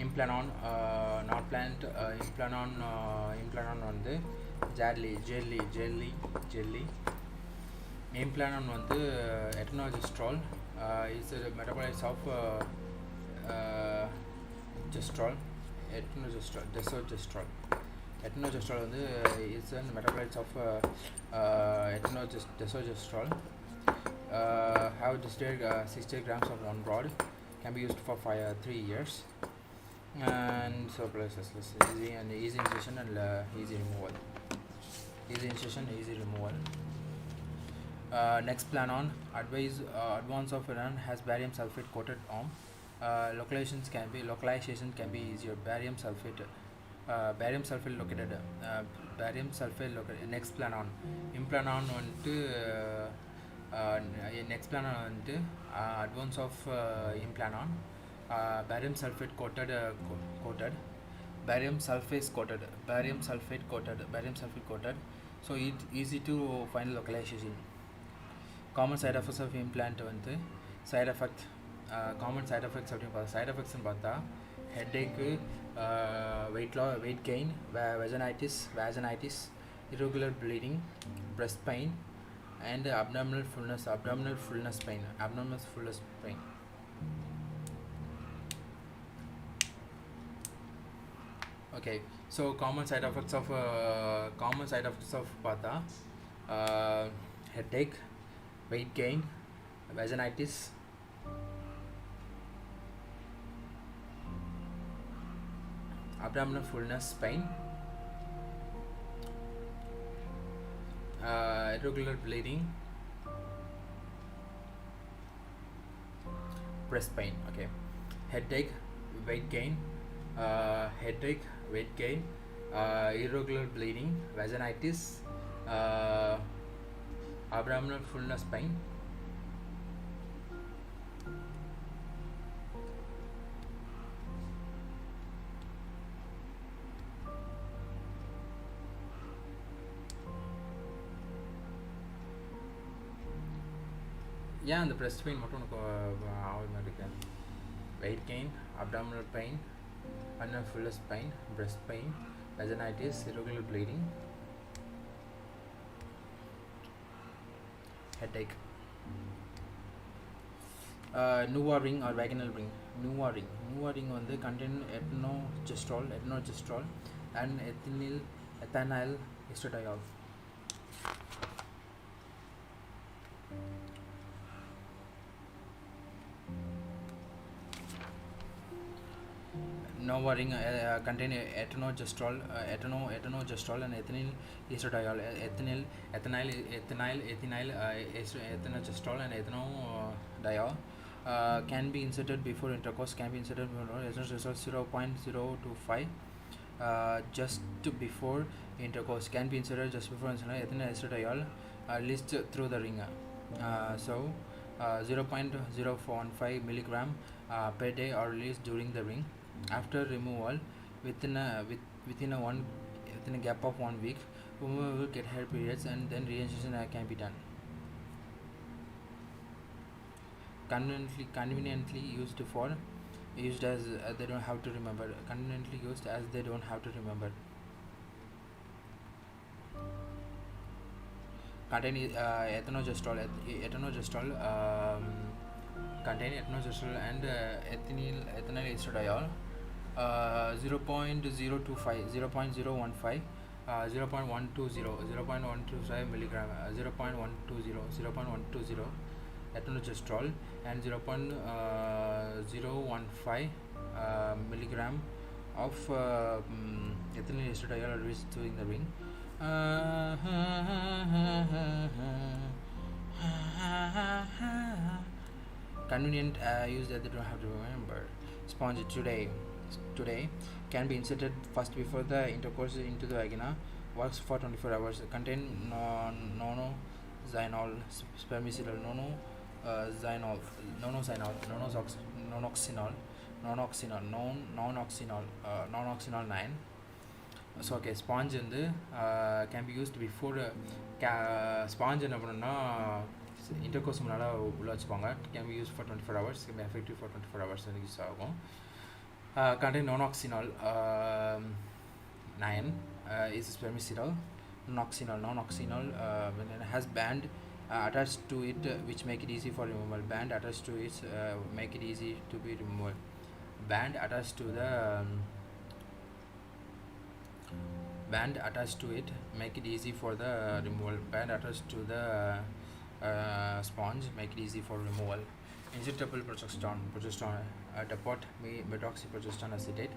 Implanon வந்து jelly. Implanon வந்து etonogestrel is a metabolite of gestrel. Desogestrel வந்து is a metabolite of desogestrel. Have distilled 60 grams of one rod, can be used for 3 years. And so easy injection and easy removal. Next planon advance of planon has barium sulfate coated arm. Localization can be easier. Barium sulfate located. Next planon implanon வந்துட்டு next planon வந்துட்டு advance of implanon, barium sulfate coated, barium sulfate coated, so it easy to find localization. Common side effects of implant வந்து common side effects ன்னு பார்த்தா headache, weight gain, vaginitis, irregular bleeding, breast pain, and abdominal fullness pain. Okay, so common side effects of பார்த்தா headache, weight gain, vaginitis, abdominal fullness, pain, irregular bleeding, breast pain. Okay, headache, weight gain, irregular bleeding, vaginitis, abdominal fullness, pain. ஏன் அந்த breast pain மட்டும் உனக்கு ஆகுற மாதிரி இருக்கு? weight gain, abdominal pain, abdominal fullness pain, breast pain, vaginitis, irregular bleeding, headache. Nuva ring or vaginal ring. Nuva ring வந்து contain etnogestrol and ethinyl estradiol. Nuva ring contain etnogestrol and ethinyl estradiol. Ethinyl estradiol and ethanodiol can be inserted before intercourse. Estradiol 0.025 just before intercourse. Can be inserted just before ethinyl estradiol released through the ring. So 0.015 milligram per day are released during the ring. After removal, within a gap of 1 week, women will get her periods and then reinsertion can be done. Conveniently used as they don't have to remember. Conveniently used as they don't have to remember. Contain etnogestrol and ethinyl estradiol 0.025 0.015 0.120 milligram 0.120 etnogestrol and 0.015 milligram of ethinyl estradiol are released during the ring. Convenient use that they don't have to remember. Sponge today can be inserted first before the intercourse into the vagina. Works for 24 hours. Contain nonoxynol, spermicidal, nonoxynol 9. So okay, sponge can be used before sponge என்ன பண்ணணும்னா intercourse முன்னால உள்ள வச்சுப்பாங்க. Can be used for 24 hours. Can be effective for 24 hours use ஆகும். Contain nonoxynol 9 is spermicidal. Nonoxynol when it has band attached to it which make it easy for removal. Band attached to it make it easy to be removed. Band attached to the band attached to it make it easy for the removal. Band attached to the sponge make it easy for removal. Injectable progesterone depot methoxyprogesterone acetate.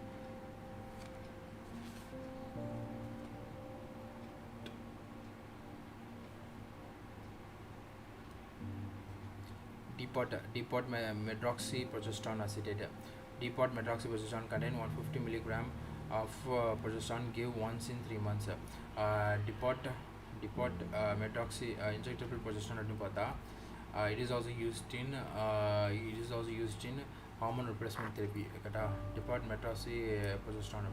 Depot medroxyprogesterone acetate. Depot medroxyprogesterone contain 150 milligram of progesterone give once in 3 months. Depot medroxy injectable progesterone adnu paatha it is also used in hormone replacement therapy. Depot medroxyprogesterone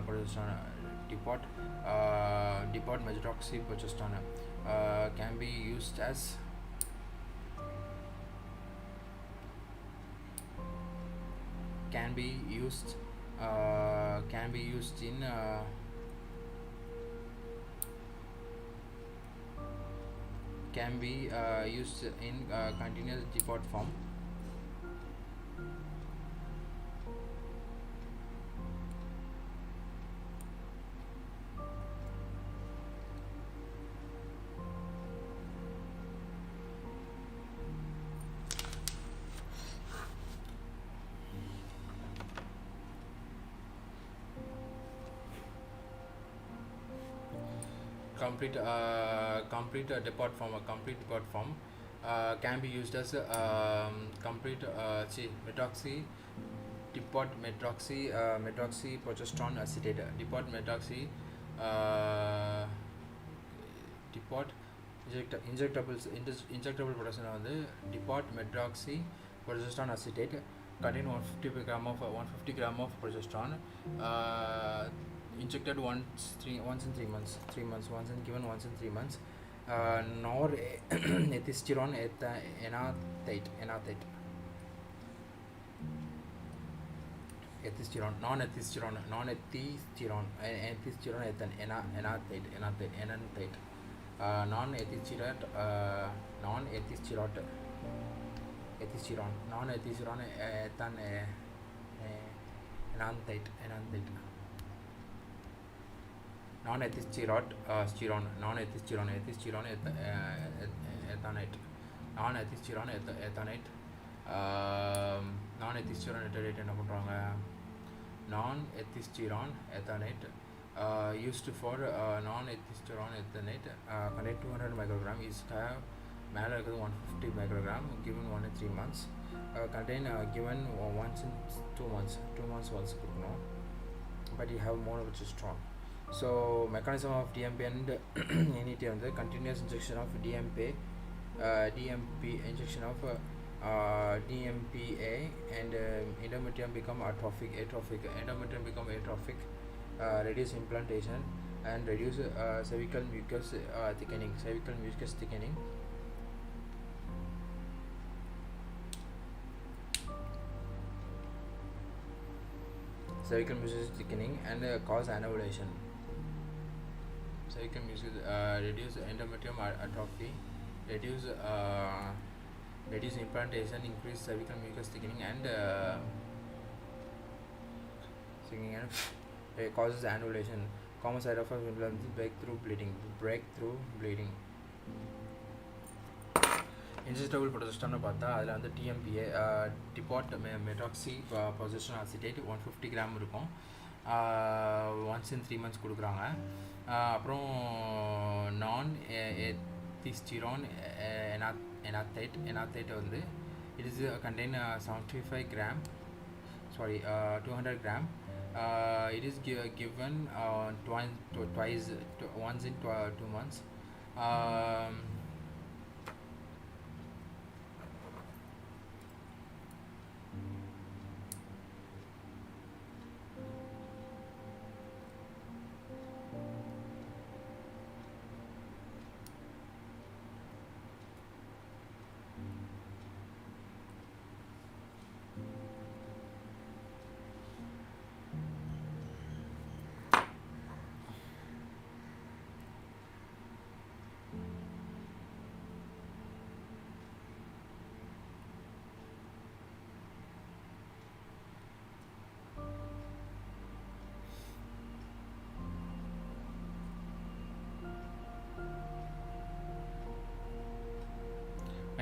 progesterone depot medroxyprogesterone can be used as can be used in continuous depot form. complete depot form can be used as complete methoxy depot methoxy progesterone acetate depot methoxy depot injectable protection on the depot methoxy progesterone acetate contain 150 gram of progesterone injected once in 3 months once and given once in 3 months nor ethisterone enanthate ethisterone non-ethisterone enanthate non-ethisterone enanthate non-ethisterone ethanate non-ethisterone ethanate என்ன பண்றாங்க non-ethisterone ethanate used for non-ethisterone ethanate contain 200 microgram is மேல இருக்குது 150 microgram given 1 in 3 months contain given once in 2 months once கொடுக்கணும் but you have more which is strong. So mechanism of DMP and NET on the continuous injection of DMP injection of DMPA and endometrium become atrophic endometrium become atrophic reduce implantation and reduce cervical mucus thickening cervical mucus thickening and cause anovulation. Cervical mucus reduce endometrium atrophy, reduce implantation, increase cervical mucus thickening and causes anovulation. Common side effects of implantation: breakthrough bleeding. Injectable progesterone பார்த்தா அதில் வந்து டிஎம்பிஏ depot மெட்ராக்சி progesterone acetate 150 gram இருக்கும் once in 3 months கொடுக்குறாங்க அப்புறம் நான் எத்திஸ்டிரான் எனாத்தைட் வந்து it is contain 75 gram 200 gram it is given once in 2 months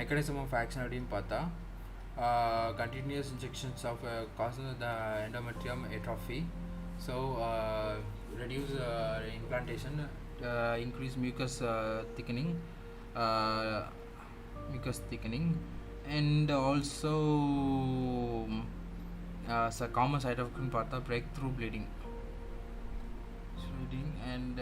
mechanism of action அப்படின்னு பார்த்தா continuous injections of causing the endometrium atrophy so reduce implantation increase mucus thickening and also common side effect பார்த்தா breakthrough bleeding and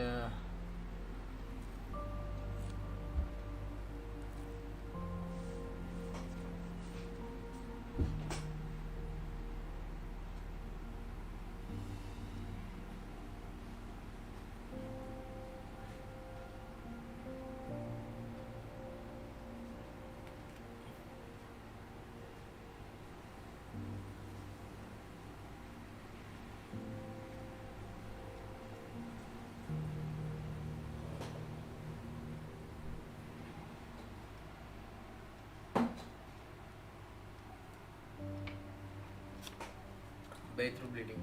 breakthrough bleeding.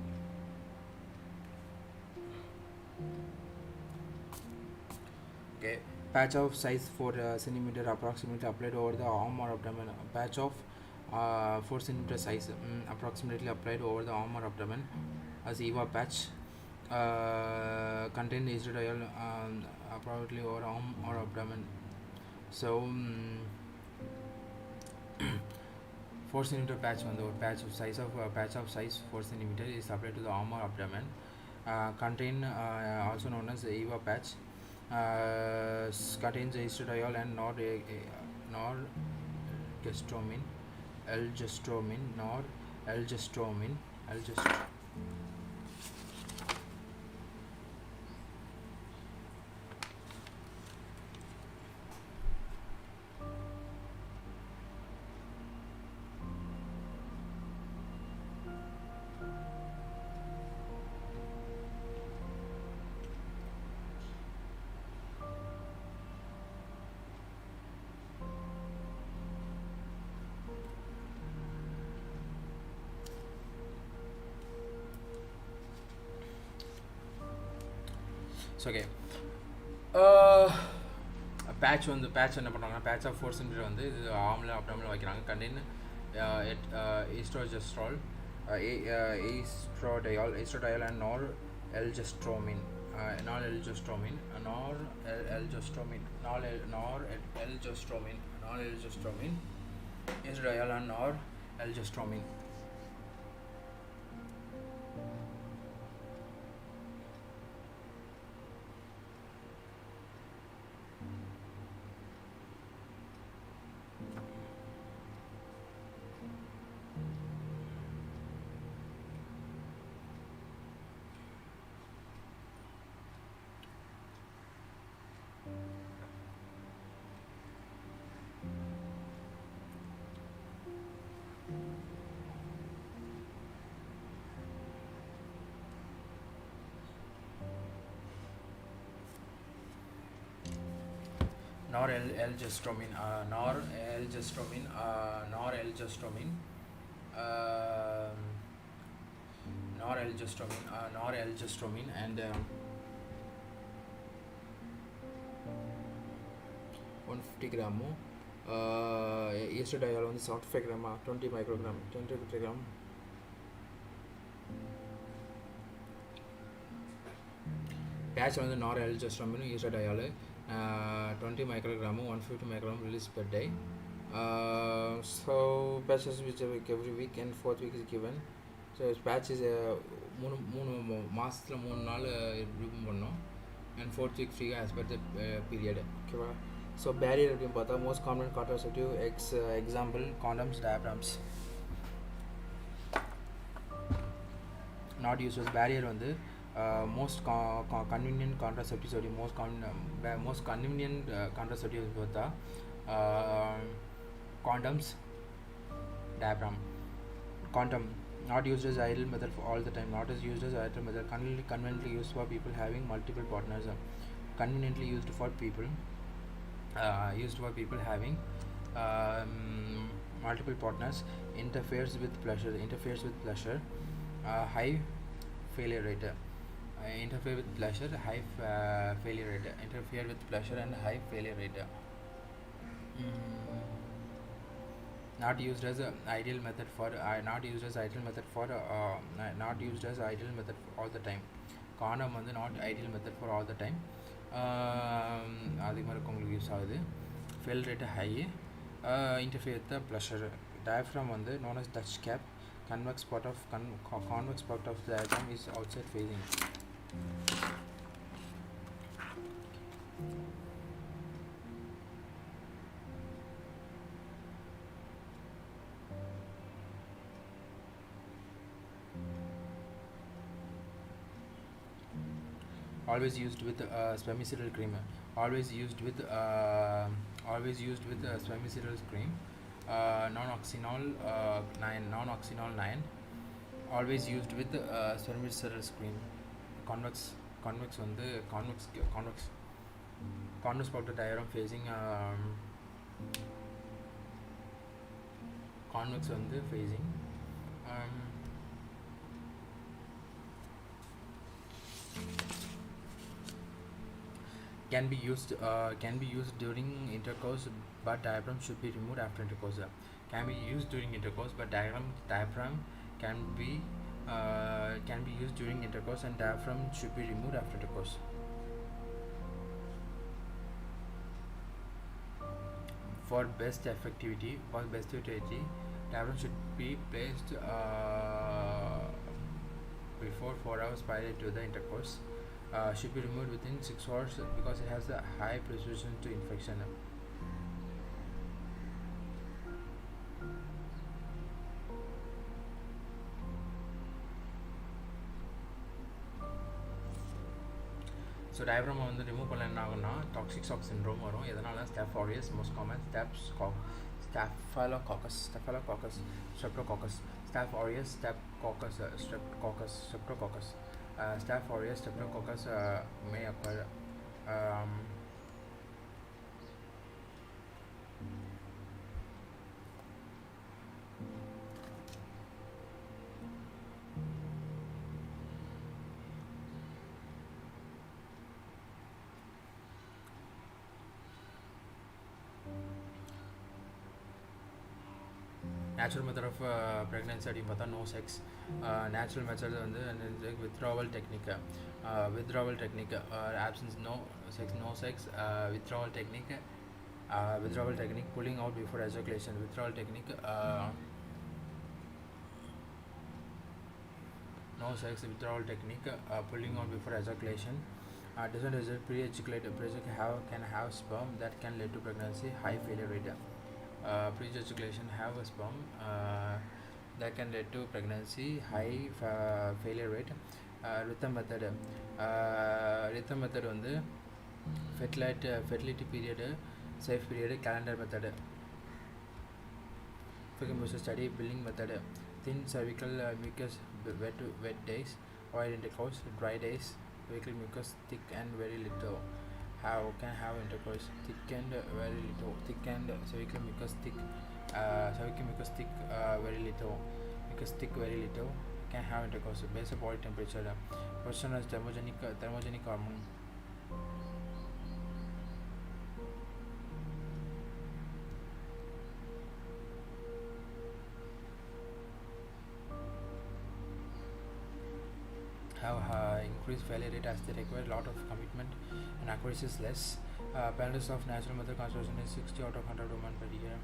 Okay, patch of size 4 centimeter approximately applied over the arm or abdomen. Patch of 4 centimeter size approximately applied over the arm or abdomen as EVA patch. Contain estradiol approximately over arm or abdomen. So 4 centimeter patch on the patch of size 4 centimeter is applied to the arm or abdomen. Contain also known as EVA patch. Contains estradiol and norgestromin, algestromin. So okay, patch on the patch என்ன பண்ணுறாங்கன்னா patch of 4 centimeter வந்து இது ஆர்மில் அப்டாமில் வைக்கிறாங்க. Contain estradiol and norelgestromin, estradiol and norelgestromin. Norelgestromin and 150 gram estradiol on 75 gram 20 microgram 10 gram. Patch on the norelgestromin estradiol 20 microgram 150 microgram release per day. So patches which are every week and 4th week is given. So patch is மூணு மாதத்தில் 3 நாள் remove பண்ணோம் and 4th week free as per the period. ஓகேவா? So barrier அப்படின்னு பார்த்தா most common contraceptive example condoms, diaphragms. Not use barrier வந்து most convenient contraceptives or most convenient contraceptives பார்த்தா condoms, diaphragm. Condom not used as ideal method for all the time. Not as used as ideal method. Conveniently used for people having multiple partners. Conveniently used for people having multiple partners. Interferes with pleasure. High failure rate. Interfere with pleasure, high failure rate. Interfere with pleasure and high failure rate. Not used as ideal method for all the time. Condom வந்து not ideal method for all the time. அதே மாதிரி உங்களுக்கு use ஆகுது. fail rate high. Interfere with the pleasure. Diaphragm வந்து known as Dutch cap. Convex part of the diaphragm is outside facing. Always used with spermicidal cream. Always used with spermicidal cream. Non-oxynol 9. Always used with spermicidal cream. Convex வந்து convex part of the diaphragm facing convex வந்து facing can be used during intercourse, but diaphragm should be removed after intercourse. Can be used during intercourse, but diaphragm can be used during intercourse and diaphragm should be removed after intercourse. For best effectivity, diaphragm should be placed before 4 hours prior to the intercourse. Should be removed within 6 hours because it has a high predisposition to infection. So diaphragm வந்து remove பண்ணல என்ன ஆகும்னா toxic shock syndrome வரும். எதனால staph aureus most common staphylococcus streptococcus Staph aureus, streptococcus. Staph aureus, streptococcus may occur. Natural method of pregnancy அப்படின்னு பார்த்தா no sex. Natural method வந்து withdrawal technique. Absence no sex. Withdrawal technique pulling out before ejaculation. Withdrawal technique no sex. Withdrawal technique pulling out before ejaculation. Doesn't result pre-ejaculated can have sperm that can lead to pregnancy. High failure rate. Pre-ejaculation have a sperm that can lead to pregnancy. High failure rate. Rhythm method வந்து fertility period, safe period, calendar method. Study building method. Thin cervical mucus, wet days, oil intercourse, dry days, cervical mucus thick and very little. Can have intercourse thick and very little. Thick and cervical mucus thick, very little. Mucus thick, very little. Can have intercourse. Base of body temperature. Question is thermogenic hormone. Have increased failure rate as they require a lot of commitment and accuracy is less. Penalties of natural method conservation is 60 out of 100 women per year.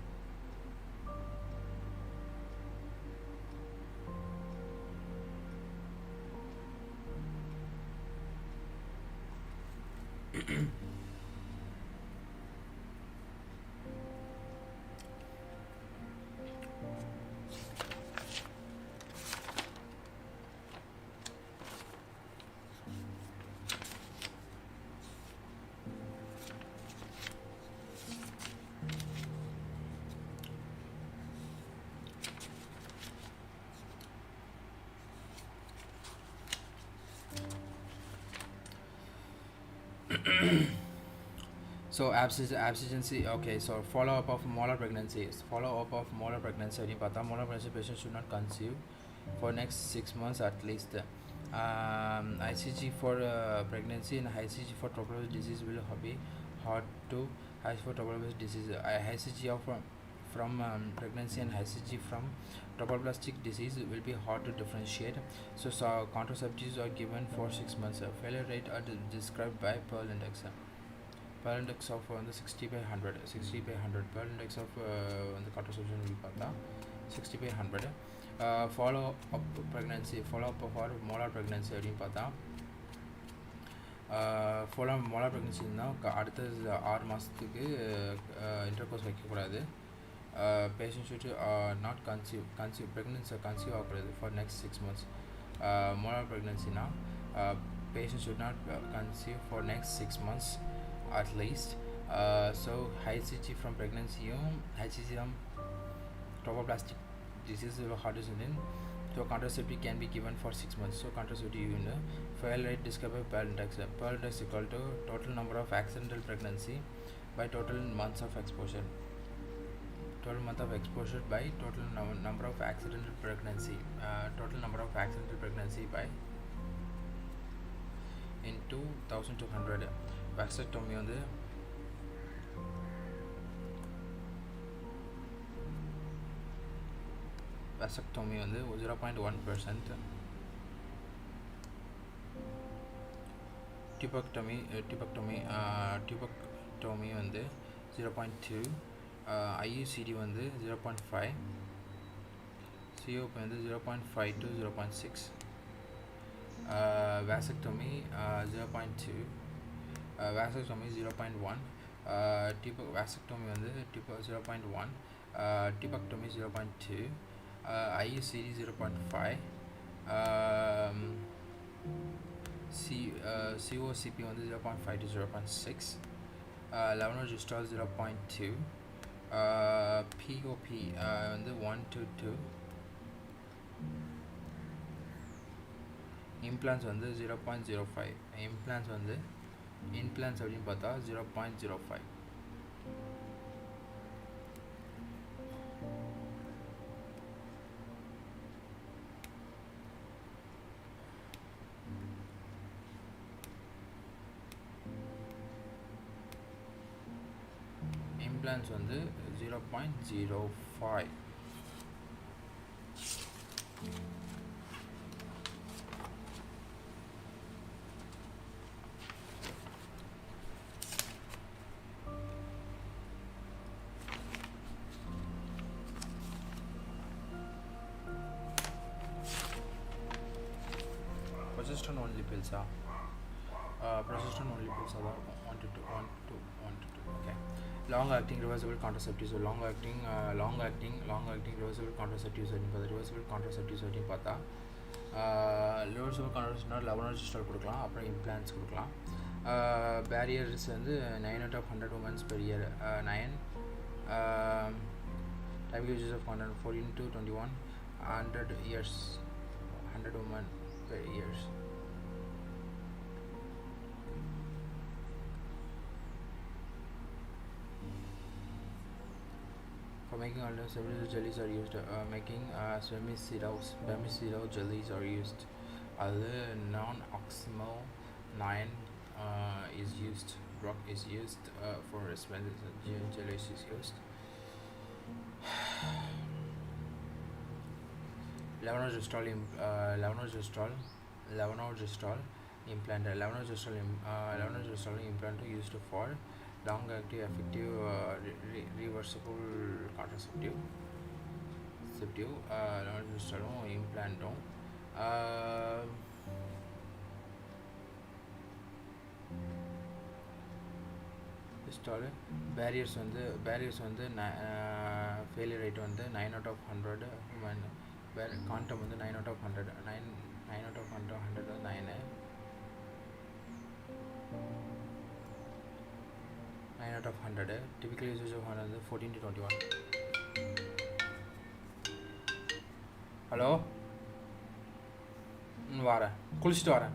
So abstinency. Okay, so follow-up of molar pregnancy. Molar pregnancy patient should not conceive for next 6 months at least. ICG for pregnancy and ICG for tuberculosis disease will be hard to for tuberculosis disease. ICG from pregnancy and ICG from trophoblastic disease will be hard to differentiate. So contraceptives are given for 6 months. Failure rate are described by Pearl index. Pearl index of the 60 by 100. Pearl index of the contraception will be 60 by 100. Follow-up for molar pregnancy அப்படின்னு பார்த்தா follow-up molar pregnancy அடுத்த 6 மாதத்துக்கு intercourse வைக்கக்கூடாது. Patient should not conceive pregnancy ஆகக்கூடாது for next 6 months. Molar pregnancy patient should not conceive for next 6 months at least. So ICG from pregnancy ICG from trophoblastic disease will hard to send in. So contraceptive can be given for 6 months. So contraceptive failure rate described by Pearl index. Pearl index equal to total number of accidental pregnancy by total months of exposure. Total month of exposure by total number of accidental pregnancy. Total number of accidental pregnancy by into 1200. Vasectomy வந்து vasectomy வந்து 0.1%. tubectomy வந்து 0.2. IUCD வந்து 0.5, COP வந்து 0.5 to 0.6, vasectomy 0.2, vasectomy 0.1, vasectomy வந்து 0.1, tubectomy 0.2, IUCD 0.5, COCP வந்து 0.5 to 0.6, levonorgestrel 0.2, POP வந்து 1 to 2, implants வந்து 0.05, implants அப்படின்னு பார்த்தா 0.05. implants வந்து 0.05. Progesterone only pills progesterone only pills are 1 to 2. Okay. Long acting reversible contraceptives. So long acting reversible contraceptives reversible contraceptives அப்படின்னு பார்த்தா reversible contraceptives levonorgestrel கொடுக்கலாம், அப்புறம் implants கொடுக்கலாம். Barriers வந்து 9 out of 100 women per year, 9 typical uses of condom 14 to 21, 100 years, 100 women per years. For making alternative several jellies are used. Making spermicide jellies are used. Other non-oximal 9 is used. Drug is used for jellies is used. Levonorgestrel implant. Levonorgestrel implant used for long-acting effective reversible contraceptive. Levonorgestrel implant. Barriers வந்து failure rate வந்து 9 out of 100 women. Quantum வந்து 9 out of 100, 9 out of 100 9 out of 100. Typical usage of 100 14 to 21. Hello, வரேன், குளிச்சுட்டு வரேன்.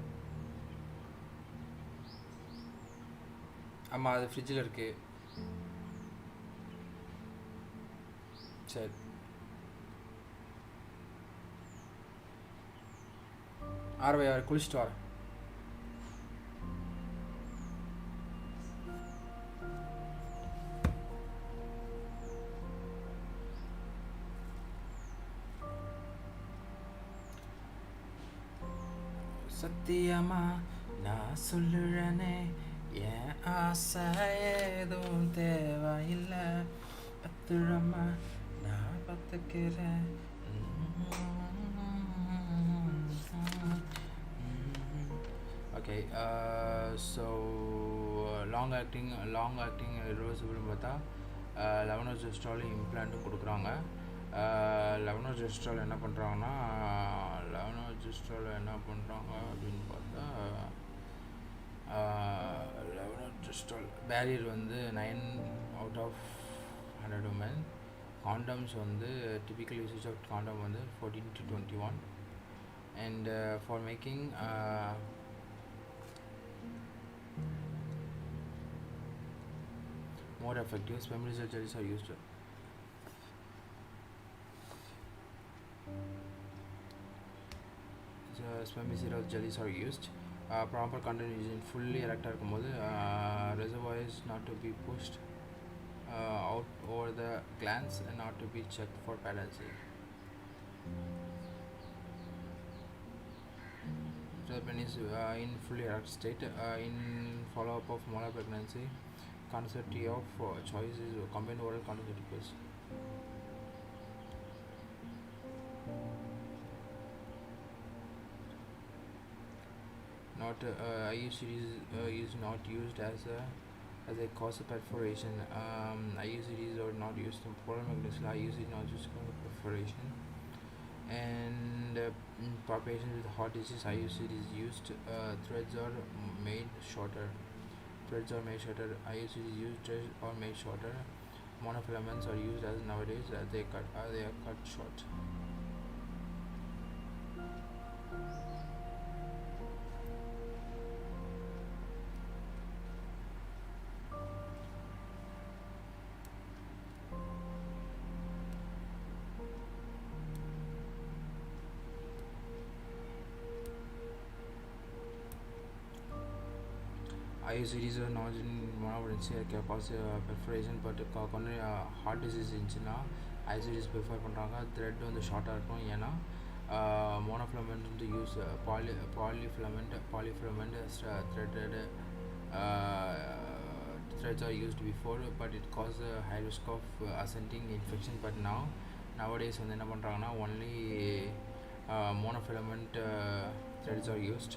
ஆமாம், அது ஃப்ரிட்ஜில் இருக்குது. சரி, ஆறு குளிச்சுட்டு வரேன். சத்தியமா நான் சொல்லுறேனே, என் ஆசை ஏதும் தேவையில்லை, பத்திரமா நான் பார்த்துக்கிறேன். Okay, so long acting reversible பார்த்தா levonorgestrel implant கொடுக்குறாங்க. levonorgestrel என்ன பண்ணுறாங்க அப்படின்னு பார்த்தா levonorgestrel barrier வந்து 9 out of 100 women. Condoms வந்து typical usage of condom வந்து 14 to 21. And for making more effective, spermicide jellies are used. Spermicide jellies are used. Proper content is in fully erectile இருக்கும்போது reservoir is not to be pushed out over the glands and not to be checked for pregnancy. So the penis in fully erect state in follow-up of molar pregnancy. contraceptive of choice is combined oral contraceptives. Not IUCDs is not used as a cause of perforation. IUCDs are not used in polar magnetism. IUCD is not used for perforation. And for patients with heart disease, IUCD is used. Threads are made shorter. IUCD is used or made shorter. Monofilaments are used as nowadays. They are cut short. IUCDs are not in monovalency can cause perforation, but heart disease இருந்துச்சுன்னா IUCDs prefer பண்ணுறாங்க. Thread வந்து ஷார்ட்டாக இருக்கும். ஏன்னா monofilament வந்து use polyfilament threaded threads are used before, but it causes a high risk of ascending infection. But nowadays வந்து என்ன பண்ணுறாங்கன்னா only monofilament threads are used.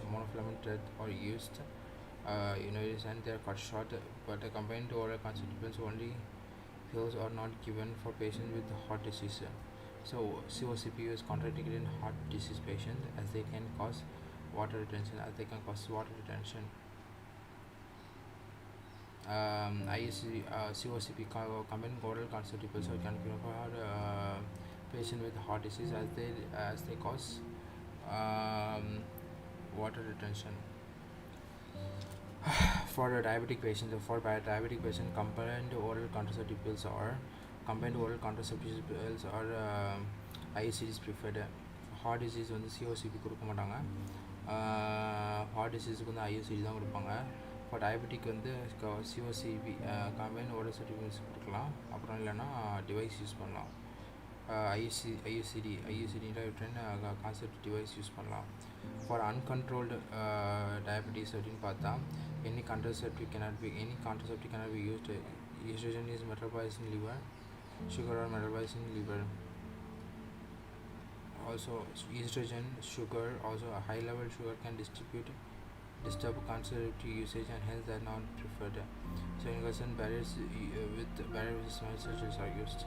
And they are cut short, but combined oral contraceptives only pills are not given for patients with heart disease. So COCP is contraindicated in heart disease patients as they can cause water retention. COCP combined oral contraceptives are can given for patients with heart disease as they cause water retention. For diabetic patients, combined oral contraceptive pills are IUCDs preferred. Heart disease வந்து COCP கொடுக்க மாட்டாங்க. Heart disease வந்து IUCD தான் கொடுப்பாங்க. For diabetic வந்து COCP combined oral contraceptives கொடுக்கலாம். அப்புறம் இல்லைன்னா டிவைஸ் யூஸ் பண்ணலாம். IUCD கான்செப்ட் டிவைஸ் யூஸ் பண்ணலாம். For uncontrolled diabetes அப்படின்னு பார்த்தா any contraceptive cannot be used. Estrogen is metabolized in liver. Sugar are metabolized in liver. Also estrogen, sugar, also a high level sugar can disturb contraceptive usage and hence they are not preferred. So in concern barriers resistance surgeries are used.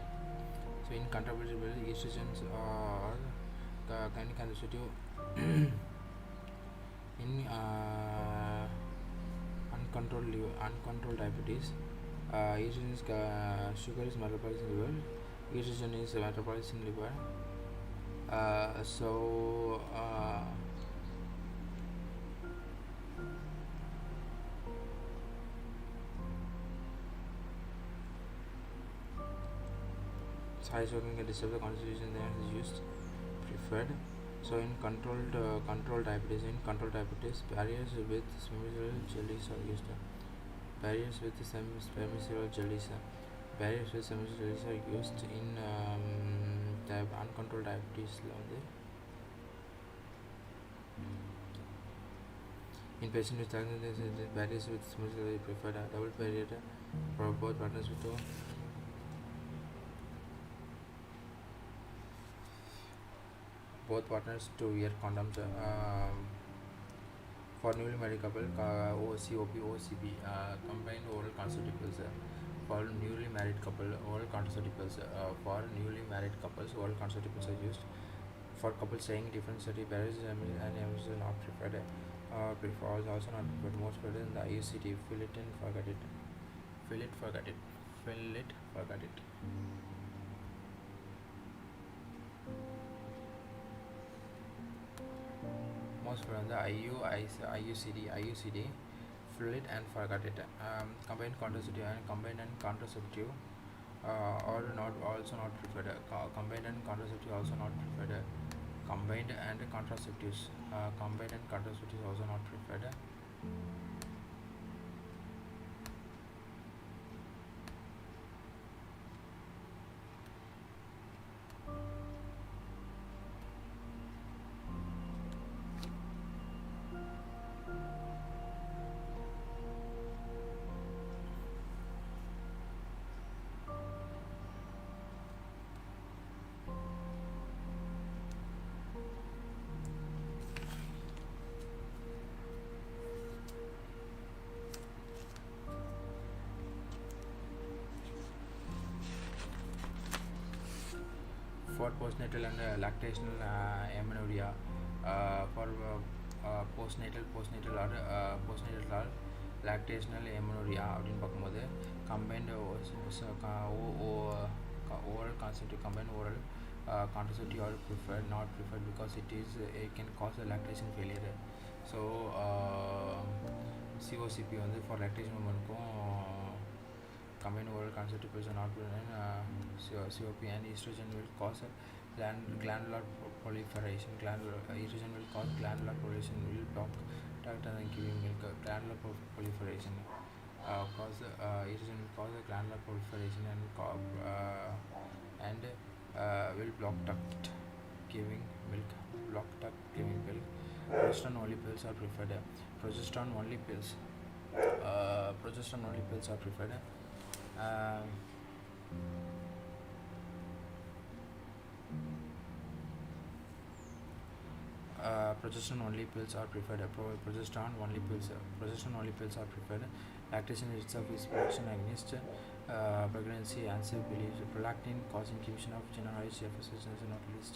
So in contraceptive estrogens are contraceptive in uncontrolled diabetes. Estrogen sugar is metabolized in liver. Estrogen is metabolized in liver. High sugar can disturb the constitution that is used preferred. So in controlled diabetes, barriers with spermicide jellies are used. Barriers with spermicide jellies are used in uncontrolled diabetes. In patients with diagnosis, barriers with spermicide are preferred. Double barrier for both partners to wear condoms. For newly married couple, OCP, combined oral contraceptives. For newly married couple, oral contraceptives. For newly married couples, oral contraceptives are used. For couples staying different city, barriers and are not preferred. Also not preferred. Most preferred in the IUCD. Fill it, forget it. Most from the IUCD, fill it and forget it. Combined contraceptive or not also not preferred. Combined and contraceptive also not preferred. Combined and contraceptives also not preferred. for postnatal and lactational amenorrhea. For postnatal or lactational amenorrhea அப்படின்னு பார்க்கும்போது combined oral contraceptive combined oral contraceptive are preferred, not preferred because it can cause a lactation failure. So COCP வந்து for lactation womanக்கும் combined oral contraceptive pills are not preferred. COP and estrogen will cause glandular proliferation. Estrogen will cause glandular proliferation, will block duct and giving milk. Glandular proliferation cause estrogen will cause glandular proliferation and will block duct giving milk. Progesterone only pills are preferred. Progesterone only pills are preferred. Progesterone only pills are preferred. Progesterone only pills are preferred. Lactation itself is protection against pregnancy and safe beliefs. Prolactin cause inhibition of generalized FSH is not least.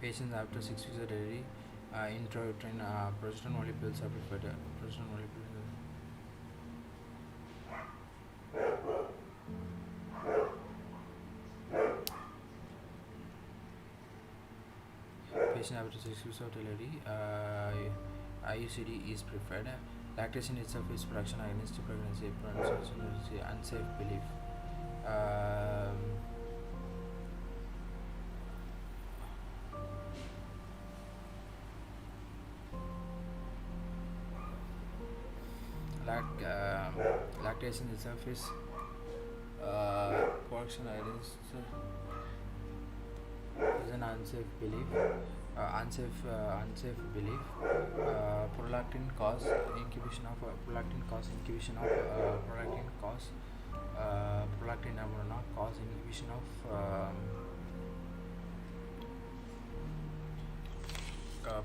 Patients after 6 weeks of delivery, intrauterine progesterone only pills are preferred. Patient after 6 weeks of delivery, IUCD is preferred. Lactation itself is protection against pregnancy, unsafe belief. lactation itself is protection against is an unsafe belief. Unsafe belief. Prolactin cause inhibition of prolactin cause inhibition of prolactin cause inhibition of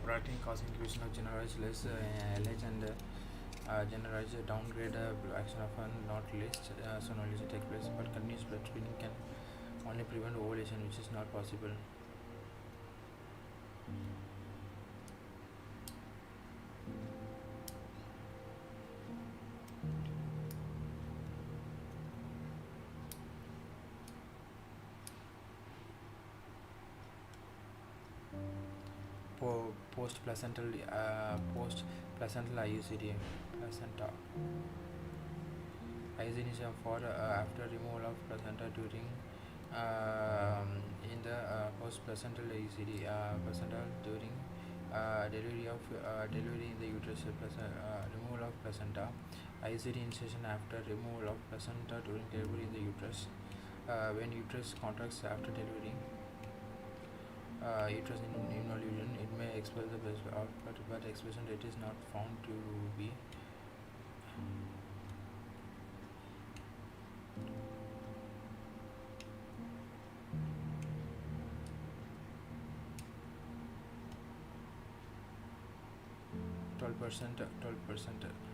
prolactin cause inhibition of generalized LH and generalized downgrade action of not list. So no list take place, but continuous breastfeeding can only prevent ovulation, which is not possible. Post-placental IUCD placenta. IUCD is for after removal of placenta during in the post-placental IUCD placenta during delivery in the uterus. Removal of placenta. IUCD insertion after removal of placenta during delivery in the uterus. When uterus contracts after delivery, uterus involution, it may expel the breast output, but expulsion rate is not found to be %12%.